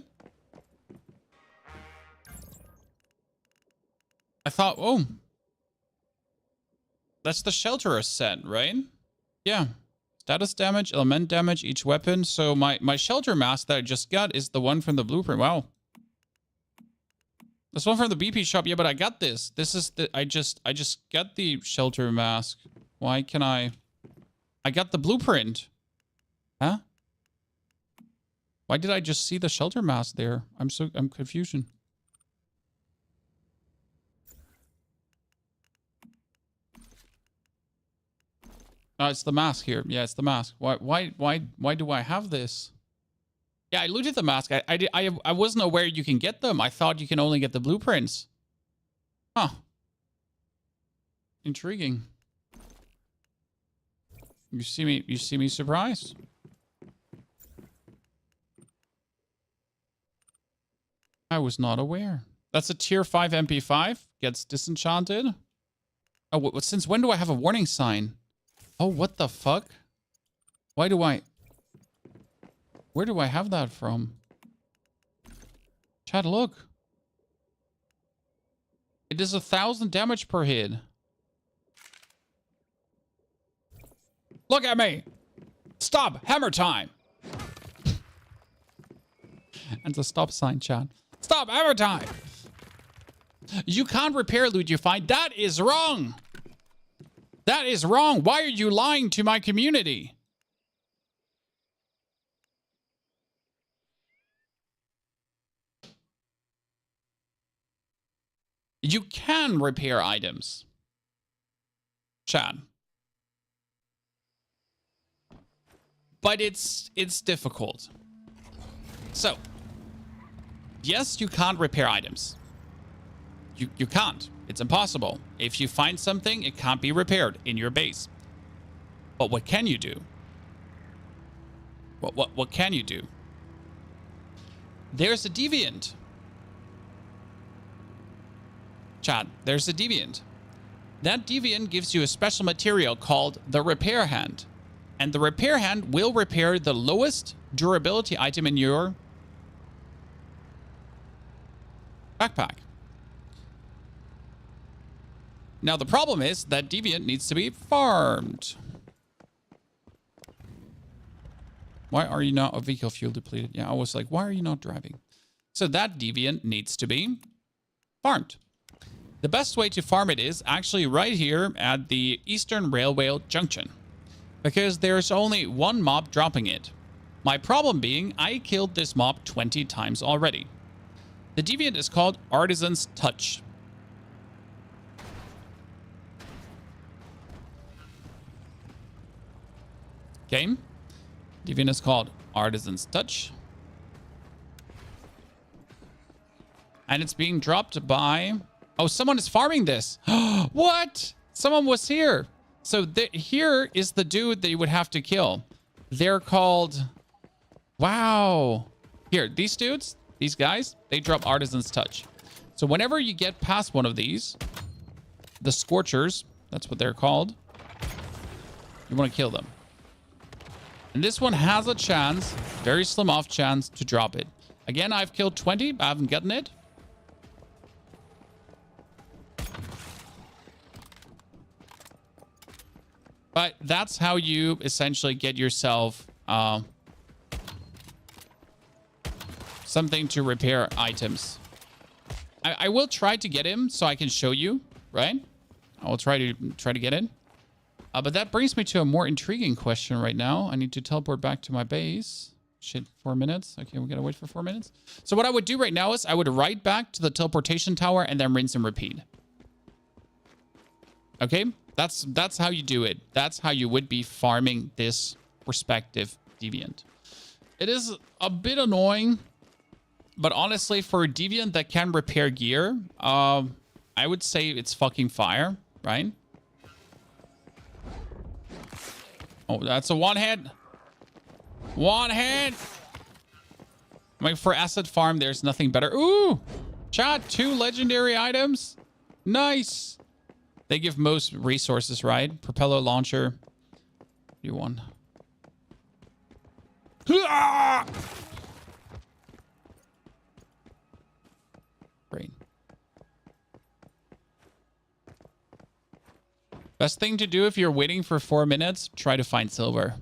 I thought, oh. That's the shelter set, right? Yeah. Status damage, element damage, each weapon. So my shelter mask that I just got is the one from the blueprint. Wow. This one from the BP shop. Yeah, but I got this. This is the, I just got the shelter mask. Why can I got the blueprint. Huh? Why did I just see the shelter mask there? I'm confusion. Oh, it's the mask here. Yeah, it's the mask. Why do I have this? Yeah, I looted the mask. I wasn't aware you can get them. I thought you can only get the blueprints. Huh. Intriguing. You see me surprised? I was not aware. That's a tier 5 MP5. Gets disenchanted. Oh, since when do I have a warning sign? Oh, what the fuck? Where do I have that from? Chat, look. It is 1,000 damage per hit. Look at me. Stop. Hammer time. And the stop sign, chat. Stop. Hammer time. You can't repair loot you find. That is wrong. That is wrong. Why are you lying to my community? You can repair items. Chad. But it's difficult. So, yes, you can't repair items. You can't. It's impossible. If you find something, it can't be repaired in your base. But what can you do? What can you do? There's a deviant. Chat, there's a deviant. That deviant gives you a special material called the repair hand. And the repair hand will repair the lowest durability item in your backpack. Now, the problem is that Deviant needs to be farmed. Why are you not a vehicle fuel depleted? Yeah, I was like, why are you not driving? So that Deviant needs to be farmed. The best way to farm it is actually right here at the Eastern Railway Junction, because there's only one mob dropping it. My problem being, I killed this mob 20 times already. The Deviant is called Artisan's Touch. Okay. Deviant is called Artisan's Touch. And it's being dropped by... Oh, someone is farming this. What? Someone was here. So here is the dude that you would have to kill. They're called... Wow. Here, these dudes, these guys, they drop Artisan's Touch. So whenever you get past one of these, the Scorchers, that's what they're called, you want to kill them. And this one has a chance, very slim off chance, to drop it. Again, I've killed 20, I haven't gotten it. But that's how you essentially get yourself something to repair items. I will try to get him so I can show you, right? I will try to get it. But that brings me to a more intriguing question right now. I need to teleport back to my base. Shit, 4 minutes. Okay, we gotta wait for 4 minutes. So what I would do right now is I would ride back to the teleportation tower and then rinse and repeat. Okay? That's how you do it. That's how you would be farming this respective Deviant. It is a bit annoying, but honestly, for a Deviant that can repair gear, I would say it's fucking fire, right? Oh, that's a one hit. One hit. I mean, for asset farm, there's nothing better. Ooh! Chat, 2 legendary items. Nice. They give most resources, right? Propeller launcher. You won. Great. Best thing to do if you're waiting for 4 minutes, try to find silver.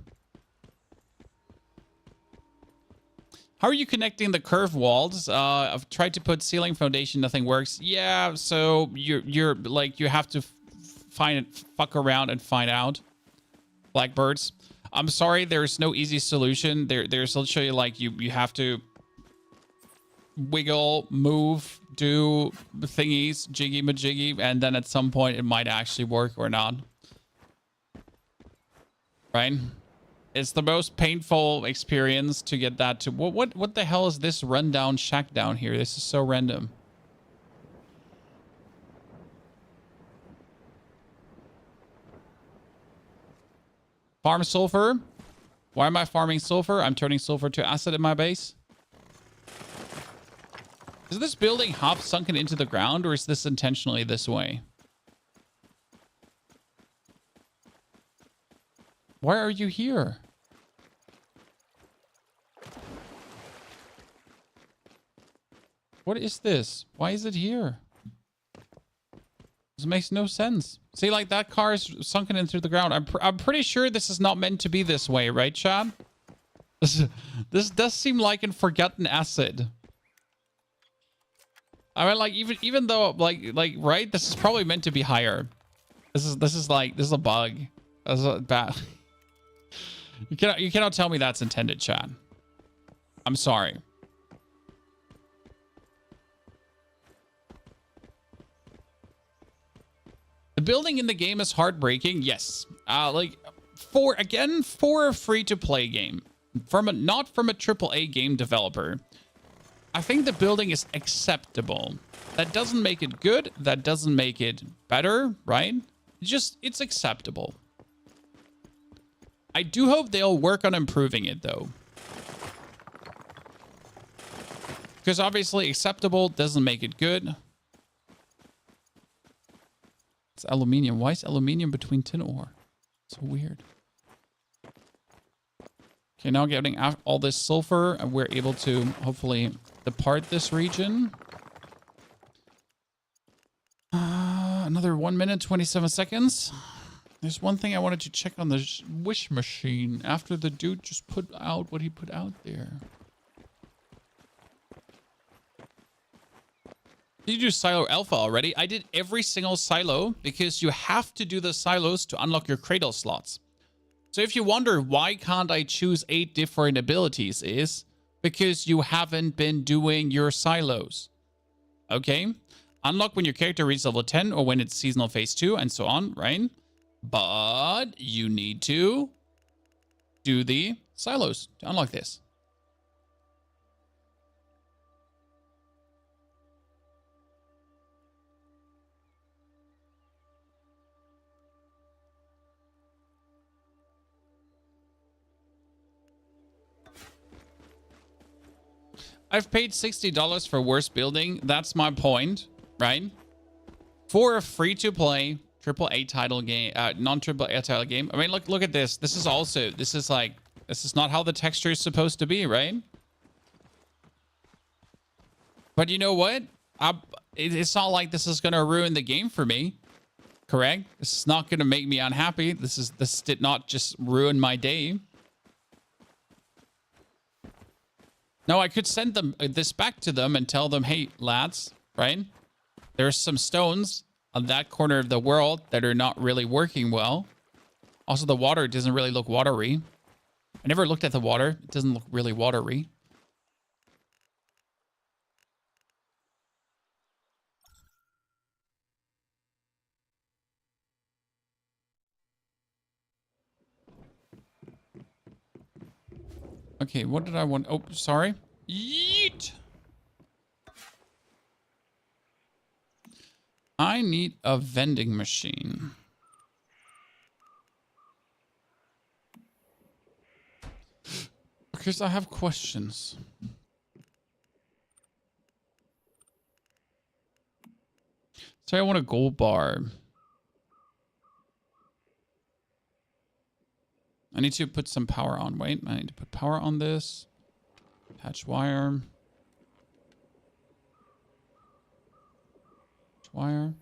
How are you connecting the curve walls? I've tried to put ceiling foundation, nothing works. Yeah, so you're like, you have to fuck around and find out. Blackbirds. I'm sorry, there's no easy solution. There's literally like you have to wiggle, move, do thingies, jiggy majiggy, and then at some point it might actually work or not. Right? It's the most painful experience to get that to... What the hell is this rundown shack down here? This is so random. Farm sulfur. Why am I farming sulfur? I'm turning sulfur to acid in my base. Is this building half sunken into the ground, or is this intentionally this way? Why are you here? What is this? Why is it here? This makes no sense. See, like, that car is sunken in through the ground. I'm pretty sure this is not meant to be this way, right, Chad? This does seem like in Forgotten Acid. I mean, like, even though, like, right? This is probably meant to be higher. This is a bug. That's a bad. You cannot tell me that's intended, Chad. I'm sorry. The building in the game is heartbreaking. Yes. Like, for a free-to-play game, not from a AAA game developer, I think the building is acceptable. That doesn't make it good. That doesn't make it better, right? It's acceptable. I do hope they'll work on improving it, though. Because obviously acceptable doesn't make it good. It's aluminium. Why is aluminium between tin ore? So weird. Okay, now getting all this sulfur, and we're able to hopefully depart this region. Another 1 minute, 27 seconds. There's one thing I wanted to check on the wish machine after the dude just put out what he put out there. Did you do Silo Alpha already? I did every single silo because you have to do the silos to unlock your cradle slots. So if you wonder why can't I choose 8 different abilities is because you haven't been doing your silos. Okay? Unlock when your character reaches level 10 or when it's seasonal phase 2 and so on, right? But you need to do the silos to unlock this. I've paid $60 for worst building. That's my point, right? For a free-to-play AAA title game, non-AAA title game. I mean, look at this. This is not how the texture is supposed to be, right? But you know what? It's not like this is going to ruin the game for me, correct? This is not going to make me unhappy. This did not just ruin my day. No, I could send them this back to them and tell them, hey, lads, right? There's some stones on that corner of the world that are not really working well. Also, the water doesn't really look watery. I never looked at the water. It doesn't look really watery. Okay, what did I want? Oh, sorry. Yeet! I need a vending machine. Because I have questions. So I want a gold bar. I need to put some power on. Wait, I need to put power on this. Attach wire. Wire.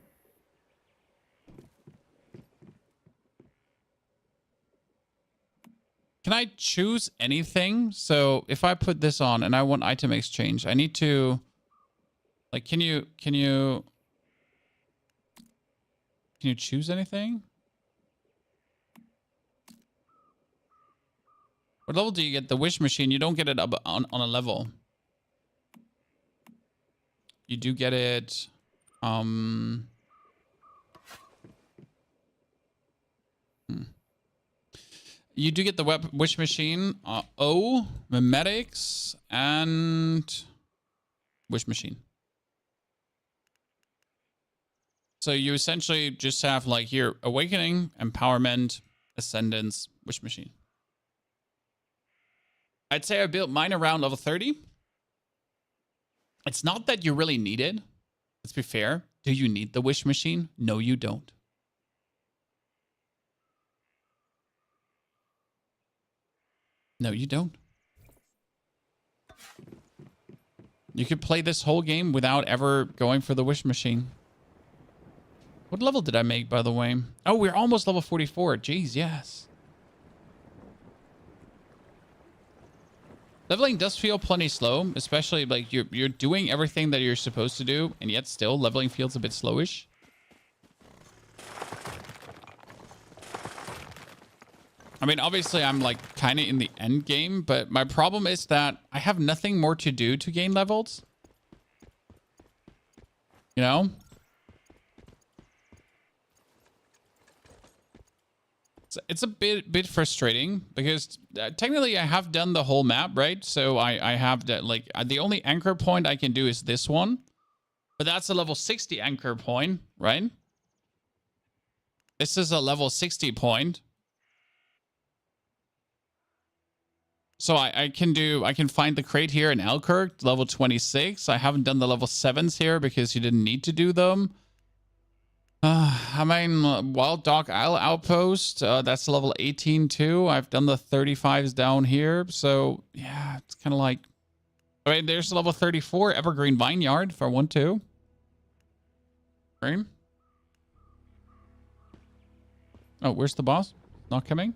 Can I choose anything? So if I put this on and I want item exchange, I need to, like, can you choose anything? What level do you get the wish machine? You don't get it up on a level. You do get it. You do get the wish machine. Memetics, and wish machine. So you essentially just have like here awakening, empowerment, ascendance, wish machine. I'd say I built mine around level 30. It's not that you really need it. Let's be fair. Do you need the wish machine? No, you don't. No, you don't. You could play this whole game without ever going for the wish machine. What level did I make, by the way? Oh, we're almost level 44. Jeez, yes. Leveling does feel plenty slow, especially like you're doing everything that you're supposed to do, and yet still leveling feels a bit slowish. I mean, obviously I'm like kind of in the end game, but my problem is that I have nothing more to do to gain levels. You know? It's a bit frustrating because technically I have done the whole map, right? So I have that, like, the only anchor point I can do is this one, but that's a level 60 anchor point, right? This is a level 60 point. So I can find the crate here in Elkirk, level 26. I haven't done the level 7s here because you didn't need to do them. I mean, Wild Dog Isle Outpost, that's level 18 too. I've done the 35s down here. So, yeah, it's kind of like... I mean, there's level 34 Evergreen Vineyard for 1-2. Right? Oh, where's the boss? Not coming?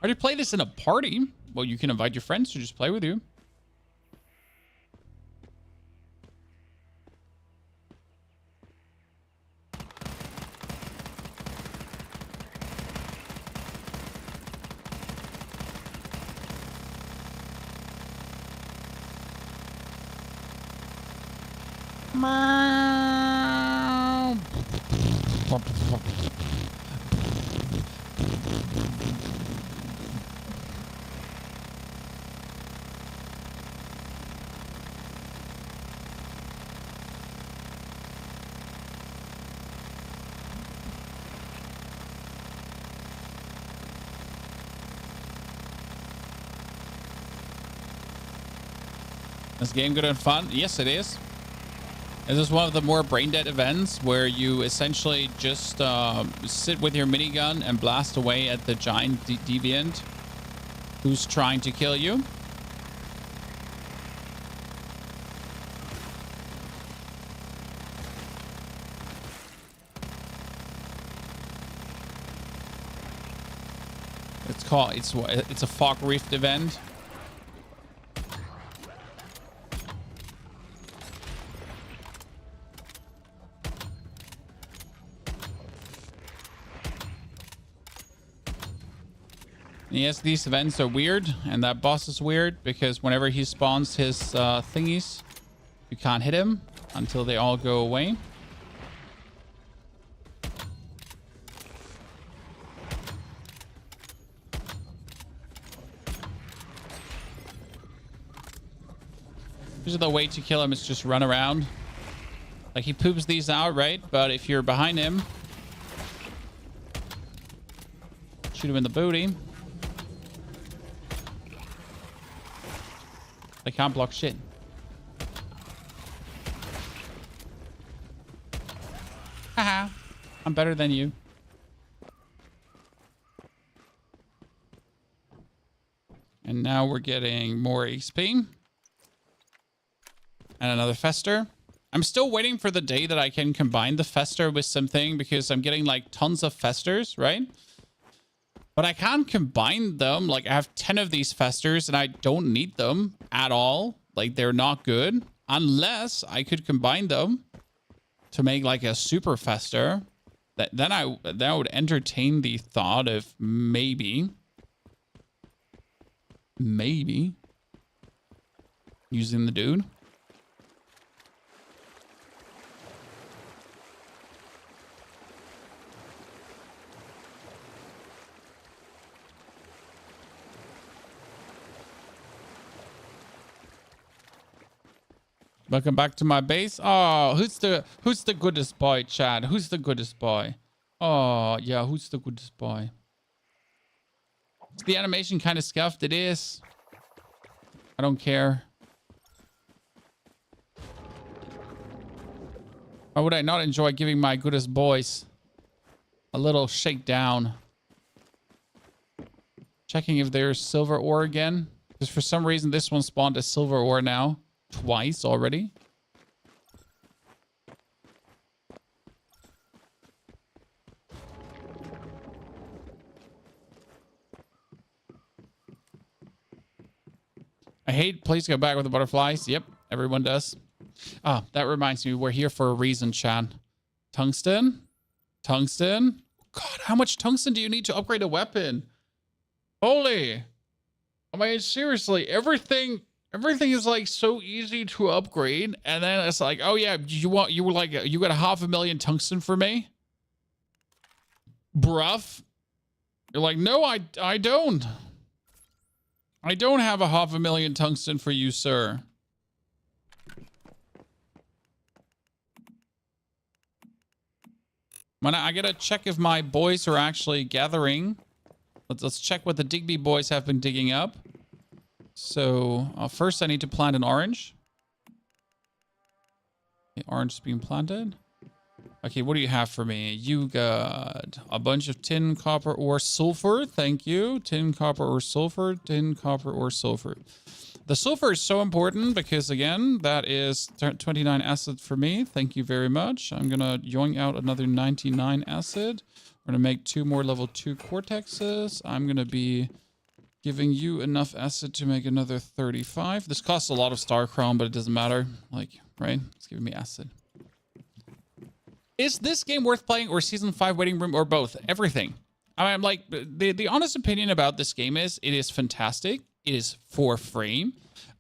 How do you play this in a party? Well, you can invite your friends to just play with you. Is the game good and fun? Yes, it is. This is one of the more brain-dead events where you essentially just sit with your minigun and blast away at the giant deviant who's trying to kill you. It's a fog rift event. Yes, these events are weird, and that boss is weird because whenever he spawns his thingies, you can't hit him until they all go away. Usually the way to kill him is just run around. Like, he poops these out, right? But if you're behind him, shoot him in the booty. They can't block shit. Haha. I'm better than you. And now we're getting more XP. And another Fester. I'm still waiting for the day that I can combine the Fester with something because I'm getting like tons of Festers, right? But I can't combine them. Like, I have 10 of these Festers and I don't need them at all. Like, they're not good unless I could combine them to make like a super Fester. Then I would entertain the thought of maybe using the dude. Welcome back to my base. Oh, who's the goodest boy, Chad? Who's the goodest boy? Oh, yeah, who's the goodest boy? Is the animation kind of scuffed? It is. I don't care. Why would I not enjoy giving my goodest boys a little shakedown? Checking if there's silver ore again. Because for some reason this one spawned a silver ore now. Twice already. I hate please go back with the butterflies. Yep, everyone does. Ah, that reminds me, we're here for a reason, Chan. Tungsten? Tungsten? God, how much tungsten do you need to upgrade a weapon? Holy. I mean, seriously, everything is like so easy to upgrade, and then it's like, oh yeah, you got 500,000 tungsten for me, bruv. You're like, no, I don't have 500,000 tungsten for you, sir. I gotta check if my boys are actually gathering. Let's check what the Digby boys have been digging up. So first I need to plant an orange. The orange is being planted. Okay, what do you have for me? You got a bunch of tin, copper, ore, sulfur. Thank you. Tin, copper, or sulfur. Tin, copper, or sulfur. The sulfur is so important because, again, that is 29 acid for me. Thank you very much. I'm going to yoink out another 99 acid. We're going to make 2 more level 2 cortexes. I'm going to be giving you enough acid to make another 35. This costs a lot of star crown, but it doesn't matter. Like, right? It's giving me acid. Is this game worth playing, or Season 5 waiting room, or both? Everything. I mean, like, the honest opinion about this game is it is fantastic. It is for free.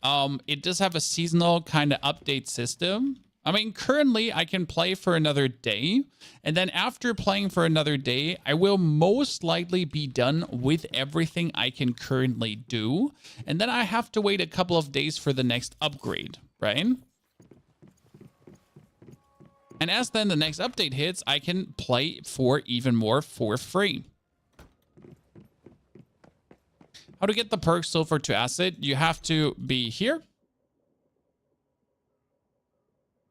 It does have a seasonal kind of update system. I mean, currently I can play for another day, and then after playing for another day, I will most likely be done with everything I can currently do, and then I have to wait a couple of days for the next upgrade, right? And as then the next update hits, I can play for even more for free. How to get the perk sulfur to acid? You have to be here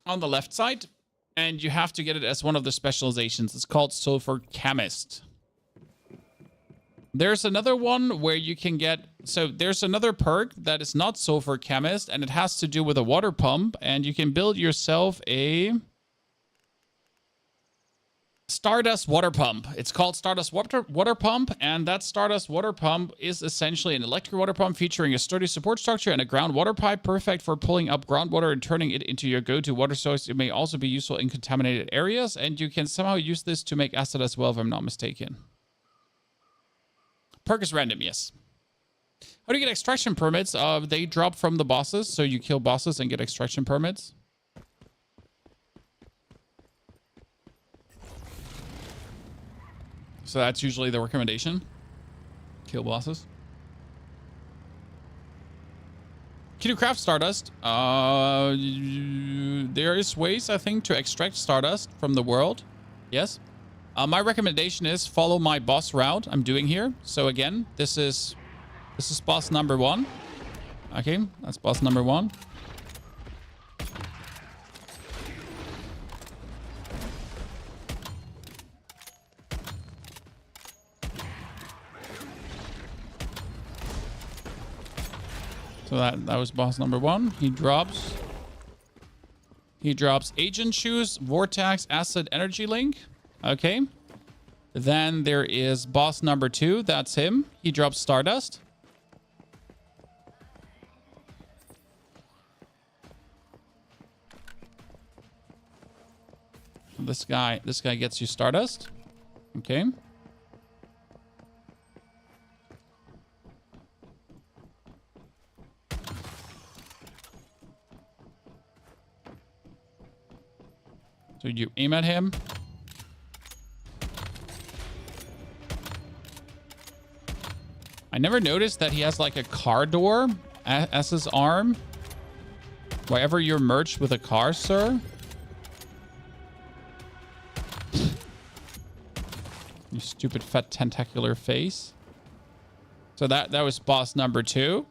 on the left side, and you have to get it as one of the specializations. It's called sulfur chemist. There's another one where you can get, so there's another perk that is not sulfur chemist, and it has to do with a water pump, and you can build yourself a Stardust water pump. It's called Stardust water pump, and that Stardust water pump is essentially an electric water pump featuring a sturdy support structure and a groundwater pipe, perfect for pulling up groundwater and turning it into your go-to water source. It may also be useful in contaminated areas, and you can somehow use this to make acid as well, if I'm not mistaken. Perk is random, yes. How do you get extraction permits? They drop from the bosses, so you kill bosses and get extraction permits. So that's usually the recommendation. Kill bosses. Can you craft Stardust? There is ways, I think, to extract Stardust from the world. Yes. My recommendation is follow my boss route I'm doing here. So again, this is boss number 1. Okay, that's boss number 1. So that was boss number 1. He drops agent shoes, vortex, acid, energy link. Okay. Then there is boss number 2. That's him. He drops Stardust. This guy gets you Stardust. Okay. So you aim at him. I never noticed that he has like a car door as his arm. Wherever you're merged with a car, sir. You stupid fat tentacular face. So that was boss number 2.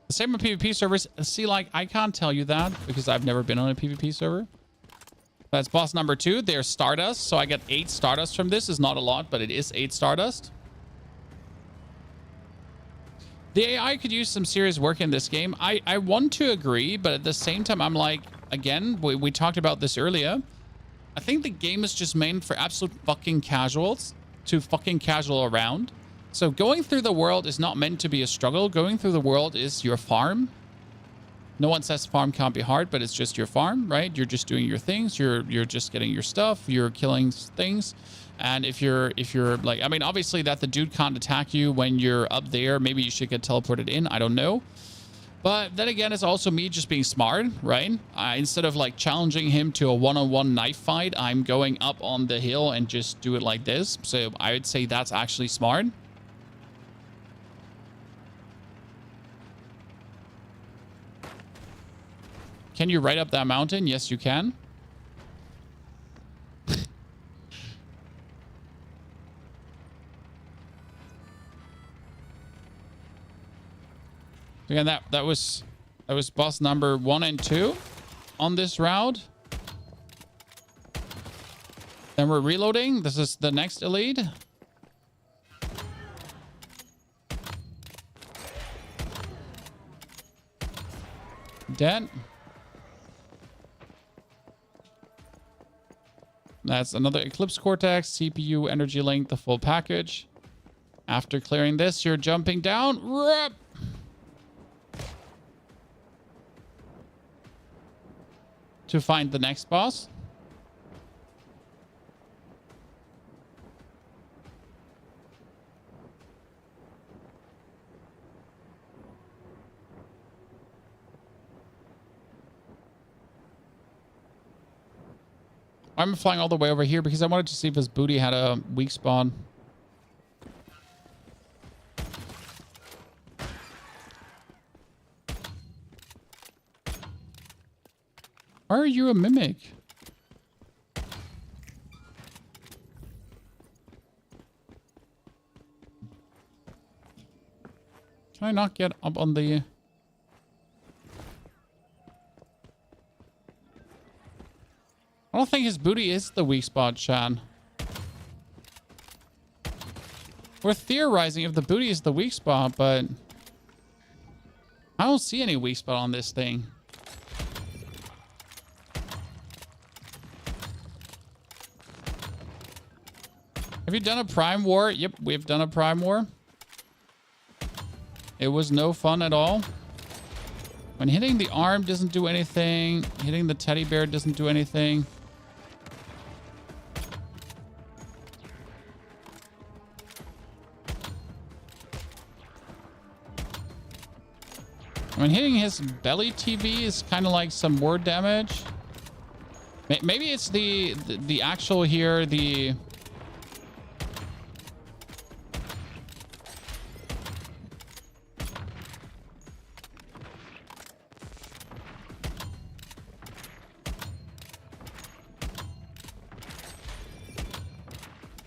The same with PvP servers. See, like, I can't tell you that because I've never been on a PvP server. That's boss number 2. There's Stardust. So I get 8 Stardust from this. It's not a lot, but it is 8 Stardust. The AI could use some serious work in this game. I want to agree, but at the same time, I'm like, again, we talked about this earlier. I think the game is just meant for absolute fucking casuals to fucking casual around. So going through the world is not meant to be a struggle. Going through the world is your farm. No one says farm can't be hard, but it's just your farm, right? You're just doing your things. You're just getting your stuff. You're killing things. And if you're like, I mean, obviously that the dude can't attack you when you're up there. Maybe you should get teleported in. I don't know. But then again, it's also me just being smart, right? Instead of like challenging him to a one-on-one knife fight, I'm going up on the hill and just do it like this. So I would say that's actually smart. Can you ride up that mountain? Yes, you can. Again, that was boss number 1 and 2 on this route. Then we're reloading. This is the next elite. Dead. That's another Eclipse Cortex, CPU, Energy Link, the full package. After clearing this, you're jumping down. Rup! To find the next boss. I'm flying all the way over here because I wanted to see if his booty had a weak spawn. Why are you a mimic? Can I not get up on the... I don't think his booty is the weak spot, Chan. We're theorizing if the booty is the weak spot, but... I don't see any weak spot on this thing. Have you done a Prime War? Yep, we've done a Prime War. It was no fun at all. When hitting the arm doesn't do anything. Hitting the teddy bear doesn't do anything. When hitting his belly TV is kind of like some word damage. Maybe it's the actual here, the...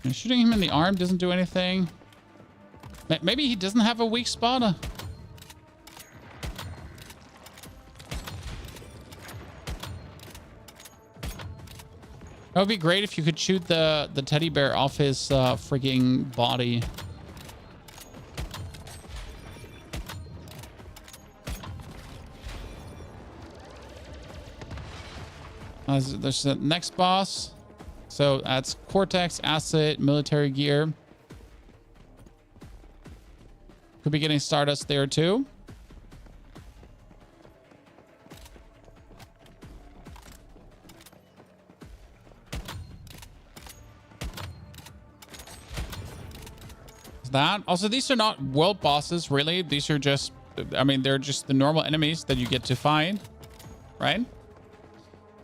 And shooting him in the arm doesn't do anything. Maybe he doesn't have a weak spot. That would be great if you could shoot the teddy bear off his freaking body. There's the next boss. So that's Cortex, Acid, Military Gear. Could be getting Stardust there too. That. Also, these are not world bosses, really. These are just, I mean, they're just the normal enemies that you get to find, right?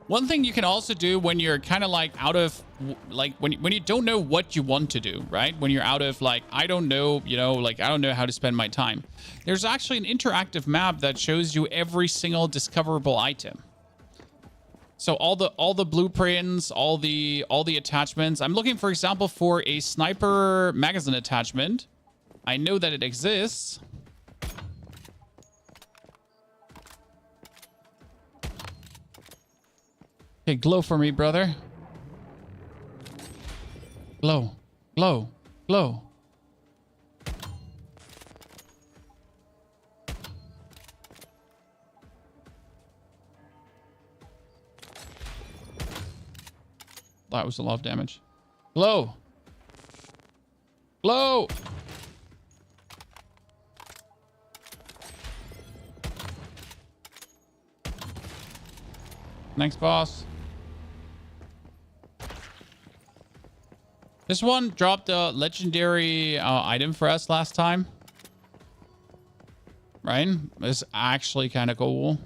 One thing you can also do when you're kind of like out of, like, when you don't know what you want to do, right? When you're out of, like, I don't know, you know, like, I don't know how to spend my time. There's actually an interactive map that shows you every single discoverable item. So all the blueprints, all the attachments. I'm looking, for example, for a sniper magazine attachment. I know that it exists. Okay, glow for me, brother. Glow, glow, glow. That was a lot of damage. Glow. Glow. Next boss. This one dropped a legendary item for us last time. Right? It's actually kind of cool.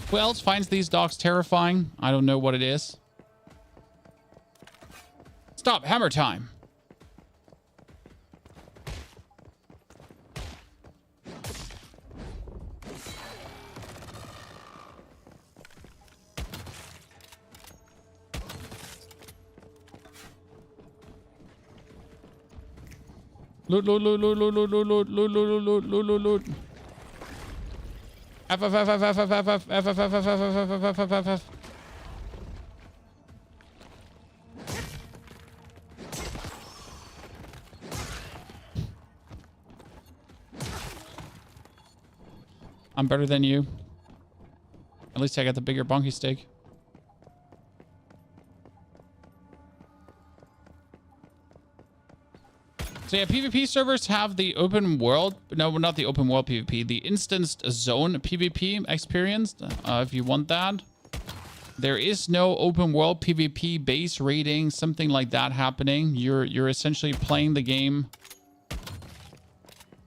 Who else finds these dogs terrifying? I don't know what it is. Stop, hammer time. Loot, loot, loot, loot, loot, loot, loot, loot, loot, loot, loot, loot, loot, loot. F, F, F, F, F, F, F, F, F, F, F, F, F, F, F, F, F, F. I'm better than you. At least I got the bigger bonky steak. So yeah, PvP servers have the open world, no, not the open world PvP, the instanced zone PvP experience, if you want that. There is no open world PvP base raiding, something like that happening. You're essentially playing the game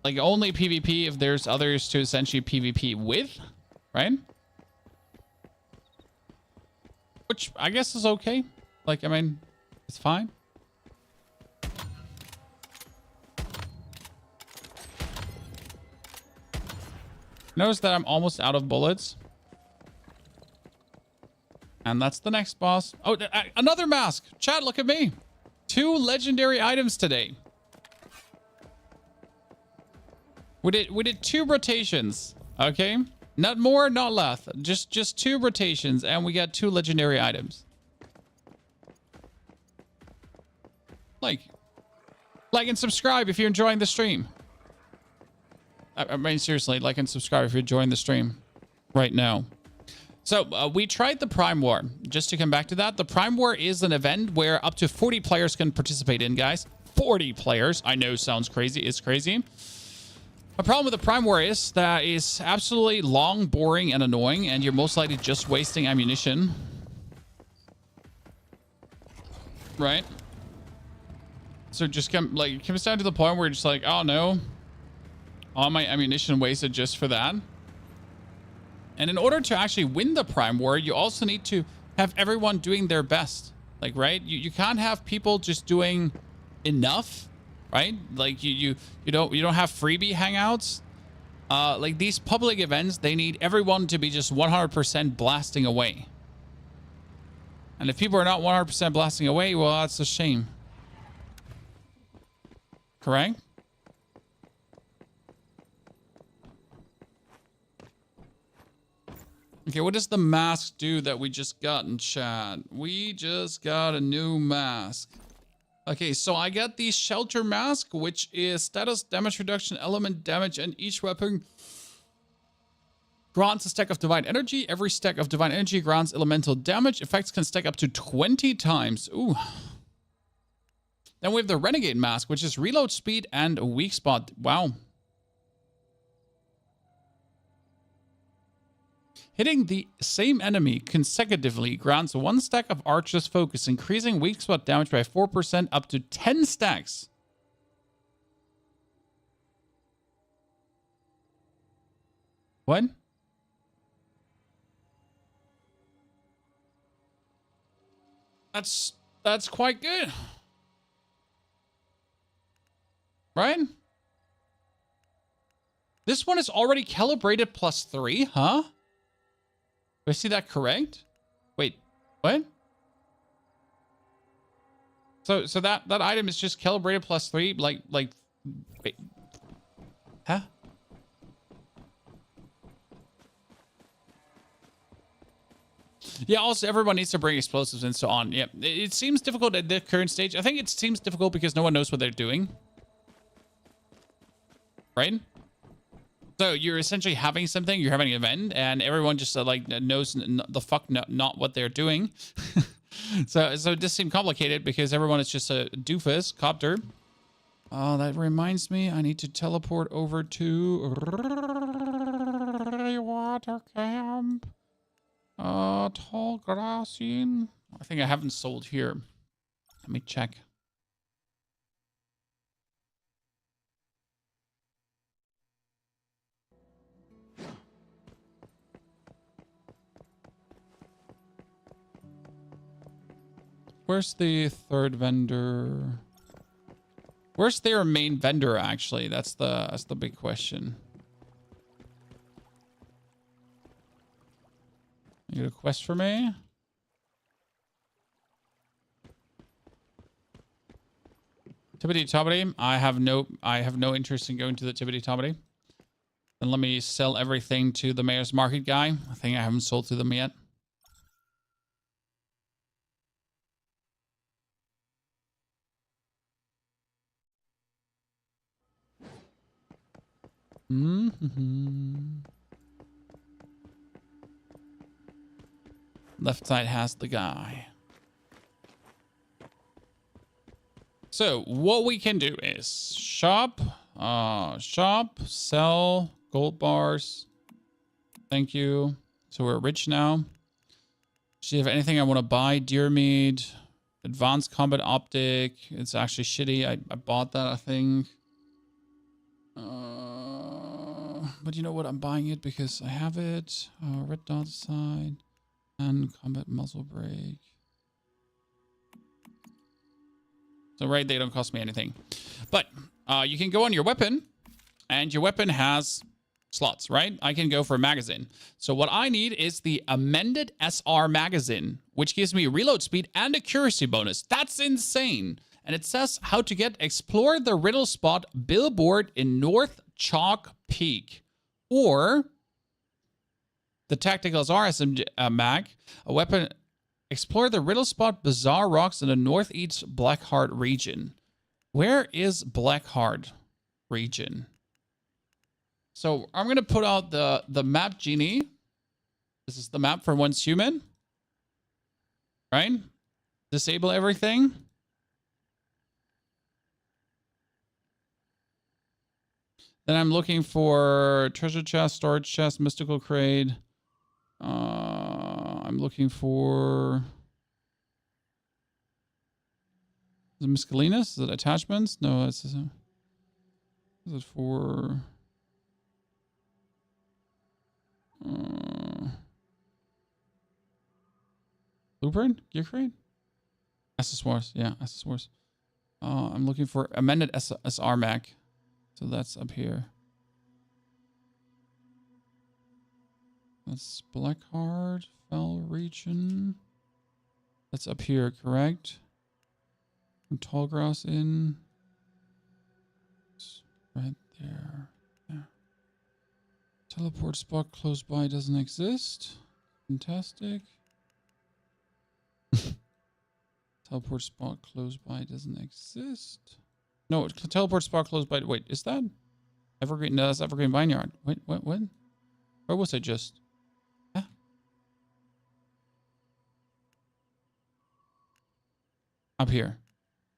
like only PvP if there's others to essentially PvP with, right? Which I guess is okay. Like, I mean, it's fine. Notice that I'm almost out of bullets. And that's the next boss. Oh, another mask. Chat, look at me. 2 legendary items today. We did 2 rotations. Okay? Not more, not less. Just 2 rotations, and we got 2 legendary items. Like and subscribe if you're enjoying the stream. I mean, seriously, like and subscribe if you're enjoying the stream right now. So we tried the Prime War. Just to come back to that, the Prime War is an event where up to 40 players can participate in, guys. 40 players. I know, sounds crazy. It's crazy. The problem with the Prime War is that it's absolutely long, boring, and annoying, and you're most likely just wasting ammunition. Right? So just it comes down to the point where you're just like, oh no, all my ammunition wasted just for that. And in order to actually win the Prime War, you also need to have everyone doing their best. Like, right? You can't have people just doing enough, right? Like you don't have freebie hangouts. Like these public events, they need everyone to be just 100% blasting away. And if people are not 100% blasting away, well, that's a shame. Correct? Okay, what does the mask do that we just got in chat? We just got a new mask. Okay, so I got the shelter mask, which is status, damage reduction, element damage, and each weapon grants a stack of divine energy. Every stack of divine energy grants elemental damage. Effects can stack up to 20 times. Ooh. Then we have the renegade mask, which is reload speed and a weak spot. Wow. Hitting the same enemy consecutively grants 1 stack of Archer's Focus, increasing weak spot damage by 4% up to 10 stacks. What? That's quite good. Right? This one is already calibrated +3, huh? Do I see that correct? Wait, what? So that item is just calibrated +3, like wait. Huh? Yeah, also everyone needs to bring explosives and so on. Yeah, it seems difficult at the current stage. I think it seems difficult because no one knows what they're doing. Right? So you're essentially having something, you're having an event, and everyone just like knows the fuck not what they're doing. so it just seemed complicated because everyone is just a doofus copter. Oh, that reminds me, I need to teleport over to water camp. Tall grassing. I think I haven't sold here. Let me check. Where's the third vendor? Where's their main vendor, actually? That's the big question. You got a quest for me? Tibbity Tobbity. I have no interest in going to the Tibbity Tobbity. Then let me sell everything to the Mayor's Market guy. I think I haven't sold to them yet. Left side has the guy. So what we can do is shop, sell gold bars. Thank you. So we're rich now. Do you have anything I want to buy? Deer meat, advanced combat optic. It's actually shitty. I bought that, I think. But you know what? I'm buying it because I have it. Red dot side and combat muzzle brake. So right, they don't cost me anything. But you can go on your weapon, and your weapon has slots, right? I can go for a magazine. So what I need is the amended SR magazine, which gives me reload speed and accuracy bonus. That's insane. And it says how to get explore the riddle spot billboard in North Chalk Peak, or the tactical SR mag, a weapon. Explore the riddle spot bizarre rocks in the northeast Blackheart region. Where is Blackheart region? So I'm going to put out the map genie. This is the map for once human. Right? Disable everything. Then I'm looking for treasure chest, storage chest, mystical crate. I'm looking for... Is it miscellaneous? Is it attachments? No, it's... Is it for... Blueprint? Gear crate? Accessoires. Yeah, accessoires. I'm looking for amended SR Mac. So that's up here. That's Blackheart, Fell region. That's up here, correct? And Tallgrass Inn. It's right there. Yeah. Teleport spot close by doesn't exist. Fantastic. Teleport spot close by doesn't exist. No, teleport spot close by. Wait, is that Evergreen? No, that's Evergreen Vineyard. Wait, what? Where was I just? Huh? Up here.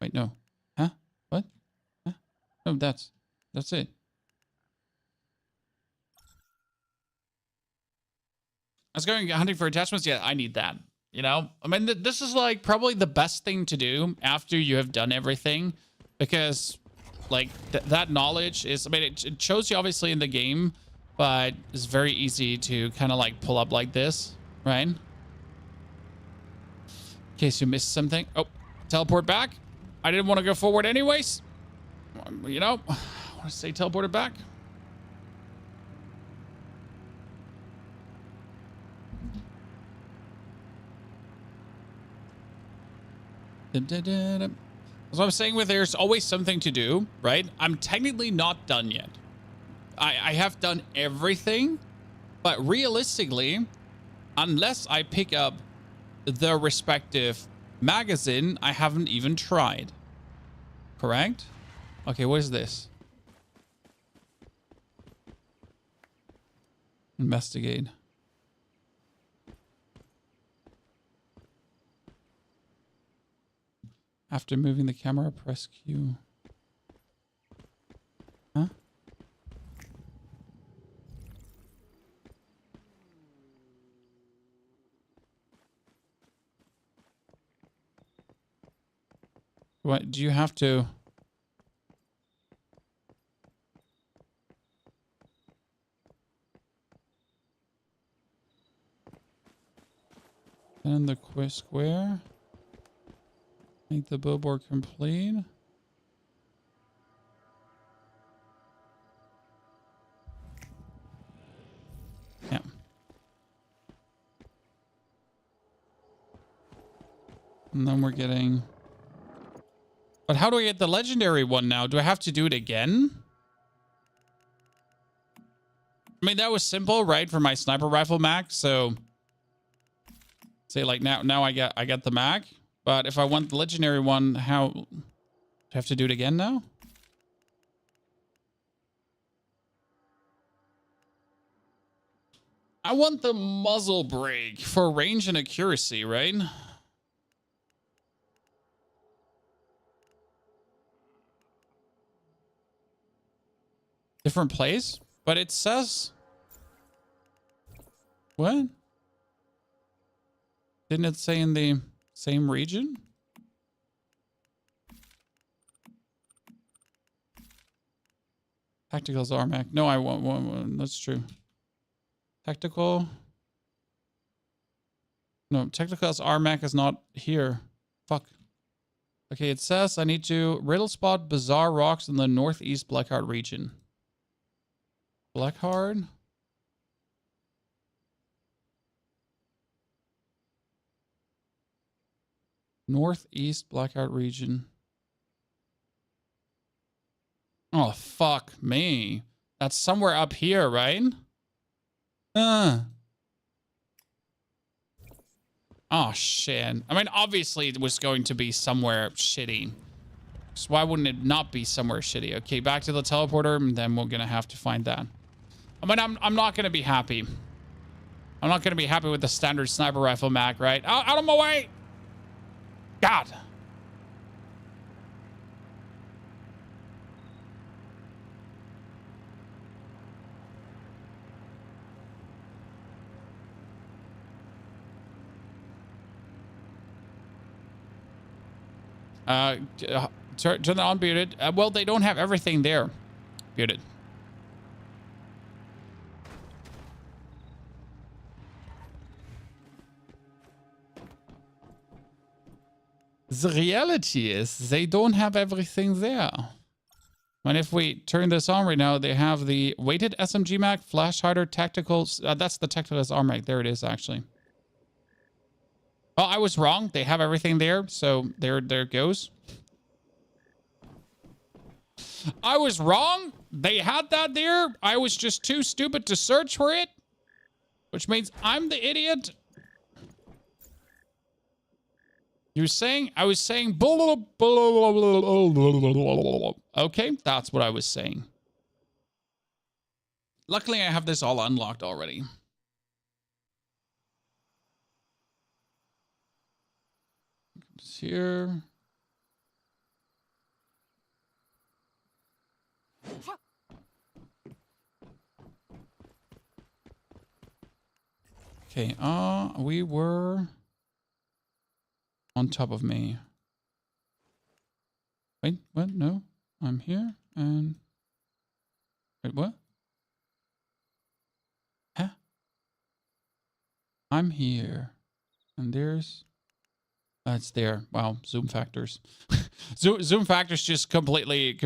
Wait, no. Huh? What? Huh? No, that's it. I was going hunting for attachments. Yeah, I need that. You know, I mean, this is like probably the best thing to do after you have done everything, because like that knowledge is, I mean, it shows you obviously in the game, but it's very easy to kind of like pull up like this, right? In case you missed something. Oh, teleport back. I didn't want to go forward anyways. You know, I want to say teleported back. As I was saying, with there's always something to do, right? I'm technically not done yet. I have done everything, but realistically, unless I pick up the respective magazine, I haven't even tried. Correct? Okay, what is this? Investigate. After moving the camera, press Q. Huh? What do you have to? And the quest square. Make the billboard complete. Yeah. And then we're getting... But how do I get the legendary one now? Do I have to do it again? I mean, that was simple, right? For my sniper rifle Mac. So say like now I got the Mac. But if I want the legendary one, how do I have to do it again now? I want the muzzle brake for range and accuracy, right? Different place? But it says... What? Didn't it say in the same region? Tactical's RMAC. No, I want. That's true. Tactical. No, Tactical's RMAC is not here. Fuck. Okay, it says I need to riddle spot bizarre rocks in the northeast Blackheart region. Blackheart? Northeast Blackheart region. Oh, fuck me. That's somewhere up here, right? Oh, shit. I mean, obviously it was going to be somewhere shitty. So why wouldn't it not be somewhere shitty? Okay, back to the teleporter, and then we're gonna have to find that. I mean, I'm not gonna be happy. I'm not gonna be happy with the standard sniper rifle mag, right? Out of my way! God! Turn that on, Bearded. Well, they don't have everything there, Bearded. The reality is they don't have everything there. And if we turn this on right now, they have the weighted SMG mag, flash hider, tactical. That's the tactical SR mag. There it is, actually. Oh, I was wrong. They have everything there. So there it goes. I was wrong. They had that there. I was just too stupid to search for it. Which means I'm the idiot. You're saying, I was saying, okay, that's what I was saying. Luckily, I have this all unlocked already. It's here. Okay, we were on top of me. Wait, what? No, I'm here and... Wait, what? Huh? I'm here. And there's... That's there. Wow, zoom factors. Zoom factors just completely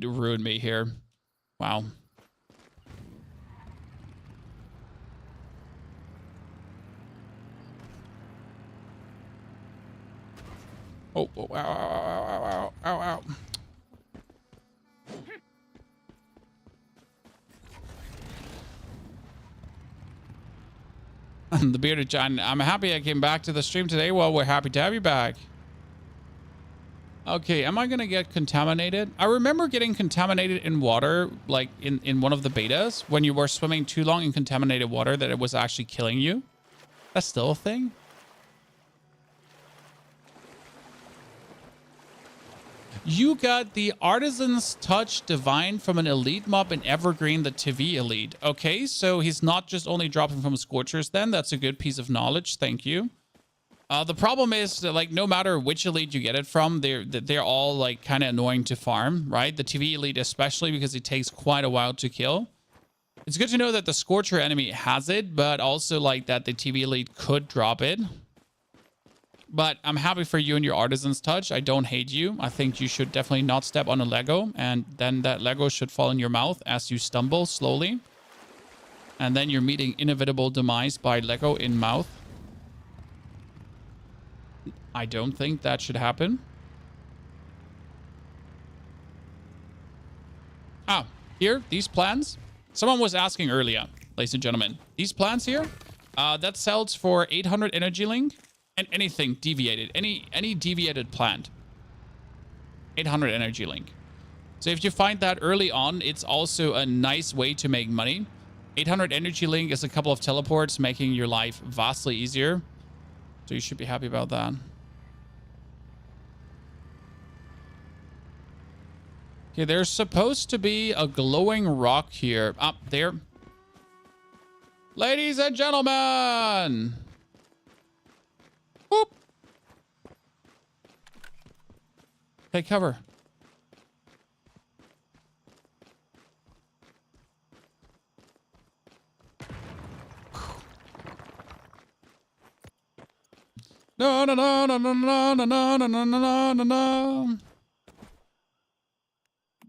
ruined me here. Wow. Oh, ow, ow, ow, ow, ow, ow. The bearded giant. I'm happy I came back to the stream today. Well, we're happy to have you back. Okay, am I gonna get contaminated? I remember getting contaminated in water, like in one of the betas, when you were swimming too long in contaminated water, that it was actually killing you. That's still a thing? You got the Artisan's Touch Divine from an elite mob in Evergreen, the TV elite. Okay, so he's not just only dropping from Scorchers then. That's a good piece of knowledge. Thank you. The problem is that, like, no matter which elite you get it from, they're all, like, kind of annoying to farm, right? The TV elite especially, because it takes quite a while to kill. It's good to know that the Scorcher enemy has it, but also, like, that the TV elite could drop it. But I'm happy for you and your Artisan's Touch. I don't hate you. I think you should definitely not step on a Lego, and then that Lego should fall in your mouth as you stumble slowly. And then you're meeting inevitable demise by Lego in mouth. I don't think that should happen. Ah, here, these plans. Someone was asking earlier, ladies and gentlemen. These plans here, that sells for 800 energy link. And anything deviated, any deviated plant, 800 energy link. So if you find that early on, it's also a nice way to make money. 800 energy link is a couple of teleports, making your life vastly easier. So you should be happy about that. Okay, there's supposed to be a glowing rock here. Up there. Ladies and gentlemen! Whoop! Take cover. No, no, no, no, no, no, no, no, no, no, no, no, no.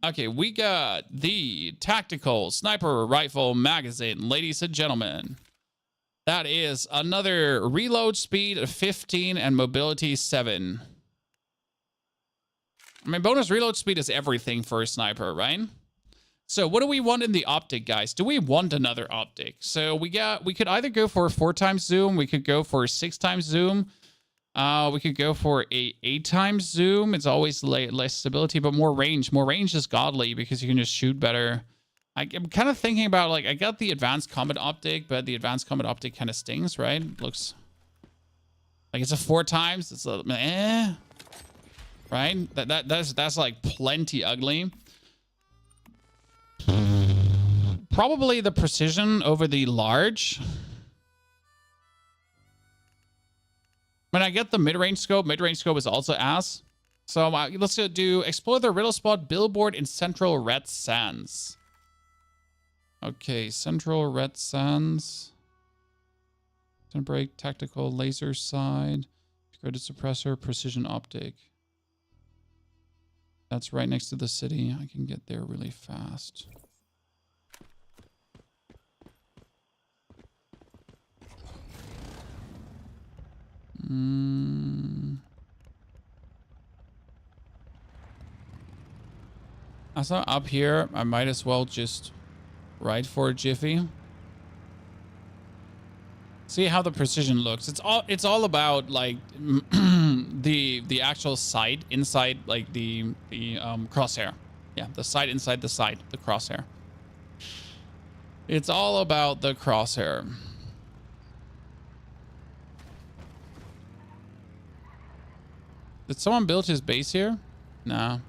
Okay, we got the tactical sniper rifle magazine, ladies and gentlemen. That is another reload speed of 15 and mobility 7. I mean, bonus reload speed is everything for a sniper, right? So what do we want in the optic, guys? Do we want another optic? So we could either go for a 4x zoom, we could go for a 6x zoom. We could go for a 8x zoom. It's always less stability, but more range. More range is godly because you can just shoot better. I'm kind of thinking about, like, I got the advanced combat optic, but the advanced combat optic kind of stings, right? Looks like it's a 4x. It's a right? That's like plenty ugly. Probably the precision over the large. I mean, I get the mid-range scope. Mid-range scope is also ass. So let's do explore the riddle spot billboard in central red sands. Okay, central red sands. Break tactical laser side. Credit suppressor, precision optic. That's right next to the city. I can get there really fast. I saw up here, I might as well just ride for a jiffy. See how the precision looks. It's all about, like, the actual sight inside, like the crosshair. Yeah, the sight inside the sight, the crosshair. It's all about the crosshair. Did someone build his base here? No.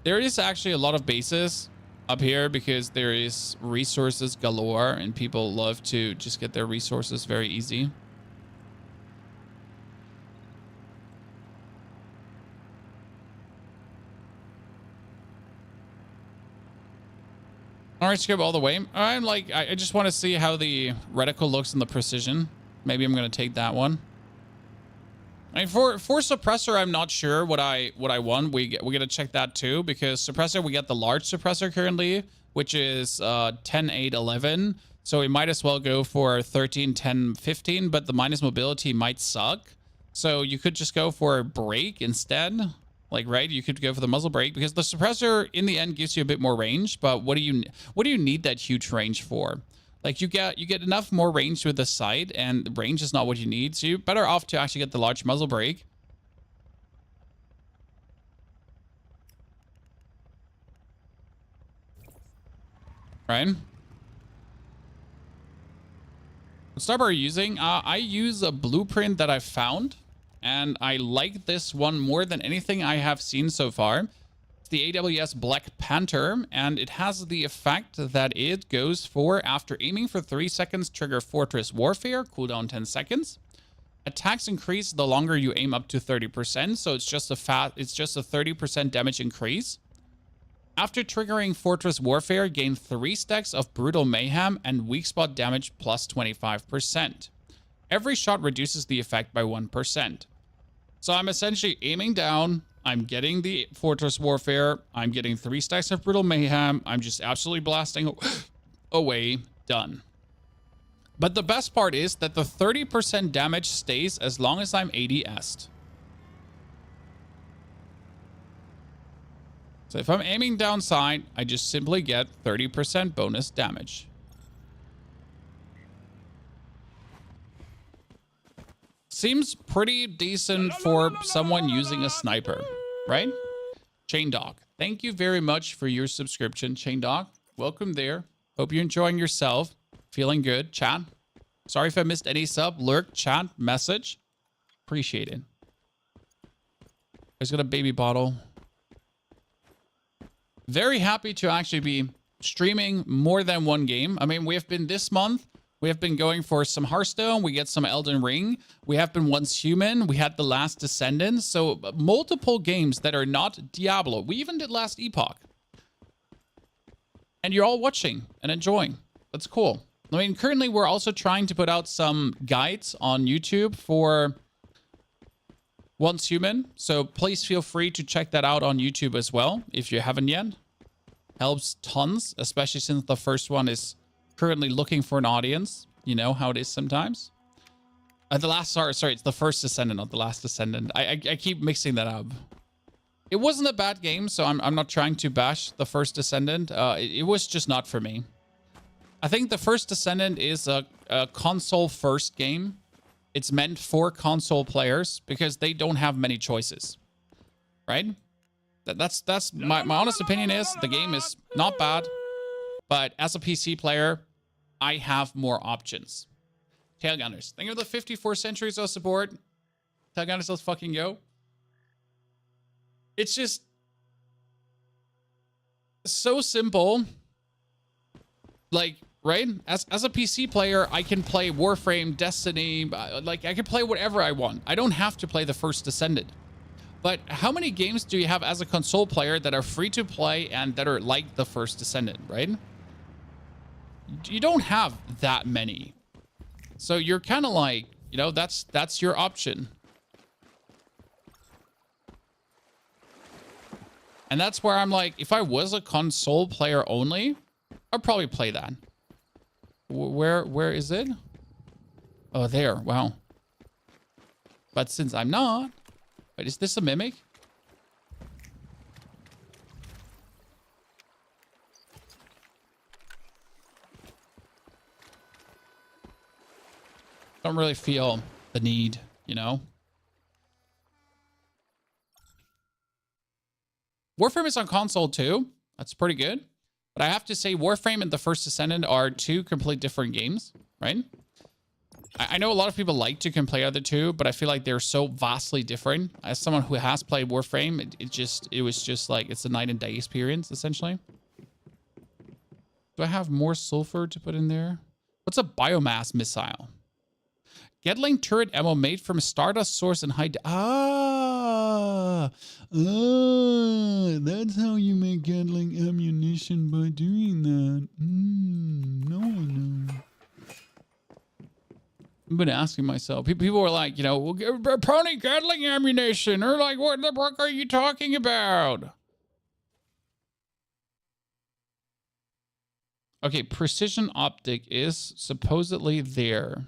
There is actually a lot of bases up here because there is resources galore and people love to just get their resources very easy. All right, skip all the way. I just want to see how the reticle looks in the precision. Maybe I'm going to take that one. I mean, for suppressor, I'm not sure what I want. We got to check that too, because suppressor, we got the large suppressor currently, which is 10, 8, 11. So we might as well go for 13, 10, 15, but the minus mobility might suck. So you could just go for a break instead. Like, right, you could go for the muzzle brake because the suppressor in the end gives you a bit more range. But what do you need that huge range for? Like, you get enough more range with the sight, and range is not what you need. So you're better off to actually get the large muzzle brake. Right? What sniper are you using? I use a blueprint that I found, and I like this one more than anything I have seen so far. The AWS Black Panther, and it has the effect that it goes for after aiming for 3 seconds, trigger Fortress Warfare, cooldown 10 seconds. Attacks increase the longer you aim up to 30%, so it's just a 30% damage increase. After triggering Fortress Warfare, gain 3 stacks of Brutal Mayhem and weak spot damage plus 25%. Every shot reduces the effect by 1%. So I'm essentially aiming down, I'm getting the Fortress Warfare, I'm getting 3 stacks of Brutal Mayhem, I'm just absolutely blasting away, done. But the best part is that the 30% damage stays as long as I'm ADS'd. So if I'm aiming down sight, I just simply get 30% bonus damage. Seems pretty decent for someone using a sniper, right? Chain Dog, thank you very much for your subscription, Chain Dog. Welcome there. Hope you're enjoying yourself. Feeling good, chat. Sorry if I missed any sub, lurk, chat, message. Appreciate it. I just got a baby bottle. Very happy to actually be streaming more than one game. I mean, we have been this month. We have been going for some Hearthstone. We get some Elden Ring. We have been Once Human. We had The Last Descendant. So multiple games that are not Diablo. We even did Last Epoch. And you're all watching and enjoying. That's cool. I mean, currently we're also trying to put out some guides on YouTube for Once Human. So please feel free to check that out on YouTube as well if you haven't yet. Helps tons, especially since the first one is currently looking for an audience. You know how it is sometimes. Sorry, it's the first Descendant, not the Last Descendant. I keep mixing that up. It wasn't a bad game, so I'm not trying to bash the first Descendant. It was just not for me. I think the first Descendant is a console first game. It's meant for console players because they don't have many choices, right? That's my honest opinion is the game is not bad, but as a PC player, I have more options. Tailgunners, think of the 54 centuries of support. Tailgunners, let's fucking go. It's just so simple. Like, right? As a PC player, I can play Warframe, Destiny, like I can play whatever I want. I don't have to play the first Descendant. But how many games do you have as a console player that are free to play and that are like the first Descendant, right? You don't have that many. So you're kind of like, you know, that's your option. And that's where I'm like, if I was a console player only, I'd probably play that. Where is it? Oh, there. Wow. But since I'm not... Wait, is this a mimic? Don't really feel the need, you know? Warframe is on console too. That's pretty good. But I have to say Warframe and the First Descendant are two completely different games, right? I know a lot of people like to compare the two, but I feel like they're so vastly different. As someone who has played Warframe, it was just like, it's a night and day experience, essentially. Do I have more sulfur to put in there? What's a biomass missile? Gatling turret ammo made from Stardust source and high... that's how you make Gatling ammunition, by doing that. No one knows. I've been asking myself. People were like, you know, pony Gatling ammunition. Or like, what the fuck are you talking about? Okay, precision optic is supposedly there.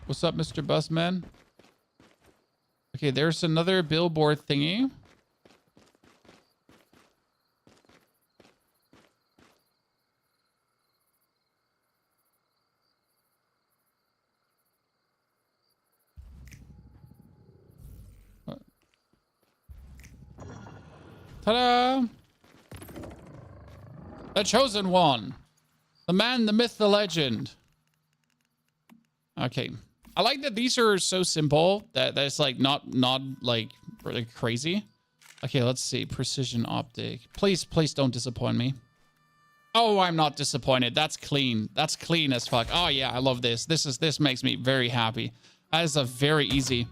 What's up, Mr. Busman? Okay, there's another billboard thingy. Ta-da! The chosen one. The man, the myth, the legend. Okay. I like that these are so simple that it's like not like really crazy. Okay, let's see. Precision optic. Please don't disappoint me. Oh, I'm not disappointed. That's clean. That's clean as fuck. Oh yeah, I love this. This makes me very happy. That is a very easy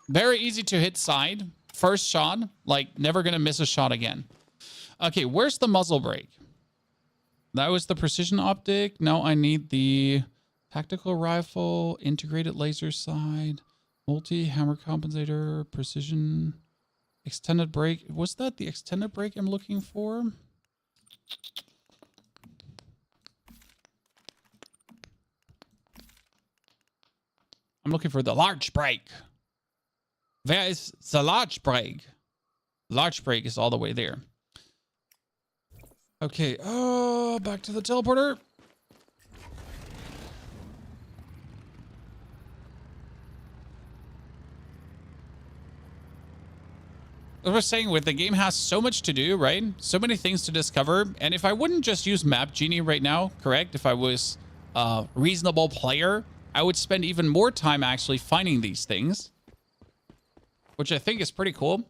to hit side. First shot, like never gonna miss a shot again. Okay, where's the muzzle brake? That was the precision optic. Now I need the tactical rifle, integrated laser sight, multi-hammer compensator, precision, extended brake. Was that the extended brake I'm looking for? I'm looking for the large brake. Where is the large brake? Large brake is all the way there. Okay, back to the teleporter. As I was saying, with the game has so much to do, right? So many things to discover. And if I wouldn't just use Map Genie right now, correct? If I was a reasonable player, I would spend even more time actually finding these things, which I think is pretty cool.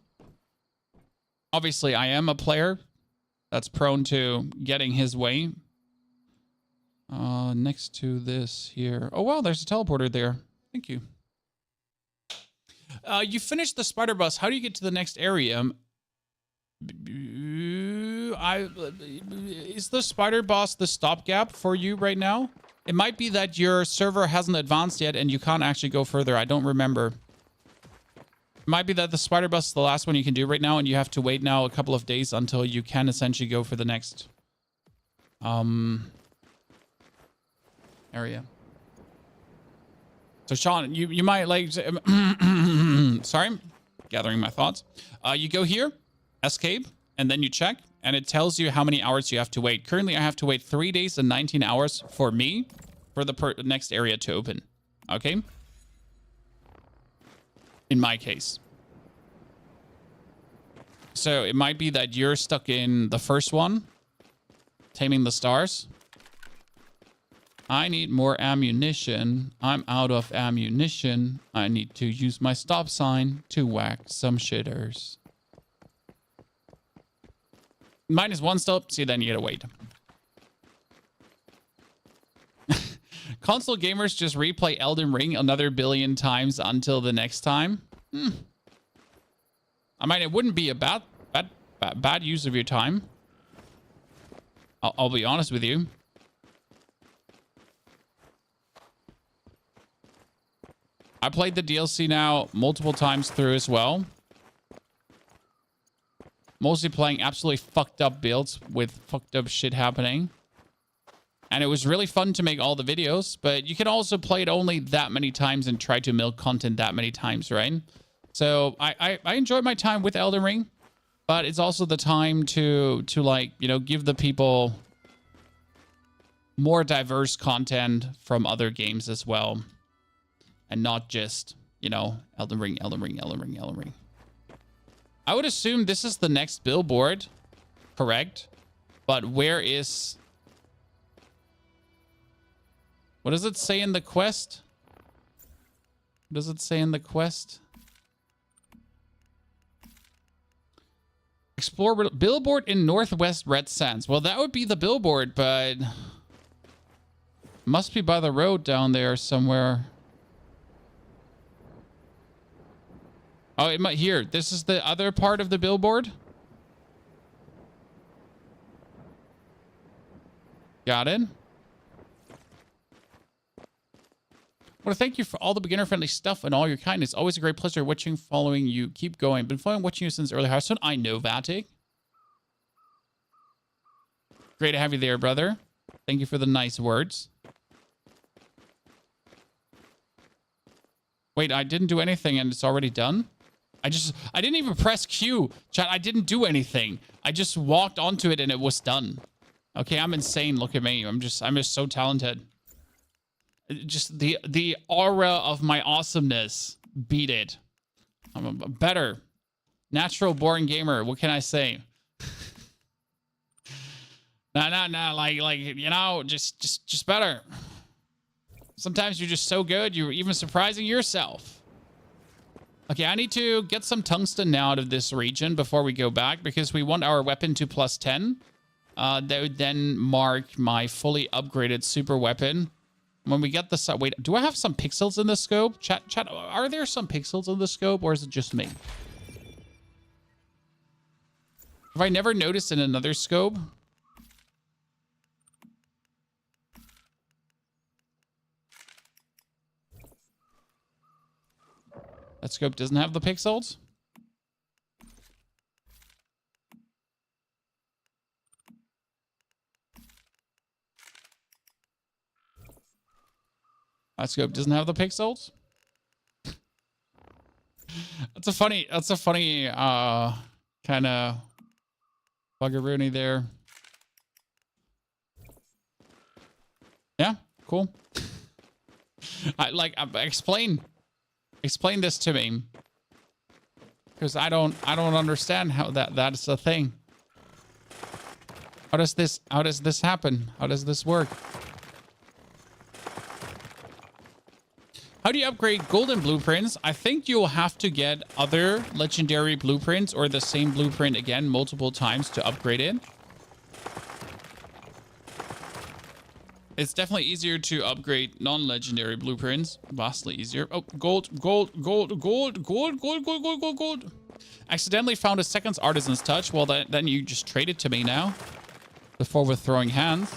Obviously, I am a player that's prone to getting his way. Next to this here. Oh, wow, there's a teleporter there. Thank you. You finished the spider bus. How do you get to the next area? Is the spider boss the stopgap for you right now? It might be that your server hasn't advanced yet and you can't actually go further. I don't remember. It might be that the spider bus is the last one you can do right now and you have to wait now a couple of days until you can essentially go for the next area. So Sean, you might like, sorry, gathering my thoughts. You go here, escape, and then you check, and it tells you how many hours you have to wait. Currently, I have to wait 3 days and 19 hours for me for the next area to open. Okay? In my case. So it might be that you're stuck in the first one, taming the stars. I need more ammunition. I'm out of ammunition. I need to use my stop sign to whack some shitters. -1 stop. See, then you gotta wait. Console gamers just replay Elden Ring another billion times until the next time. I mean, it wouldn't be a bad use of your time. I'll be honest with you. I played the DLC now multiple times through as well. Mostly playing absolutely fucked up builds with fucked up shit happening. And it was really fun to make all the videos, but you can also play it only that many times and try to milk content that many times, right? So I enjoyed my time with Elden Ring, but it's also the time to like, you know, give the people more diverse content from other games as well. And not just, you know, Elden Ring, Elden Ring, Elden Ring, Elden Ring. I would assume this is the next billboard, correct? But where is... What does it say in the quest? What does it say in the quest? Explore billboard in Northwest Red Sands. Well, that would be the billboard, but... Must be by the road down there somewhere. Oh, it might here. This is the other part of the billboard. Got it. I want to thank you for all the beginner-friendly stuff and all your kindness. Always a great pleasure watching, following you. Keep going. Been following, watching you since early Hearthstone. I know, Vatic. Great to have you there, brother. Thank you for the nice words. Wait, I didn't do anything and it's already done? I didn't even press Q. Chat, I didn't do anything. I just walked onto it and it was done. Okay, I'm insane. Look at me. I'm just so talented. Just the aura of my awesomeness beat it. I'm a better natural born gamer. What can I say? No, like you know, just better. Sometimes you're just so good, you're even surprising yourself. Okay, I need to get some tungsten now out of this region before we go back because we want our weapon to +10. That would then mark my fully upgraded super weapon. When we get the... Wait, do I have some pixels in the scope? Chat, are there some pixels in the scope or is it just me? Have I never noticed in another scope? That scope doesn't have the pixels? That scope doesn't have the pixels? That's a funny kind of buggeroony there. Yeah, cool. Explain this to me, because I don't understand how that's a thing. How does this happen? How does this work? How do you upgrade golden blueprints? I think you'll have to get other legendary blueprints or the same blueprint again multiple times to upgrade it. It's definitely easier to upgrade non-legendary blueprints. Vastly easier. Oh, gold. Accidentally found a second artisan's touch. Well, then you just trade it to me now. Before with throwing hands.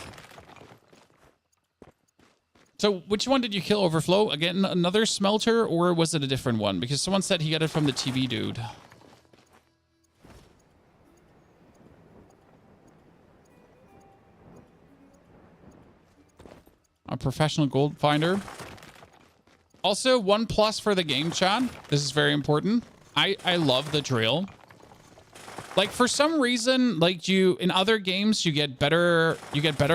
So which one did you kill, Overflow? Again, another smelter, or was it a different one? Because someone said he got it from the TV dude. A professional gold finder. Also, 1+ for the game, chat. This is very important. I love the drill. Like, for some reason, like, in other games, you get better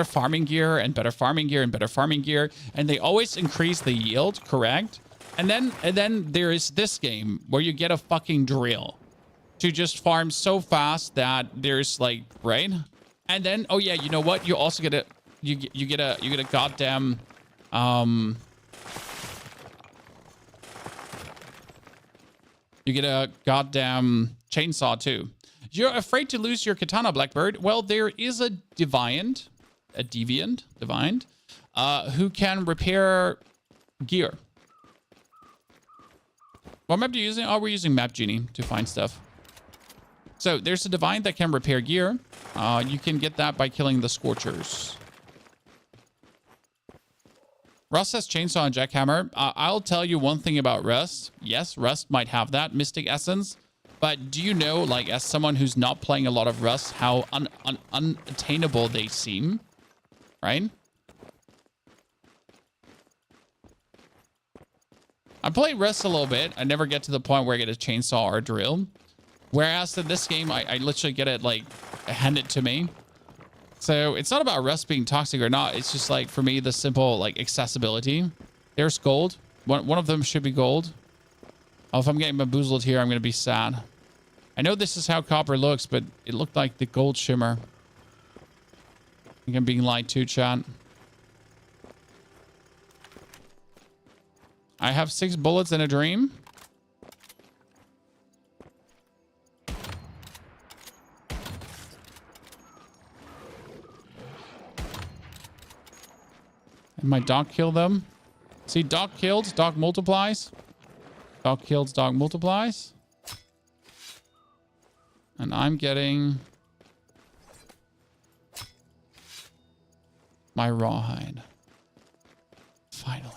farming gear and better farming gear and better farming gear, and they always increase the yield, correct? And then there is this game where you get a fucking drill to just farm so fast that there's like, right? And then, oh yeah, you know what? You also get you get a goddamn you get a goddamn chainsaw too. You're afraid to lose your katana, Blackbird. Well, there is a deviant, who can repair gear. What map are you using? Oh, we're using Map Genie to find stuff. So there's a Divine that can repair gear. You can get that by killing the Scorchers. Rust has chainsaw and jackhammer. I'll tell you one thing about Rust. Yes, Rust might have that Mystic Essence. But do you know, like, as someone who's not playing a lot of Rust, how unattainable they seem? Right? I play Rust a little bit. I never get to the point where I get a chainsaw or a drill. Whereas in this game, I literally get it, like, handed to me. So it's not about Rust being toxic or not. It's just, like, for me, the simple, like, accessibility. There's gold. One of them should be gold. Oh, if I'm getting bamboozled here, I'm going to be sad. I know this is how copper looks, but it looked like the gold shimmer. I think I'm being lied to, chat. I have 6 bullets in a dream. And my dog killed them. See, dog killed, dog multiplies. Dog kills, dog multiplies. And I'm getting my rawhide. Finally.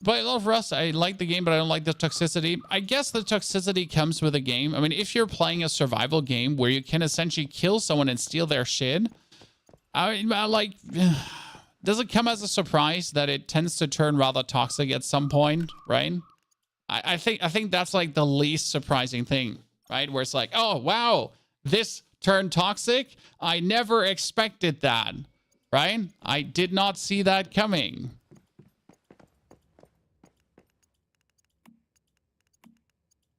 But I love Rust. I like the game, but I don't like the toxicity. I guess the toxicity comes with a game. I mean, if you're playing a survival game where you can essentially kill someone and steal their shit, I like... Does it come as a surprise that it tends to turn rather toxic at some point, right? I think that's like the least surprising thing, right? Where it's like, oh, wow, this turned toxic. I never expected that, right? I did not see that coming.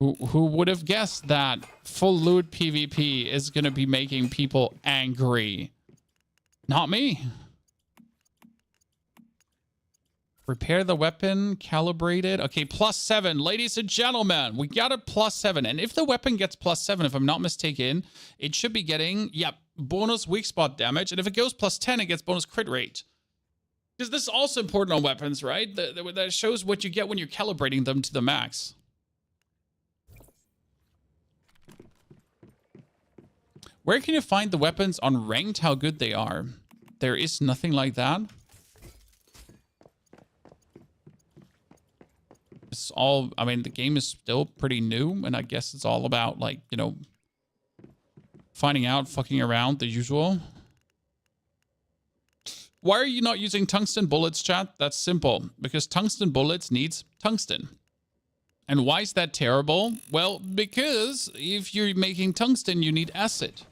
Who would have guessed that full loot PvP is going to be making people angry? Not me. Repair the weapon, calibrated. Okay, +7. Ladies and gentlemen, we got a +7. And if the weapon gets +7, if I'm not mistaken, it should be getting, yep, bonus weak spot damage. And if it goes +10, it gets bonus crit rate. Because this is also important on weapons, right? That shows what you get when you're calibrating them to the max. Where can you find the weapons on ranked, how good they are? There is nothing like that. It's all, I mean, the game is still pretty new, and I guess it's all about, like, you know, finding out, fucking around, the usual. Why are you not using tungsten bullets, chat? That's simple. Because tungsten bullets needs tungsten. And why is that terrible? Well, because if you're making tungsten, you need acid.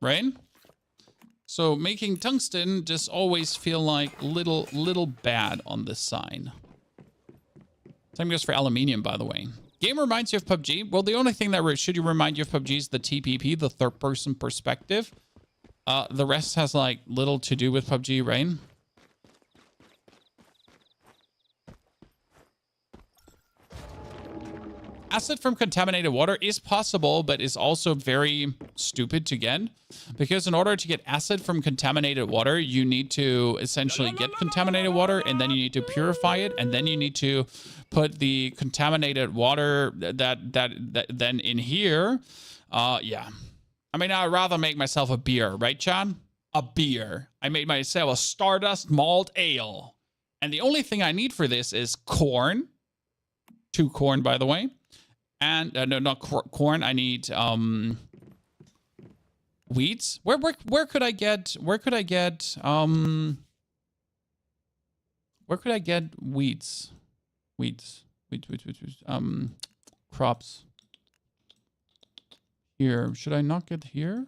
Right? So making tungsten just always feel like little bad on this side. Same goes for aluminium, by the way. Game reminds you of PUBG. Well, the only thing that should remind you of PUBG is the TPP, the third-person perspective. The rest has like little to do with PUBG, right? Acid from contaminated water is possible, but is also very stupid to get. Because in order to get acid from contaminated water, you need to essentially get contaminated water, and then you need to purify it, and then you need to put the contaminated water that then in here. Yeah. I mean, I'd rather make myself a beer, right, John? A beer. I made myself a Stardust malt ale. And the only thing I need for this is corn. 2 corn, by the way. And no, not corn. I need wheats. Where could I get wheats? Wheats. Crops. Here. Should I not get here?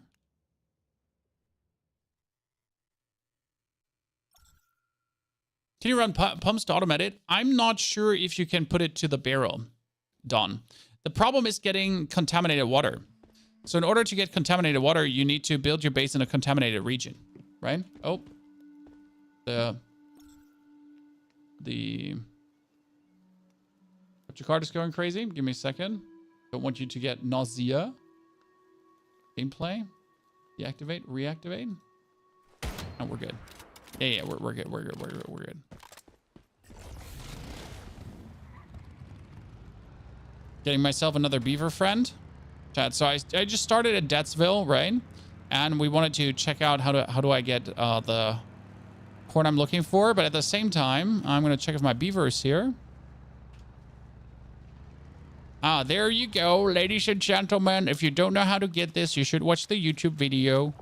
Can you run pumps to automate it? I'm not sure if you can put it to the barrel, Don. The problem is getting contaminated water. So in order to get contaminated water, you need to build your base in a contaminated region, right? Oh. But your card is going crazy. Give me a second. Don't want you to get nausea. Gameplay. Deactivate, reactivate. Oh, we're good. Yeah, we're good. We're good. Getting myself another beaver friend. Chat. So I just started at Deathsville, right? And we wanted to check out how do I get the corn I'm looking for. But at the same time, I'm going to check if my beaver is here. Ah, there you go, ladies and gentlemen. If you don't know how to get this, you should watch the YouTube video.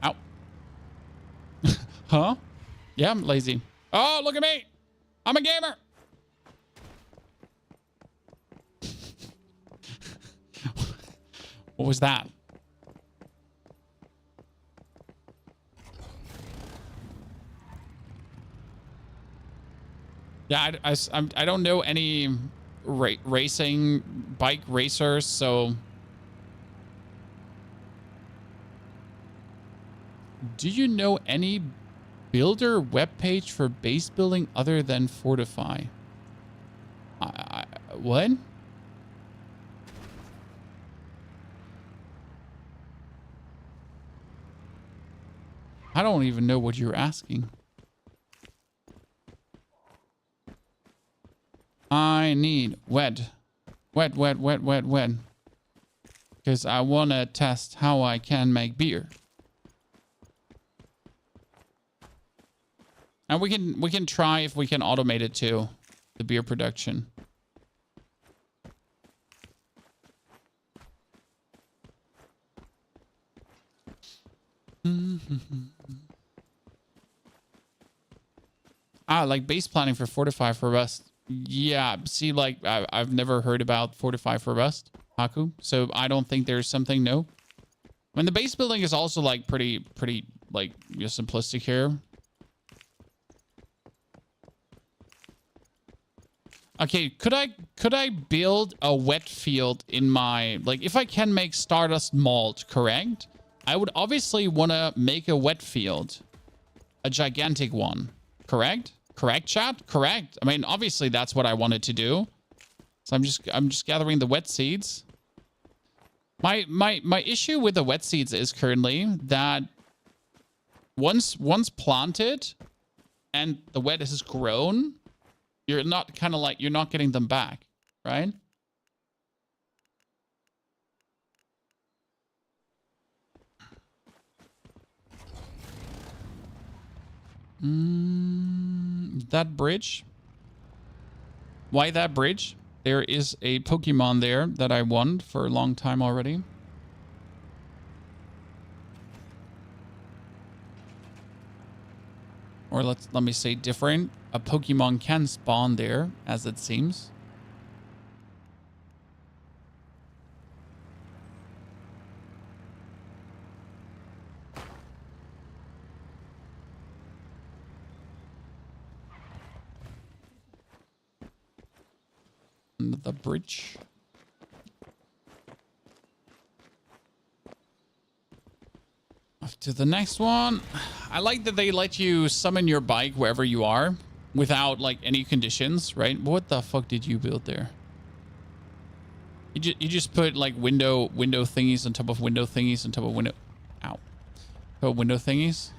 Ow. Huh? Yeah, I'm lazy. Oh, look at me. I'm a gamer. What was that? Yeah, I don't know any racing bike racers, so... Do you know any builder webpage for base building other than Fortify? What? I don't even know what you're asking. I need wet. Because I want to test how I can make beer. And we can try if we can automate it too, the beer production. Like base planning for Fortify for Rust. Yeah, see, like I've never heard about Fortify for Rust, Haku. So I don't think there's something new. I mean, the base building is also like pretty like simplistic here. Okay, could I build a wet field in my, like, if I can make Stardust malt, correct? I would obviously want to make a wet field, a gigantic one, correct? Correct, chat? Correct. I mean, obviously that's what I wanted to do. So I'm just gathering the wet seeds. My issue with the wet seeds is currently that once planted and the wet has grown, you're not you're not getting them back, right? That bridge. Why that bridge? There is a Pokemon there that I won for a long time already. Or let me say different. A Pokemon can spawn there, as it seems. Under the bridge. Off to the next one. I like that they let you summon your bike wherever you are without like any conditions, right? What the fuck did you build there? You just put like window thingies on top of window thingies on top of window. Ow. Oh, window thingies.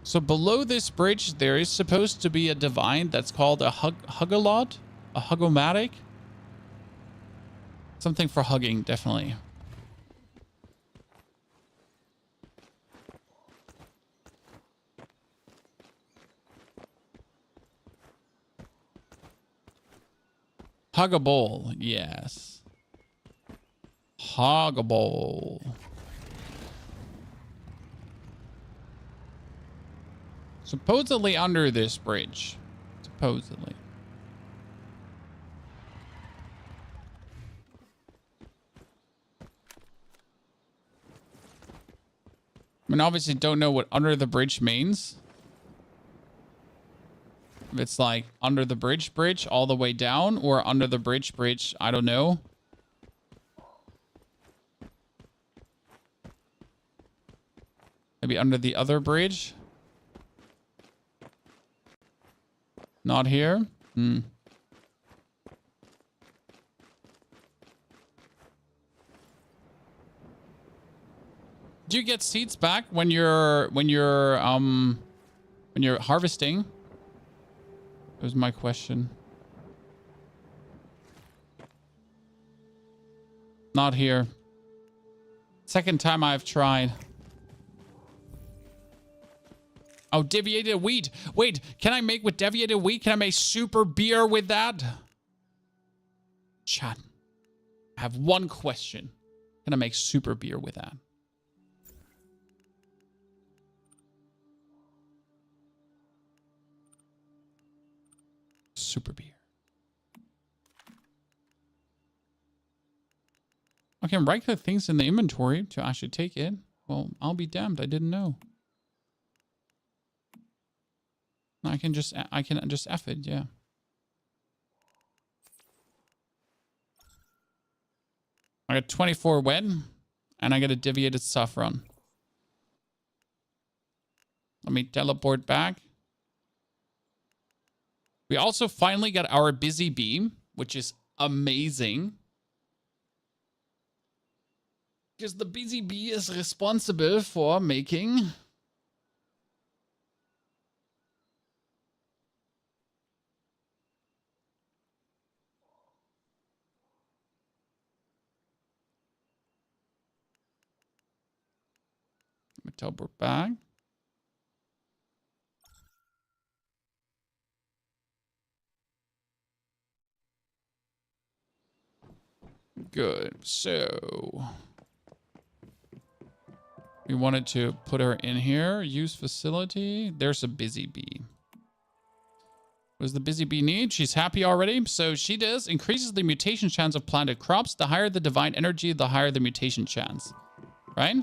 So below this bridge, there is supposed to be a divine that's called a hug-a-lot, a hug-o-matic. Something for hugging, definitely. Huggable, yes. Huggable. Supposedly under this bridge. Supposedly. I mean, obviously don't know what under the bridge means. If it's like under the bridge all the way down, or under the bridge, I don't know. Maybe under the other bridge. Not here. Hmm. Do you get seeds back when you're harvesting? That was my question. Not here. Second time I've tried. Oh, deviated wheat. Wait, can I make with deviated wheat? Can I make super beer with that? Chat. I have one question. Can I make super beer with that? Super beer. I can right-click things in the inventory to actually take it. Well, I'll be damned. I didn't know. I can just F it, yeah. I got 24 wet, and I got a deviated saffron. Let me teleport back. We also finally got our busy bee, which is amazing. Because the busy bee is responsible for making... teleport back. Good. So we wanted to put her in here. Use facility. There's a busy bee. What does the busy bee need? She's happy already. So she does. Increases the mutation chance of planted crops. The higher the divine energy, the higher the mutation chance. Right?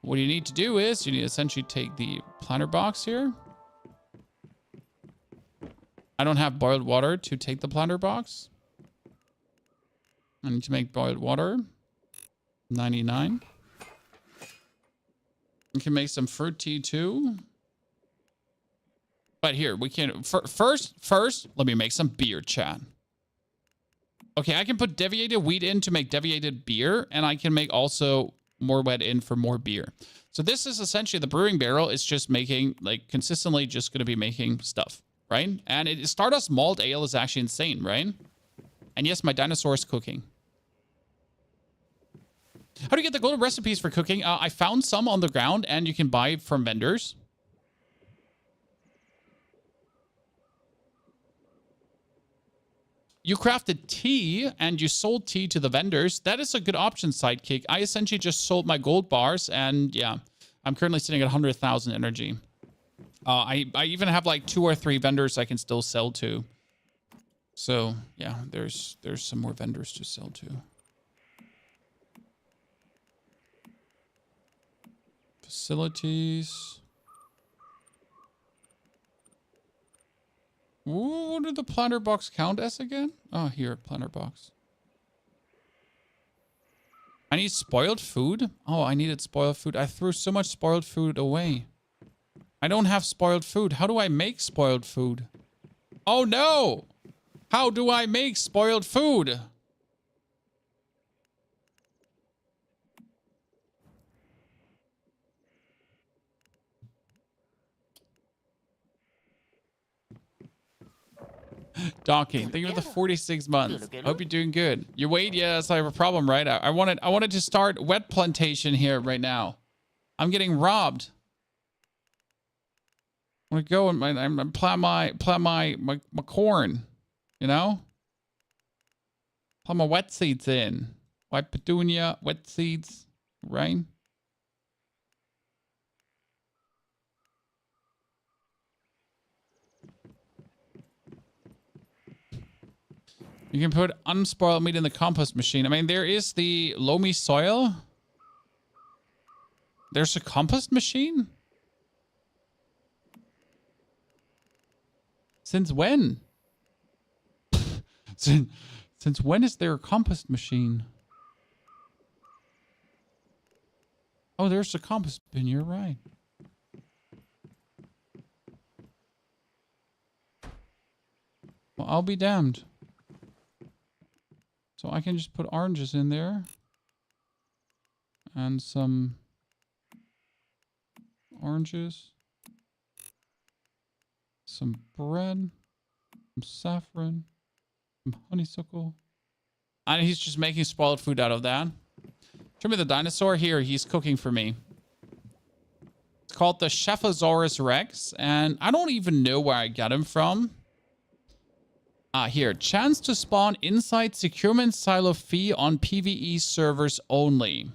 What you need to do is you need to essentially take the planter box here. I don't have boiled water to take the planter box. I need to make boiled water. 99. We can make some fruit tea too. But here, we can... First, let me make some beer, chat. Okay, I can put deviated wheat in to make deviated beer. And I can make also more wet in for more beer. So this is essentially the brewing barrel. It's just making, like, consistently just going to be making stuff, right? And Stardust malt ale is actually insane, right? And yes, my dinosaur is cooking. How do you get the golden recipes for cooking? I found some on the ground, and you can buy from vendors. You crafted tea, and you sold tea to the vendors. That is a good option, Sidekick. I essentially just sold my gold bars, and yeah, I'm currently sitting at 100,000 energy. I even have like 2 or 3 vendors I can still sell to. So yeah, there's some more vendors to sell to. Facilities. Ooh, what did the planter box count as again? Oh, here, planter box. I need spoiled food? Oh, I needed spoiled food. I threw so much spoiled food away. I don't have spoiled food. How do I make spoiled food? Oh, no! How do I make spoiled food? Docking. Thank you for the 46 months. Hope you're doing good. You wait? Yes, I have a problem, right? I wanted to start wet plantation here right now. I'm getting robbed. I want to go and plant my corn. You know? Plant my wet seeds in. White petunia, wet seeds, right? You can put unspoiled meat in the compost machine. I mean, there is the loamy soil. There's a compost machine? Since when? Since when is there a compost machine? Oh, there's a compost bin. You're right. Well, I'll be damned. So I can just put oranges in there. And some oranges. Some bread. Some saffron. Some honeysuckle. And he's just making spoiled food out of that. Show me the dinosaur. Here, he's cooking for me. It's called the Chephosaurus Rex. And I don't even know where I got him from. Here. Chance to spawn inside securement silo fee on PvE servers only.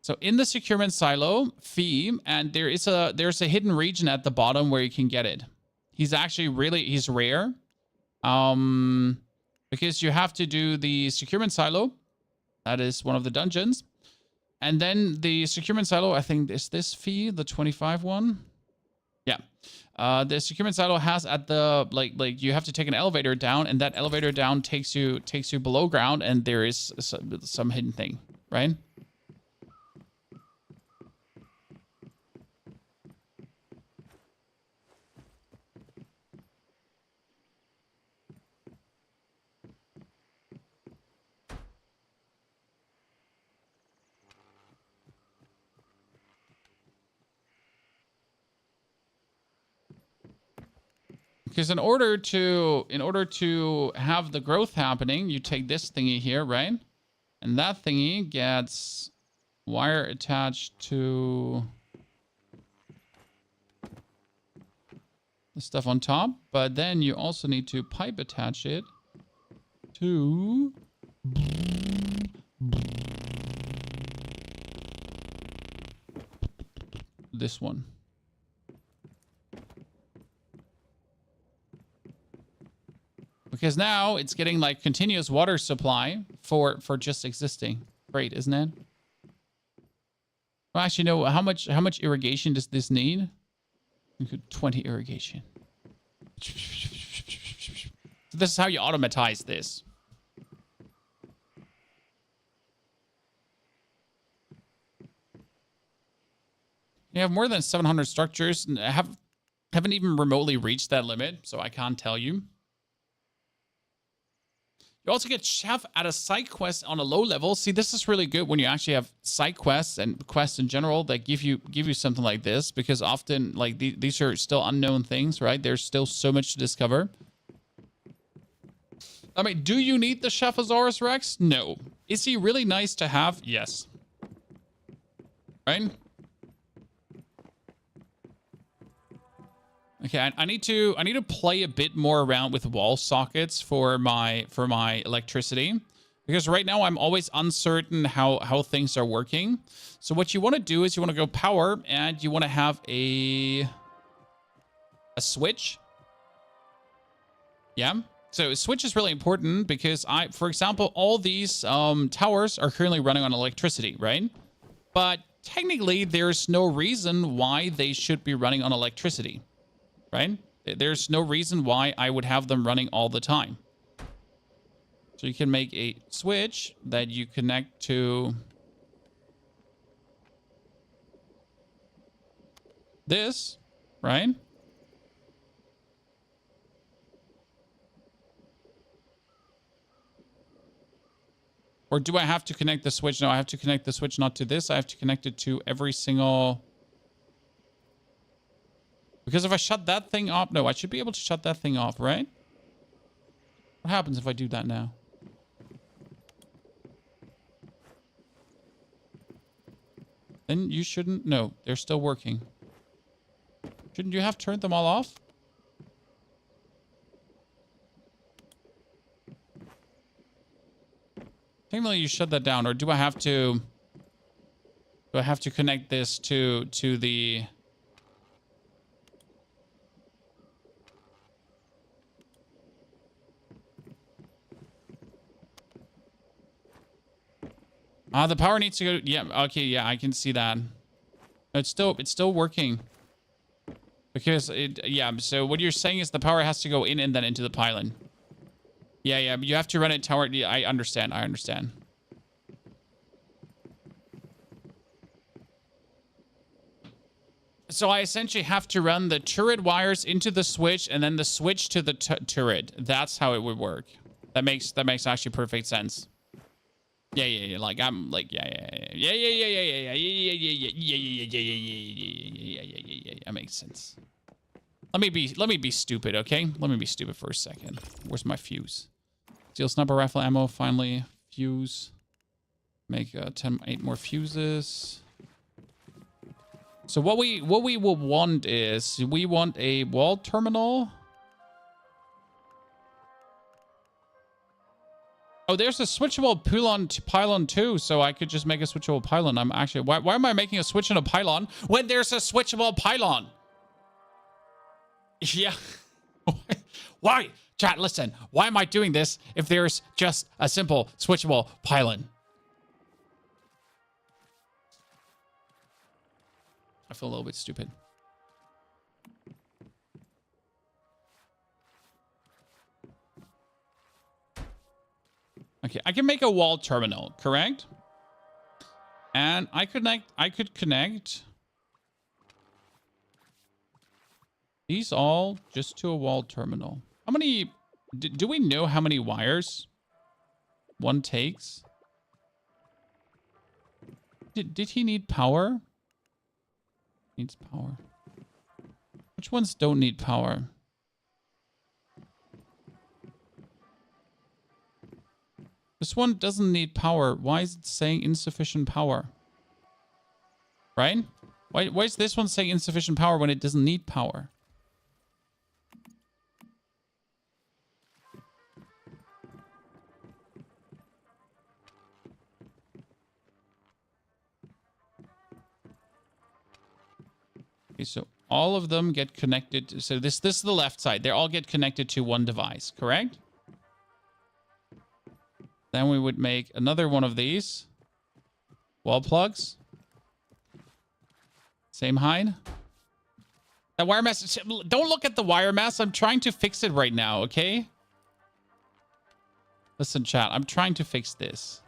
So in the securement silo fee, and there's a hidden region at the bottom where you can get it. He's actually he's rare. Because you have to do the securement silo. That is one of the dungeons. And then the securement silo, I think, is this fee, the 25 one? Yeah. The securement silo has at the like you have to take an elevator down, and that elevator down takes you below ground, and there is some hidden thing, right? Because in order to have the growth happening, you take this thingy here, right? And that thingy gets wire attached to the stuff on top. But then you also need to pipe attach it to this one. Because now it's getting like continuous water supply for just existing. Great, isn't it? Well, actually, no. How much irrigation does this need? 20 irrigation. So this is how you automatize this. You have more than 700 structures, and haven't even remotely reached that limit, so I can't tell you. You also get chef at a side quest on a low level. See, this is really good when you actually have side quests and quests in general that give you something like this, because often like these are still unknown things, right? There's still so much to discover. I mean, do you need the Chephosaurus Rex? No. Is he really nice to have? Yes. Right? Okay, I need to play a bit more around with wall sockets for my electricity, because right now I'm always uncertain how things are working. So what you want to do is you want to go power, and you want to have a switch. Yeah. So a switch is really important because for example, all these towers are currently running on electricity, right? But technically, there's no reason why they should be running on electricity. Right? There's no reason why I would have them running all the time. So you can make a switch that you connect to this, right? Or do I have to connect the switch? No, I have to connect the switch not to this. I have to connect it to every single... Because if I shut that thing off... No, I should be able to shut that thing off, right? What happens if I do that now? Then you shouldn't... No, they're still working. Shouldn't you have turned them all off? Technically, you shut that down. Or do I have to... Do I have to connect this to the... The power needs to go... Yeah, okay, yeah, I can see that. It's still working. Because yeah, so what you're saying is the power has to go in and then into the pylon. Yeah, but you have to run it tower... Yeah, I understand. So I essentially have to run the turret wires into the switch and then the switch to the turret. That's how it would work. That makes actually perfect sense. Yeah. Like I'm like yeah. That makes sense. Let me be stupid, okay? Let me be stupid for a second. Where's my fuse? Steel sniper rifle ammo. Finally, fuse. Make 8 more fuses. So what we will want is we want a wall terminal. Oh, there's a switchable pylon too, so I could just make a switchable pylon. I'm actually... Why am I making a switch on a pylon when there's a switchable pylon? Yeah. Why? Chat, listen. Why am I doing this if there's just a simple switchable pylon? I feel a little bit stupid. Okay, I can make a wall terminal, correct? And I could connect these all just to a wall terminal. How many... Do we know how many wires one takes? Did he need power? Needs power. Which ones don't need power? This one doesn't need power. Why is it saying insufficient power? Right? Why is this one saying insufficient power when it doesn't need power? Okay, so all of them get connected. So this is the left side. They all get connected to one device, correct? Then we would make another one of these. Wall plugs. Same height. That wire mess... Don't look at the wire mess. I'm trying to fix it right now, okay? Listen, chat. I'm trying to fix this.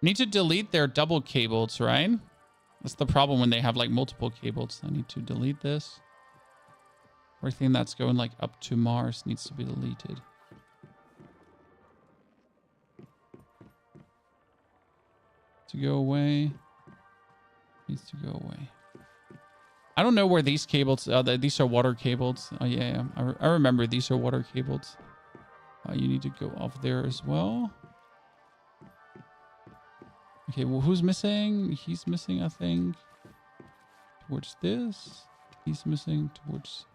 Need to delete their double cables, right? That's the problem when they have like multiple cables. I need to delete this. Everything that's going like up to Mars needs to be deleted. to go away. Needs to go away. I don't know where these cables... these are water cables. Oh, yeah. I remember these are water cables. You need to go off there as well. Okay, well, who's missing? He's missing, I think. Towards this. He's missing towards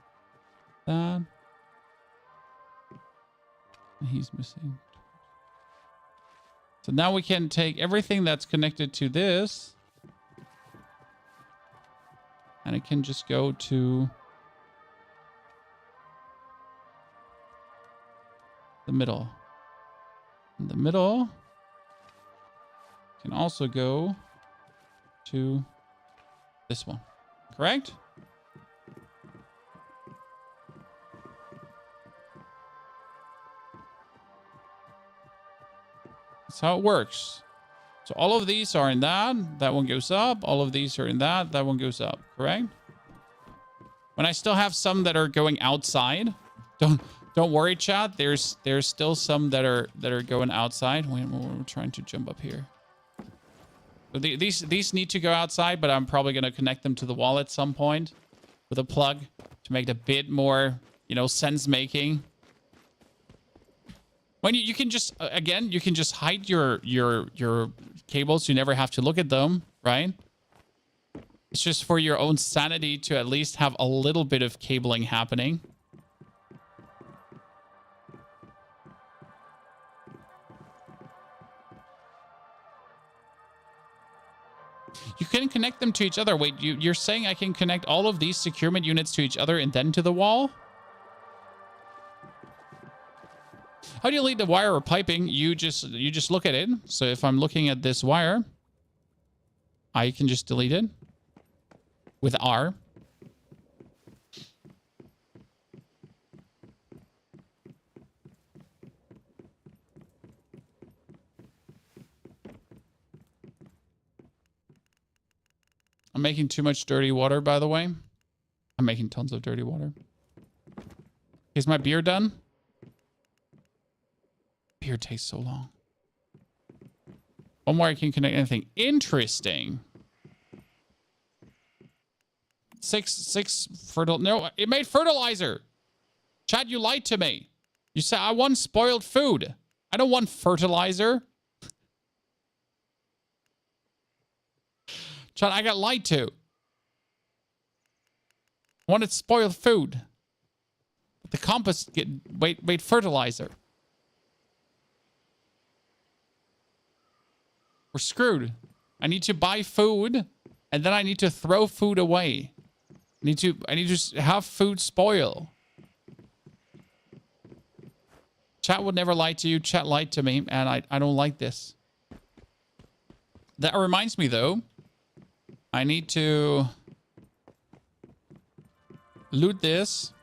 that. And he's missing. So now we can take everything that's connected to this. And it can just go to the middle. And the middle can also go to this one. Correct? That's how it works. So all of these are in that. That one goes up. All of these are in that. That one goes up. Correct? When I still have some that are going outside, don't worry, chat. There's still some that are going outside. We're trying to jump up here. So these need to go outside, but I'm probably going to connect them to the wall at some point with a plug to make it a bit more, you know, sense making. When you can just again, you can just hide your cables. You never have to look at them, right? It's just for your own sanity to at least have a little bit of cabling happening. You can connect them to each other. Wait, you're saying I can connect all of these securement units to each other and then to the wall? How do you lead the wire or piping? You just look at it. So if I'm looking at this wire, I can just delete it with R. I'm making too much dirty water, by the way. I'm making tons of dirty water. Is my beer done? Beer tastes so long. One more, I can connect anything. Interesting. Six fertile. No, it made fertilizer. Chad, you lied to me. You said I want spoiled food. I don't want fertilizer. Chad, I got lied to. I wanted spoiled food. But the compost made fertilizer. We're screwed. I need to buy food, and then I need to throw food away. I need to have food spoil. Chat would never lie to you. Chat lied to me, and I don't like this. That reminds me, though. I need to loot this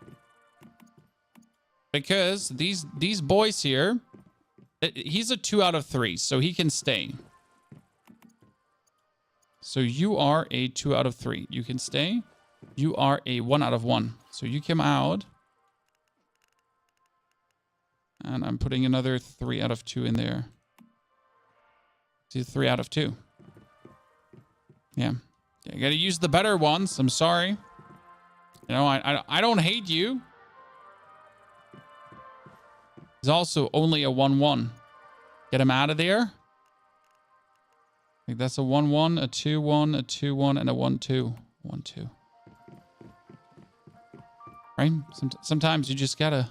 because these boys here, he's a 2 out of 3, so he can stay. So you are a 2 out of 3. You can stay. You are a 1 out of 1. So you come out. And I'm putting another 3 out of 2 in there. See, 3 out of 2. Yeah. You gotta use the better ones. I'm sorry. You know, I don't hate you. He's also only a 1-1. Get him out of there. I think that's a 1-1, a 2-1, a 2-1, and a 1-2. 1-2. Right? Sometimes you just gotta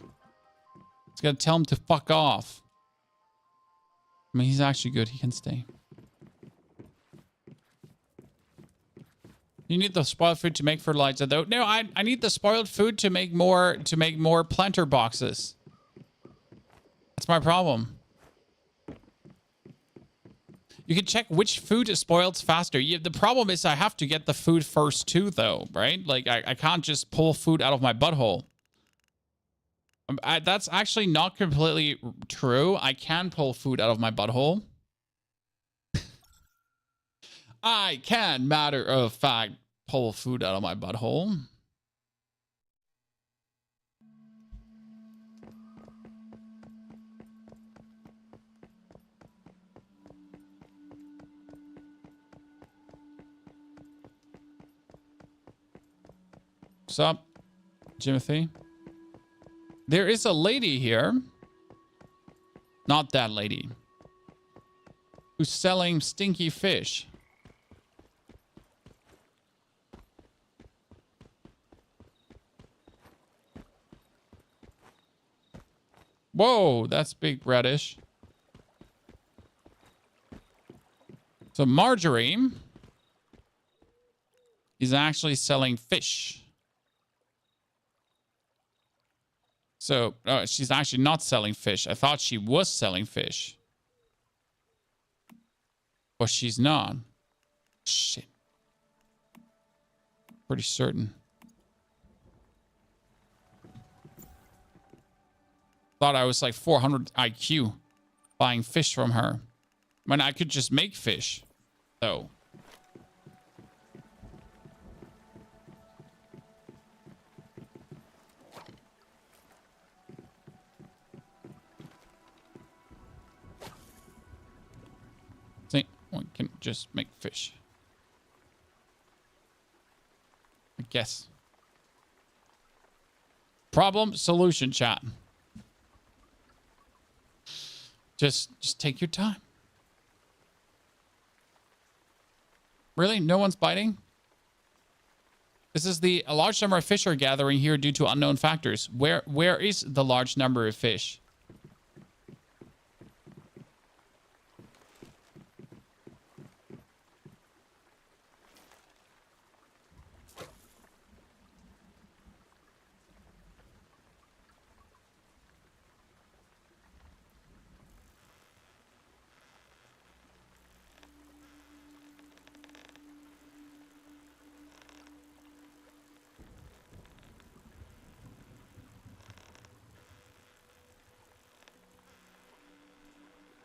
tell him to fuck off. I mean, he's actually good. He can stay. You need the spoiled food to make fertilizer, though. No, I need the spoiled food to make more planter boxes. That's my problem. You can check which food spoils faster. The problem is I have to get the food first too, though, right? Like I can't just pull food out of my butthole. That's actually not completely true. I can pull food out of my butthole. I can, matter of fact, pull food out of my butthole. What's up, Jimothy? There is a lady here. Not that lady. Who's selling stinky fish. Whoa, that's big reddish. So Marjorie is actually selling fish. So, she's actually not selling fish. I thought she was selling fish. But she's not. Shit. Pretty certain. Thought I was like 400 IQ buying fish from her. When I could just make fish, though. See, one can just make fish. I guess. Problem, solution, chat. Just take your time. Really? No one's biting? This is a large number of fish are gathering here due to unknown factors. Where is the large number of fish?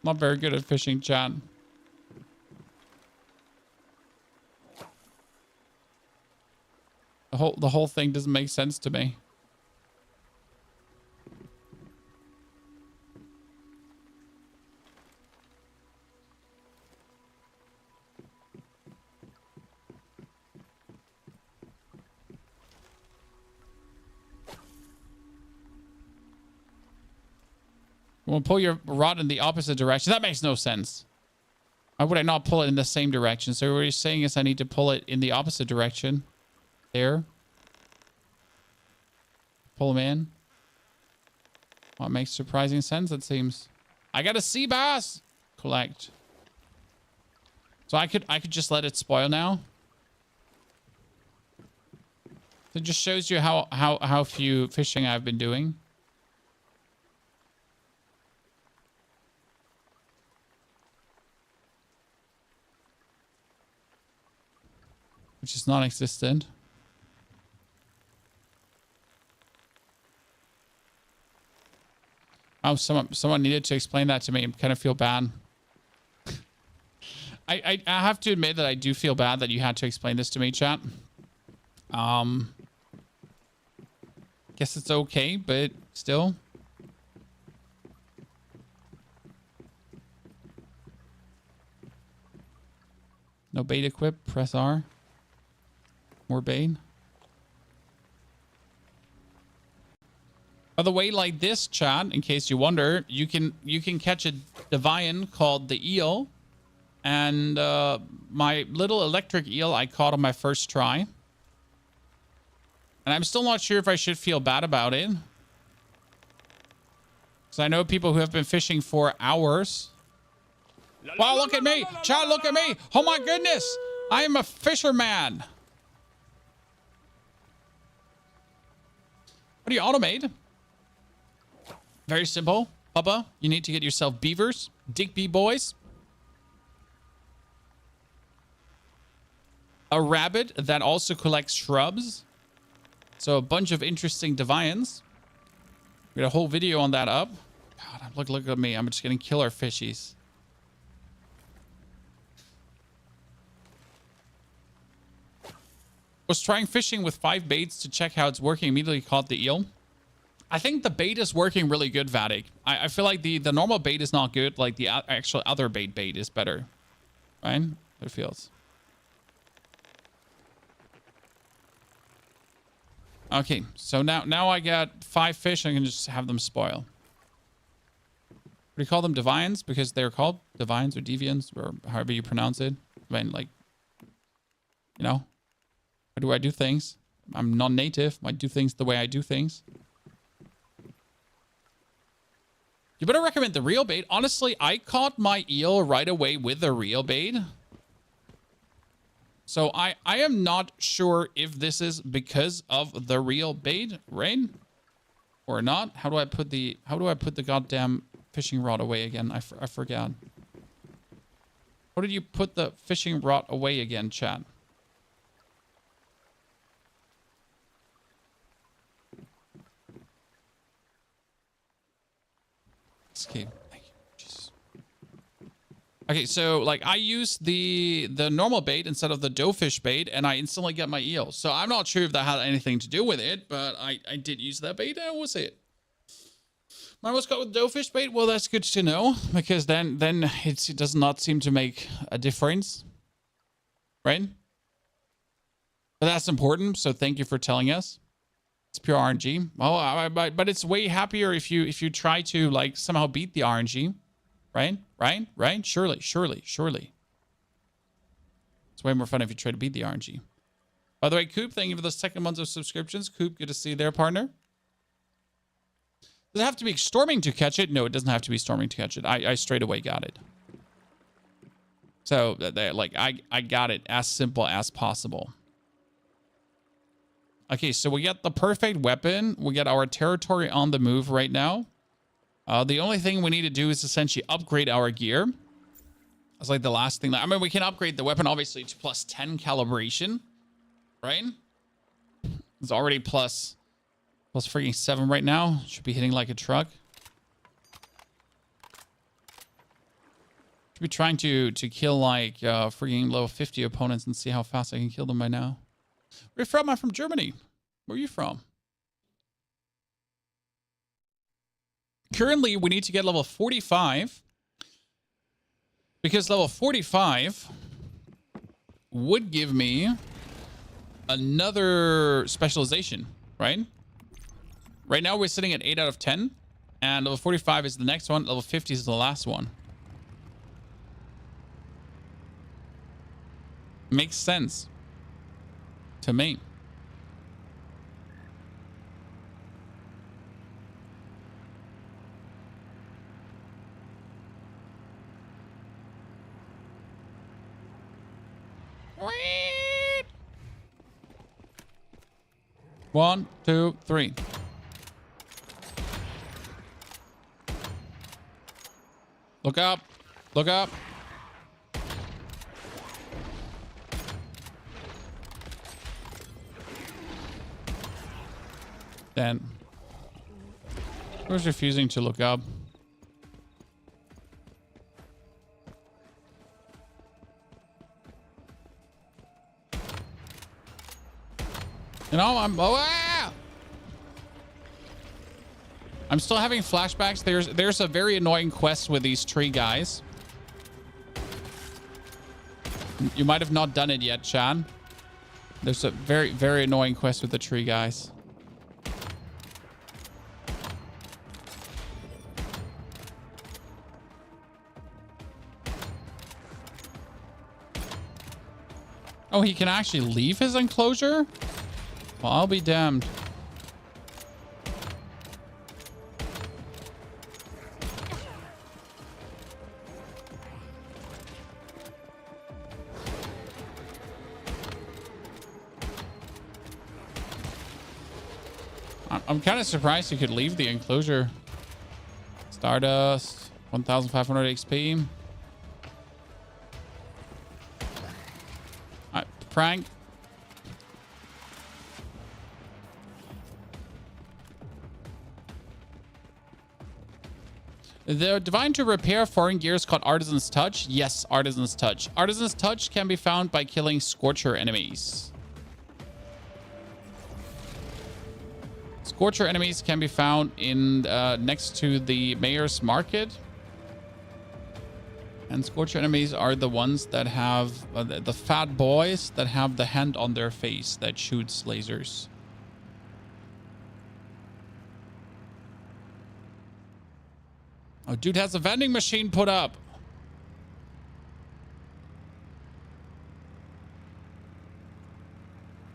Not very good at fishing, chat. The whole thing doesn't make sense to me. We'll pull your rod in the opposite direction. That makes no sense. Why would I not pull it in the same direction? So what you're saying is I need to pull it in the opposite direction. There. Pull them in. Well, it makes surprising sense, it seems. I got a sea bass. Collect. So I could just let it spoil now. It just shows you how few fishing I've been doing. Which is non-existent. Oh, someone needed to explain that to me. I kind of feel bad. I have to admit that I do feel bad that you had to explain this to me, chat. Guess it's okay, but still. No bait equip. Press R. More bait. By the way, like this, chat, in case you wonder, you can catch a Deviant called the eel, and my little electric eel I caught on my first try, and I'm still not sure if I should feel bad about it, because I know people who have been fishing for hours. Wow, look at me, chat! Look at me! Oh my goodness, I am a fisherman. What do you automate? Very simple. Bubba, you need to get yourself beavers. Digby boys. A rabbit that also collects shrubs. So a bunch of interesting Deviants. We got a whole video on that up. God, look at me. I'm just going to kill our fishies. Was trying fishing with 5 baits to check how it's working. Immediately caught the eel. I think the bait is working really good, Vatic. I feel like the normal bait is not good. Like the actual other bait is better. Right? It feels. Okay, so now I got 5 fish. I can just have them spoil. We call them divines because they're called divines or deviants or however you pronounce it. I mean, like, you know, how do I do things? I'm non-native. I do things the way I do things. You better recommend the real bait. Honestly, I caught my eel right away with the real bait. So I am not sure if this is because of the real bait, right? Or not. How do I put the goddamn fishing rod away again? I forgot. How did you put the fishing rod away again, chat? Escape. Thank you. Jesus. Okay, so like I used the normal bait instead of the doughfish bait, and I instantly get my eel. So I'm not sure if that had anything to do with it, but I did use that bait, and that was it. Mine was caught with doughfish bait. Well, that's good to know, because then it does not seem to make a difference, right? But that's important. So thank you for telling us. It's pure RNG. Well, but it's way happier if you try to like somehow beat the RNG, right? Right? Surely. It's way more fun if you try to beat the RNG. By the way, Coop, thank you for the second month of subscriptions. Coop, good to see you there, partner. Does it have to be storming to catch it? No, it doesn't have to be storming to catch it. I straight away got it. So like I got it as simple as possible. Okay, so we got the perfect weapon. We got our territory on the move right now. The only thing we need to do is essentially upgrade our gear. That's like the last thing. I mean, we can upgrade the weapon, obviously, to plus 10 calibration, right? It's already plus freaking 7 right now. Should be hitting like a truck. Should be trying to kill like freaking level 50 opponents and see how fast I can kill them by now. Where are you from? I'm from Germany. Where are you from? Currently, we need to get level 45. Because level 45 would give me another specialization, right? Right now, we're sitting at 8 out of 10. And level 45 is the next one. Level 50 is the last one. Makes sense to me. One, two, three. Look up. Look up. Then who's refusing to look up? You know, I'm still having flashbacks. There's a very annoying quest with these tree guys. You might have not done it yet, Chan. There's a very, very annoying quest with the tree guys. Oh, he can actually leave his enclosure? Well, I'll be damned. I'm kind of surprised you could leave the enclosure. Stardust, 1,500 XP. Prank. The divine to repair foreign gear is called Artisan's Touch. Yes, Artisan's Touch. Artisan's Touch can be found by killing Scorcher enemies. Scorcher enemies can be found in next to the Mayor's Market. And Scorcher enemies are the ones that have the fat boys that have the hand on their face that shoots lasers. Oh, dude has a vending machine put up.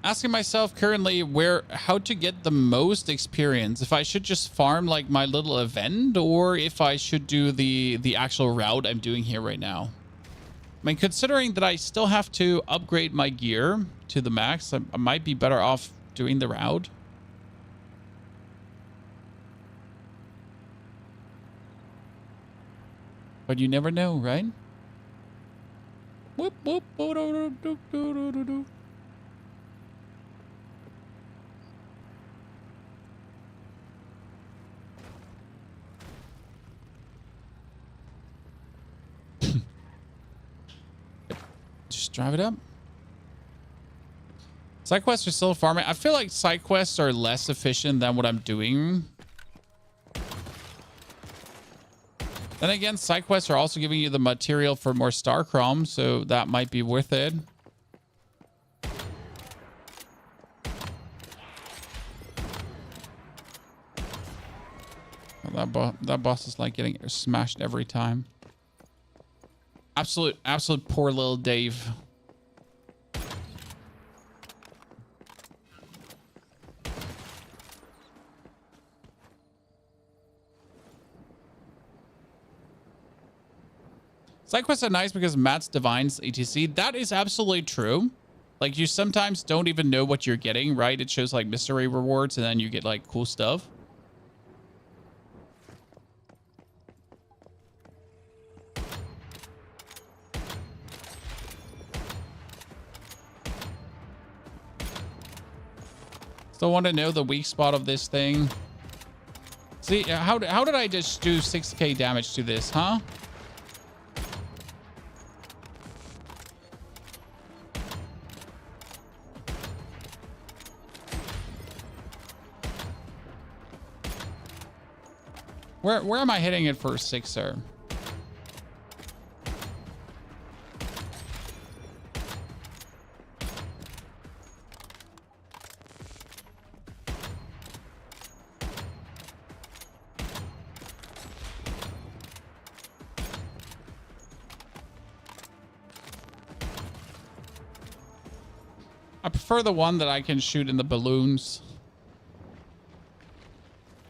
Asking myself currently how to get the most experience. If I should just farm like my little event, or if I should do the actual route I'm doing here right now. I mean, considering that I still have to upgrade my gear to the max, I might be better off doing the route. But you never know, right? Whoop, whoop, do, do, do, do, do, do. Just drive it up. Side quests are still farming. I feel like side quests are less efficient than what I'm doing. Then again, side quests are also giving you the material for more star chrome, so that might be worth it. That boss is like getting smashed every time. Absolute poor little Dave. Side quests are nice because Matt's divines etc. That is absolutely true. Like, you sometimes don't even know what you're getting, right? It shows like mystery rewards and then you get like cool stuff. Still want to know the weak spot of this thing. See, how did I just do 6k damage to this, huh? Where am I hitting it for a 6er? I prefer the one that I can shoot in the balloons.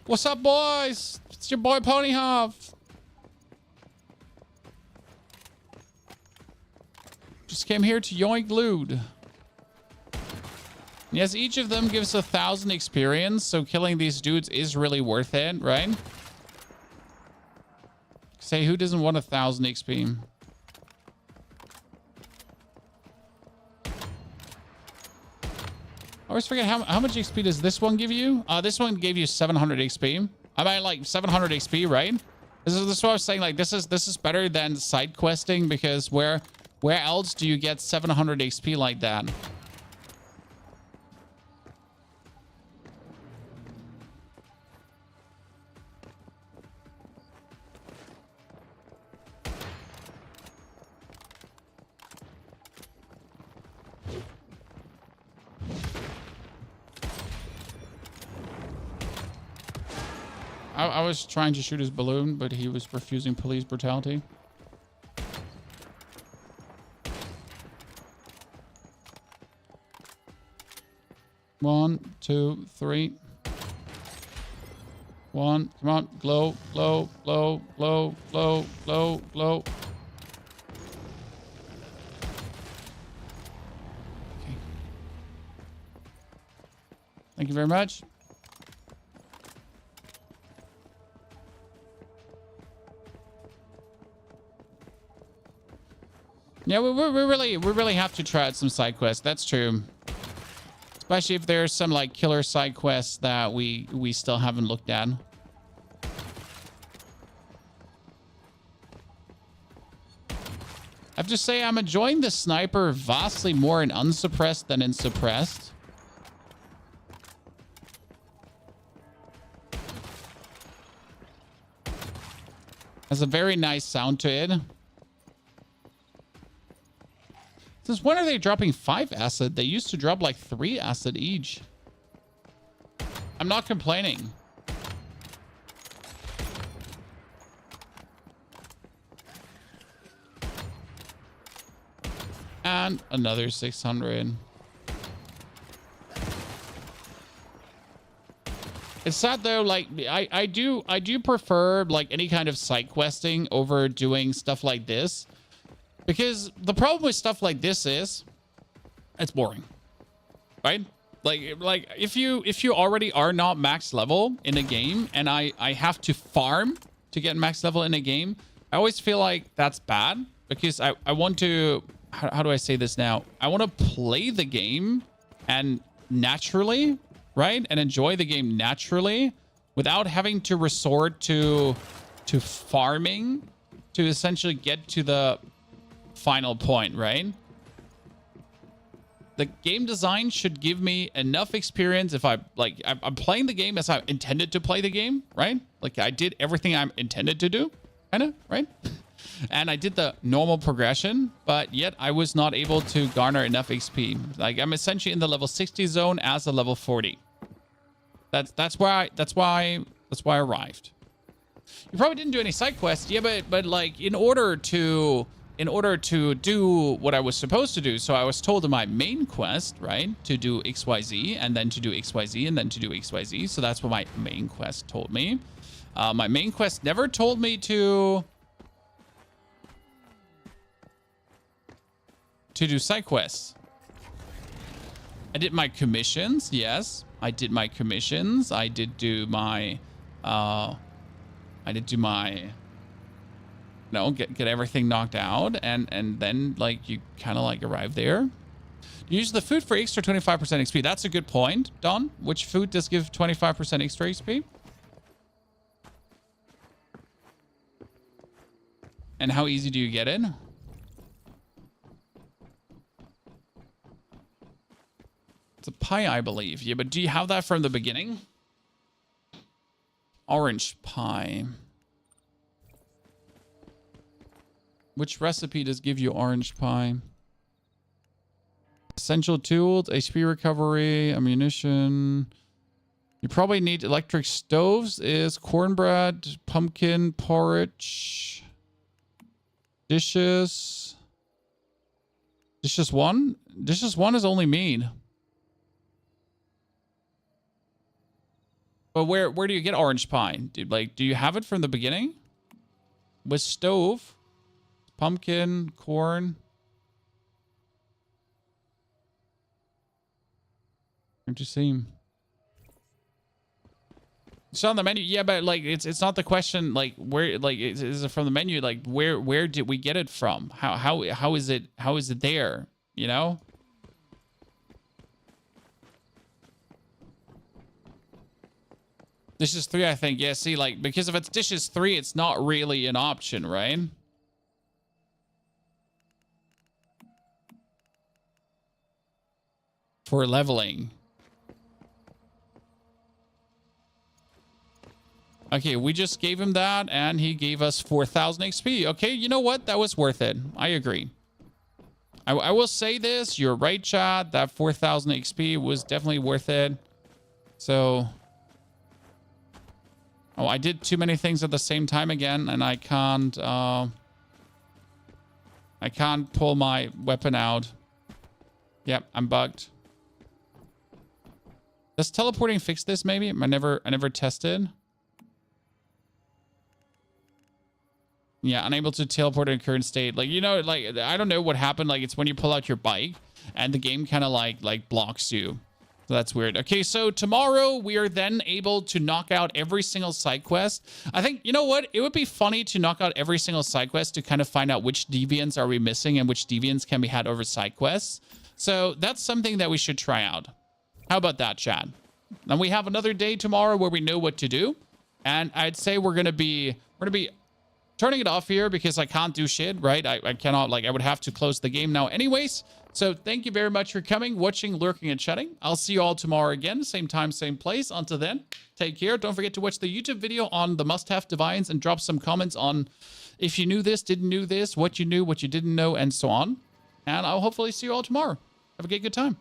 What's up, boys? It's your boy Ponyhoff. Just came here to yoink loot. Yes, each of them gives 1,000 experience, so killing these dudes is really worth it, right? Say, who doesn't want 1,000 XP? I always forget how much XP does this one give you? This one gave you 700 XP. I mean, like 700 XP, right? This is what I was saying. Like, this is better than side questing, because where else do you get 700 XP like that? I was trying to shoot his balloon, but he was refusing police brutality. One, two, three. One, come on, glow, glow, glow, glow, glow, glow, glow. Okay. Thank you very much. Yeah, we really have to try out some side quests. That's true. Especially if there's some like killer side quests that we still haven't looked at. I have to say, I'm enjoying the sniper vastly more in unsuppressed than in suppressed. Has a very nice sound to it. Since when are they dropping 5 acid? They used to drop like 3 acid each. I'm not complaining. And another 600. It's sad though, like I do prefer like any kind of side questing over doing stuff like this. Because the problem with stuff like this is it's boring. Right? Like if you already are not max level in a game and I have to farm to get max level in a game, I always feel like that's bad because I want to, how do I say this now? I want to play the game and naturally, right? And enjoy the game naturally without having to resort to farming to essentially get to the final point, right? The game design should give me enough experience if I'm playing the game as I intended to play the game, right? Like I did everything I'm intended to do, kind of, right? And I did the normal progression, but yet I was not able to garner enough XP. Like I'm essentially in the level 60 zone as a level 40. That's why I arrived. You probably didn't do any side quests, yeah, but like in order to do what I was supposed to do, so I was told in my main quest, right, to do XYZ and then to do XYZ and then to do XYZ. So that's what my main quest told me. My main quest never told me to do side quests. I did my commissions. Yes, I did my commissions. I did do my, no, get everything knocked out, and then like you kind of like arrive there. You use the food for extra 25% XP. That's a good point, Don. Which food does give 25% extra XP? And how easy do you get it? It's a pie, I believe. Yeah, but do you have that from the beginning? Orange pie. Which recipe does give you orange pie? Essential tools, HP recovery, ammunition. You probably need electric stoves. Is cornbread, pumpkin porridge, dishes. Dishes one? Dishes one is only meat. But where do you get orange pie? Dude, like, do you have it from the beginning? With stove? Pumpkin, corn. Don't you see? It's on the menu. Yeah, but like it's not the question. Like where? Like is it from the menu? Like where did we get it from? How is it there? You know. Dishes 3, I think. Yeah. See, like because if it's dishes 3, it's not really an option, right? For leveling. Okay, we just gave him that, and he gave us 4,000 XP. Okay, you know what? That was worth it. I agree. I will say this. You're right, chat. That 4,000 XP was definitely worth it. So... Oh, I did too many things at the same time again, and I can't pull my weapon out. Yep, I'm bugged. Does teleporting fix this maybe? I never tested. Yeah, unable to teleport in current state. Like, you know, like, I don't know what happened. Like, it's when you pull out your bike and the game kind of like blocks you. So that's weird. Okay, so tomorrow we are then able to knock out every single side quest. I think, you know what? It would be funny to knock out every single side quest to kind of find out which deviants are we missing and which deviants can be had over side quests. So that's something that we should try out. How about that, chat? And we have another day tomorrow where we know what to do. And I'd say we're gonna be turning it off here because I can't do shit, right? I cannot, like, I would have to close the game now anyways. So thank you very much for coming, watching, lurking, and chatting. I'll see you all tomorrow again, same time, same place. Until then, take care. Don't forget to watch the YouTube video on the must-have divines and drop some comments on if you knew this, didn't know this, what you knew, what you didn't know, and so on. And I'll hopefully see you all tomorrow. Have a good time.